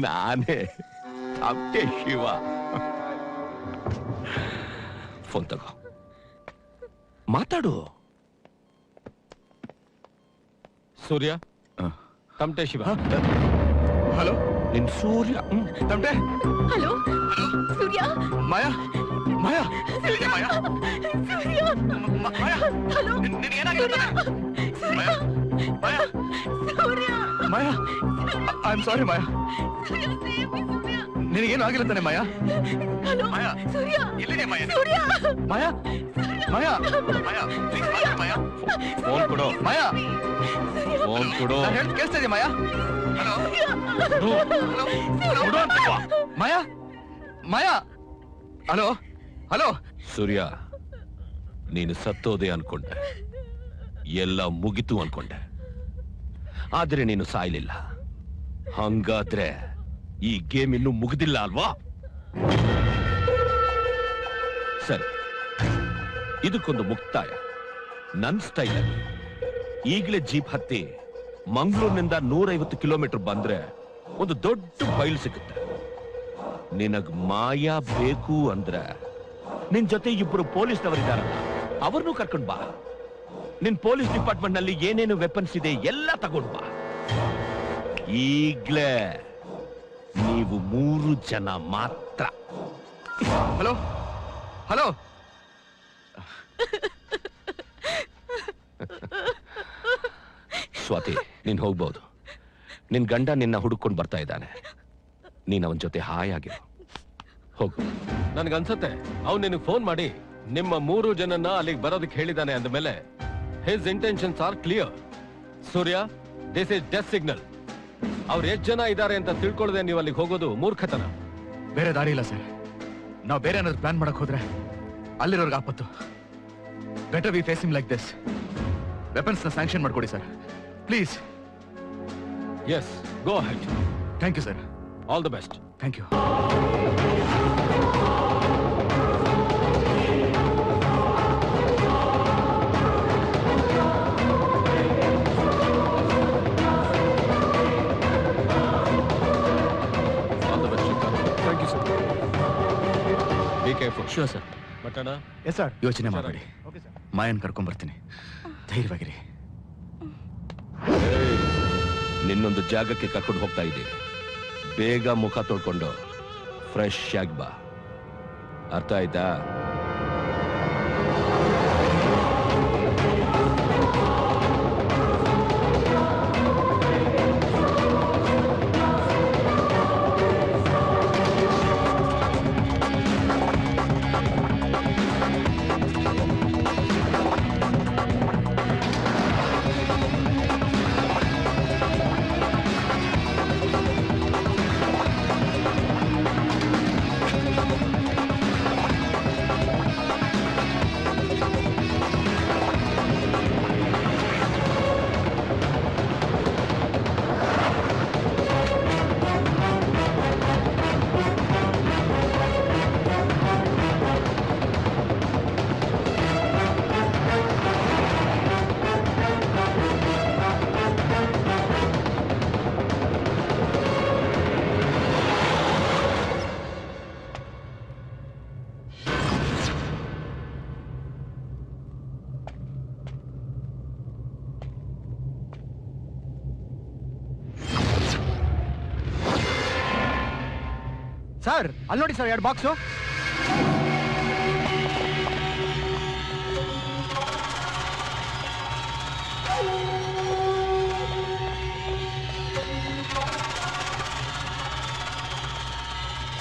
ನಾನೇ ತಮಟೆ ಶಿವ. ಫೋನ್ ತಗೋ, ಮಾತಾಡು. ಸೂರ್ಯ, ತಮಟೆ ಶಿವ. ಹಲೋ, ನಿನ್ ಸೂರ್ಯ. ತಮಟೆ. ಹಲೋ ಸೂರ್ಯ. ಮಾಯಾ, ಮಾಯಾ, ಸೂರ್ಯ. ಮಾಯಾ, ಸೂರ್ಯ. ಮಾಯಾ, ಹಲೋ ನಿನಗೇನಾಗಿದೆ? Maya, Maya, Surya. Maya, I am sorry Maya. Surya, save me, Surya. ನಿನಗೇನು ಆಗಿಲ್ಲ ತಾನೆ ಮಾಯಾ? ಹಲೋ ಮಾಯಾ, ಸೂರ್ಯ. ಎಲ್ಲಿದೆ ಮಾಯಾ? ಸೂರ್ಯ. ಮಾಯಾ, ಮಾಯಾ, ಮಾಯಾ, please ಮಾತಾಡು ಮಾಯಾ. ಫೋನ್ ಕೊಡು. ಮಾಯಾ, ಫೋನ್ ಕೊಡು. ನಾನು ಹೇಳ್ದು ಕೇಳಿಸ್ತಾ ಇದೆಯಾ ಮಾಯಾ? ಹಲೋ, ಕೊಡು ಅಂತಿಲ್ವಾ? ಮಾಯಾ, ಮಾಯಾ, ಹಲೋ, ಹಲೋ. ಸೂರ್ಯ, ನೀನು ಸತ್ತೋದೆ ಅನ್ಕೊಂಡೆ, ಎಲ್ಲ ಮುಗಿತು ಅನ್ಕೊಂಡೆ. ಆದ್ರೆ ನೀನು ಸಾಯ್ಲಿಲ್ಲ. ಹಂಗಾದ್ರೆ ಈ ಗೇಮ್ ಇನ್ನೂ ಮುಗಿದಿಲ್ಲ ಅಲ್ವಾ? ಸರಿ, ಇದಕ್ಕೊಂದು ಮುಕ್ತಾಯ ನನ್ ಸ್ಟೈಲ್. ಈಗಲೇ ಜೀಪ್ ಹತ್ತಿ ಮಂಗಳೂರಿನಿಂದ 150 ಕಿಲೋಮೀಟರ್ ಬಂದ್ರೆ ಒಂದು ದೊಡ್ಡ ಬಯಲು ಸಿಗುತ್ತೆ. ನಿನಗ್ ಮಾಯಾ ಬೇಕು ಅಂದ್ರೆ ನಿನ್ ಜೊತೆ ಇಬ್ರು ಪೊಲೀಸ್ನವರಿದ್ದಾರಲ್ಲ, ಅವ್ರನ್ನೂ ಕರ್ಕೊಂಡ್ ಬಾ. ನಿನ್ ಪೊಲೀಸ್ ಡಿಪಾರ್ಟ್ಮೆಂಟ್ ನಲ್ಲಿ ಏನೇನು ವೆಪನ್ಸ್ ಇದೆ ಎಲ್ಲ ತಗೊಂಡ್ ಬಾ. ಈಗ್ಲೇ ನೀವು 3 ಜನ ಮಾತ್ರ. Hello, hello. ಸ್ವಾತಿ, ನೀನ್ ಹೋಗ್ಬೋದು. ನಿನ್ ಗಂಡ ನಿನ್ನ ಹುಡುಕೊಂಡು ಬರ್ತಾ ಇದ್ದಾನೆ. ನೀನ್ ಅವನ ಜೊತೆ ಹಾಯಾಗಿರು. ಹೋಗು. ನನ್ಗನ್ಸತ್ತೆ ಅವ್ನು ನಿನಗೆ ಫೋನ್ ಮಾಡಿ ನಿಮ್ಮ 3 ಜನನ್ನ ಅಲ್ಲಿಗೆ ಬರೋದಕ್ಕೆ ಹೇಳಿದಾನೆ ಅಂದಮೇಲೆ his intentions are clear. Surya, this is death signal. ಅವ್ರು ಎಷ್ಟು ಜನ ಇದ್ದಾರೆ ಅಂತ ತಿಳ್ಕೊಳ್ಳದೆ ನೀವು ಅಲ್ಲಿಗೆ ಹೋಗೋದು ಮೂರ್ಖತನ. ಬೇರೆ ದಾರಿ ಇಲ್ಲ ಸರ್. ನಾವು ಬೇರೆ ಏನಾದ್ರು ಪ್ಲಾನ್ ಮಾಡಕ್ ಹೋದ್ರೆ ಅಲ್ಲಿರೋರ್ಗೆ ಆಪತ್ತು. Better we face him like this. Weapons ನ ಸ್ಯಾಂಕ್ಷನ್ ಮಾಡ್ಕೊಡಿ sir, please. Yes, go ahead. Thank you sir. All the best. Thank you. All the best. Thank you sir. Be careful. Sure sir. ಬಟ್ಟಣ, yes sir. ಯೋಚನೆ ಮಾಡಬೇಡಿ. Okay sir. Mayan ಕರ್ಕೊಂಡ್ ಬರ್ತೀನಿ. ಧೈರ್ಯವಾಗಿರಿ. ನಿನ್ನೊಂದು ಜಾಗಕ್ಕೆ ಕರ್ಕೊಂಡು ಹೋಗ್ತಾ ಇದ್ದೀನಿ. ಬೇಗ ಮುಖ ತೊಳ್ಕೊಂಡು ಫ್ರೆಶ್ ಆಗಿ ಬಾ. ಅರ್ಥ ಆಯ್ತಾ? ಸರ್, ಅಲ್ಲಿ ನೋಡಿ sir, 2 box.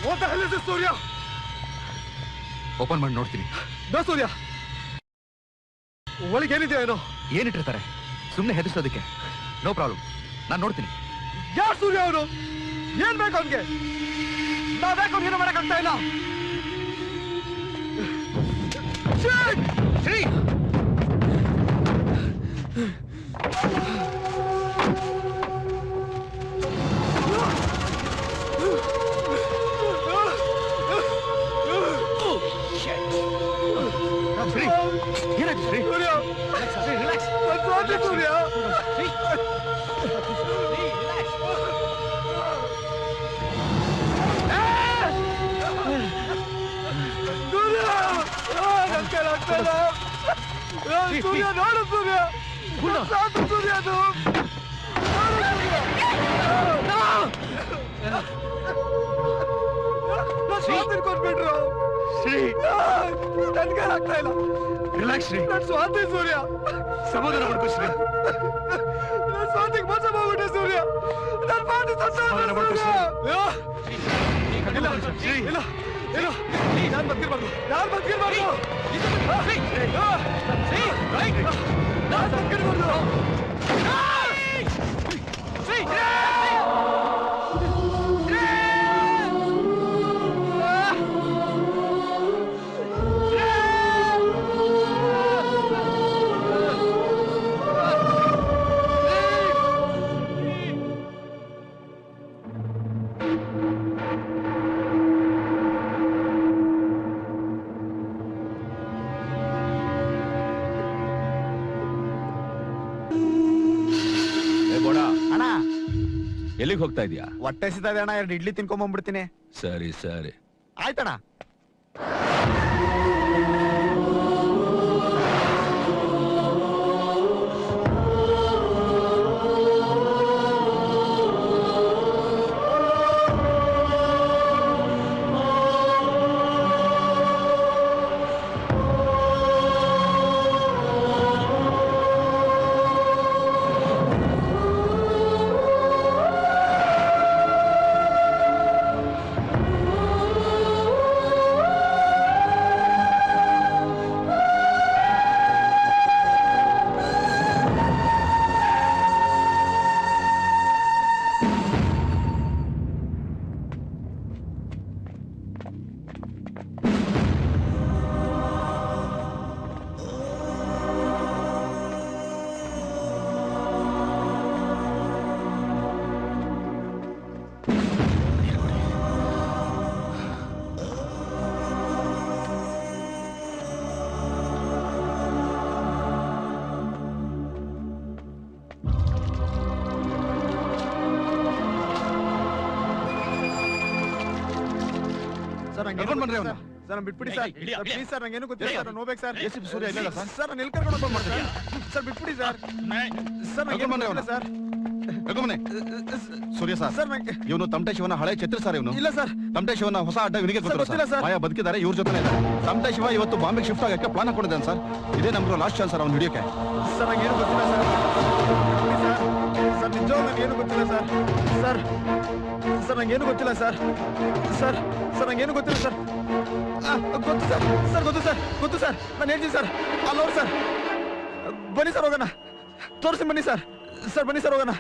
What the hell is this, Surya? Open ಮಾಡಿ ನೋಡ್ತೀನಿ. ನೋ ಸೂರ್ಯ, ಒಳಗೆ ಏನಿದೆ ಏನೋ. ಏನಿಟ್ಟಿರ್ತಾರೆ? ಸುಮ್ಮನೆ ಹೆದರ್ಸೋದಕ್ಕೆ. ನೋ ಪ್ರಾಬ್ಲಮ್, ನಾನು ನೋಡ್ತೀನಿ. ಯಾರು ಸೂರ್ಯ ಅವನು? ಏನ್ ಬೇಕು ಅವನ್ಗೆ? ನಾವ್ ಬೇಕು ಏನು ಮಾಡಕ್ಕಾಗ್ತಾ ಇಲ್ಲ. ಶ್ರೀ! ಶ್ರೀ, ಏನಾಯ್ತು ಶ್ರೀ? ಸೂರ್ಯ, ರಿಲ್ಯಾಕ್ಸ್. ಸೂರ್ಯ, ಸೂರ್ಯ ನೋಡು ಸೂರ್ಯ, ಸಾಕು ಸೂರ್ಯ, ಅದು ಕೊಟ್ಬಿಟ್ರು. ಶ್ರೀ, ನನ್ಗೆ ಆಗ್ತಾ ಇಲ್ಲ. ರಿಲ್ಯಾಕ್ಸ್ ಶ್ರೀ. ನನ್ ಸ್ವಾತಿ ಸೂರ್ಯ, ಸಮಾಧಾನ ಮಾಡ್ಕೋ ಶ್ರೀ. ನನ್ ಸ್ವಾತಿಗೆ ಮೋಸ ಮಾಡ್ಬಿಟ್ಟೆ ಸೂರ್ಯ. ನನ್ ಪಾಟಿ ಸಮಾಧಾನ ಮಾಡ್ಕೋ ಶ್ರೀ. ಇಲ್ಲ ಶ್ರೀ, ಇಲ್ಲ ಇಲ್ಲ, ನಾನ್ ಬದುಕಿರ್ಬಾರ್ದು, ನಾನ್ ಬದುಕಿರ್ಬಾರ್ದು, ನಾನ್ ಬದುಕಿರ್ಬಾರ್ದು. ಅಣ್ಣ, ಎಲ್ಲಿಗೆ ಹೋಗ್ತಾ ಇದೀಯಾ? ಹೊಟ್ಟೆ ಸಿಗ್ತದೆ ಅಣ್ಣ, 2 ಇಡ್ಲಿ ತಿನ್ಕೊಂಬಂದ್ಬಿಡ್ತೀನಿ. ಸರಿ ಸರಿ. ಆಯ್ತಣ್ಣ. ಸರ್ ಬಿಟ್ಬಿಡಿ ಸರ್, ಪ್ಲೀಸ್ ಸರ್, ನಂಗೇನು ಗೊತ್ತಿಲ್ಲ ಸರ್, ನಾನು ಹೋಗ್ಬೇಕು ಸರ್. ಸೂರ್ಯ ಇಲ್ಲ ಸರ್. ಸರ್ ನಾನು ಎಲ್ಲಿ ಕರ್ಕೊಂಡು ಹೋಗ್ಬೇಕು ಸರ್, ಬಿಟ್ಬಿಡಿ ಸರ್. ಸರ್ ನಂಗೆ ಸರ್, ಸೂರ್ಯ ಸರ್, ಇವನು ತಮಟೆ ಶಿವನ ಹಳೆ ಛತ್ರ ಸರ್. ಇವನು ಇಲ್ಲ ಸರ್, ತಮಟೆ ಶಿವನ ಹೊಸ ಅಡ್ಡ ಇವನಿಗೆ ಗೊತ್ತಿಲ್ಲ ಸರ್. ಮಾಯ ಬದುಕಿದ್ದಾರೆ, ಇವ್ರ ಜೊತೆ ಇದ್ದಾರೆ. ತಮಟೆ ಶಿವ ಇವತ್ತು ಬಾಂಬೆಗೆ ಶಿಫ್ಟ್ ಆಗಕ್ಕೆ ಪ್ಲಾನ್ ಹಾಕೊಂಡಿದ್ದಾನೆ ಸರ್. ಇದೇ ನಮ್ಗೆ ಲಾಸ್ಟ್ ಚಾನ್ಸ್ ಸರ್ ಅವ್ನು ಹಿಡಿಯೋಕೆ. ಸರ್ ನಂಗೇನು ಗೊತ್ತಿಲ್ಲ ಸರ್, ಸರ್ ನಿಜವಾಗ ನಂಗೇನು ಗೊತ್ತಿಲ್ಲ ಸರ್. ಸರ್ ಸರ್ ನಂಗೇನು ಗೊತ್ತಿಲ್ಲ ಸರ್. ಸರ್ ಸರ್ ನಂಗೇನು ಗೊತ್ತಿಲ್ಲ ಸರ್. ಗೊತ್ತು ಸರ್, ಸರ್ ಗೊತ್ತು ಸರ್, ಗೊತ್ತು ಸರ್, ನಾನು ಹೇಳ್ತೀನಿ ಸರ್. ಅಲ್ಲೋರು ಸರ್, ಬನ್ನಿ ಸರ್ ಹೋಗೋಣ, ತೋರಿಸಿ ಬನ್ನಿ ಸರ್. ಸರ್ ಬನ್ನಿ ಸರ್ ಹೋಗೋಣ.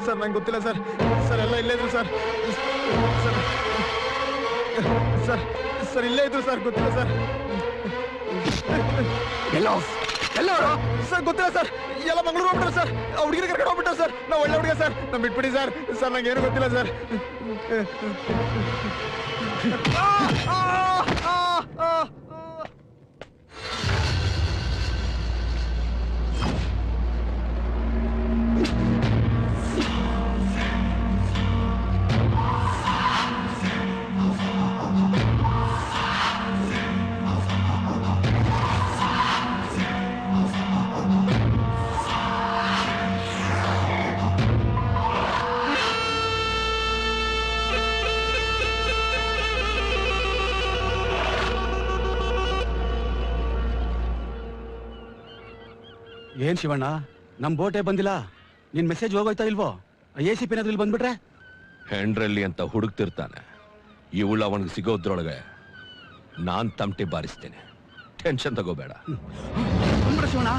ಸರ್ ನಂಗೆ ಗೊತ್ತಿಲ್ಲ ಸರ್. ಸರ್ ಎಲ್ಲ ಇಲ್ಲೇ ಇದ್ರು ಸರ್. ಸರ್ ಸರ್ ಇಲ್ಲೇ ಇದ್ರು ಸರ್, ಗೊತ್ತಿಲ್ಲ ಸರ್. ಎಲ್ಲ ಸರ್ ಗೊತ್ತಿಲ್ಲ ಸರ್ ಎಲ್ಲ ಮಂಗಳೂರು ಹೋಗ್ಬಿಟ್ರೆ ಸರ್ ಹುಡುಗಿನ ಕರ್ಕೊಂಡು ಹೋಗ್ಬಿಟ್ಟ ಸರ್ ನಾವು ಒಳ್ಳೆ ಹುಡುಗ ಸರ್ ನಮ್ ಬಿಟ್ಬಿಡಿ ಸರ್ ಸರ್ ನಂಗೆ ಏನು ಗೊತ್ತಿಲ್ಲ ಸರ್ ಏನ್ ಶಿವಣ್ಣ ನಮ್ ಬೋಟೇ ಬಂದಿಲ್ಲ ನಿನ್ ಮೆಸೇಜ್ ಹೋಗೋಯ್ತಾ ಇಲ್ವೋ ACP ಏನಾದ್ರು ಇಲ್ಲಿ ಬಂದ್ಬಿಟ್ರೆ ಹೆಂಡ್ರಲ್ಲಿ ಅಂತ ಹುಡುಕ್ತಿರ್ತಾನೆ ಇವಳು ಅವನಿಗೆ ಸಿಗೋದ್ರೊಳಗೆ ನಾನ್ ತಮಟೆ ಬಾರಿಸ್ತೇನೆ ಟೆನ್ಷನ್ ತಗೋಬೇಡ ಬಂದ್ಬಿಡ ಶಿವಣ್ಣ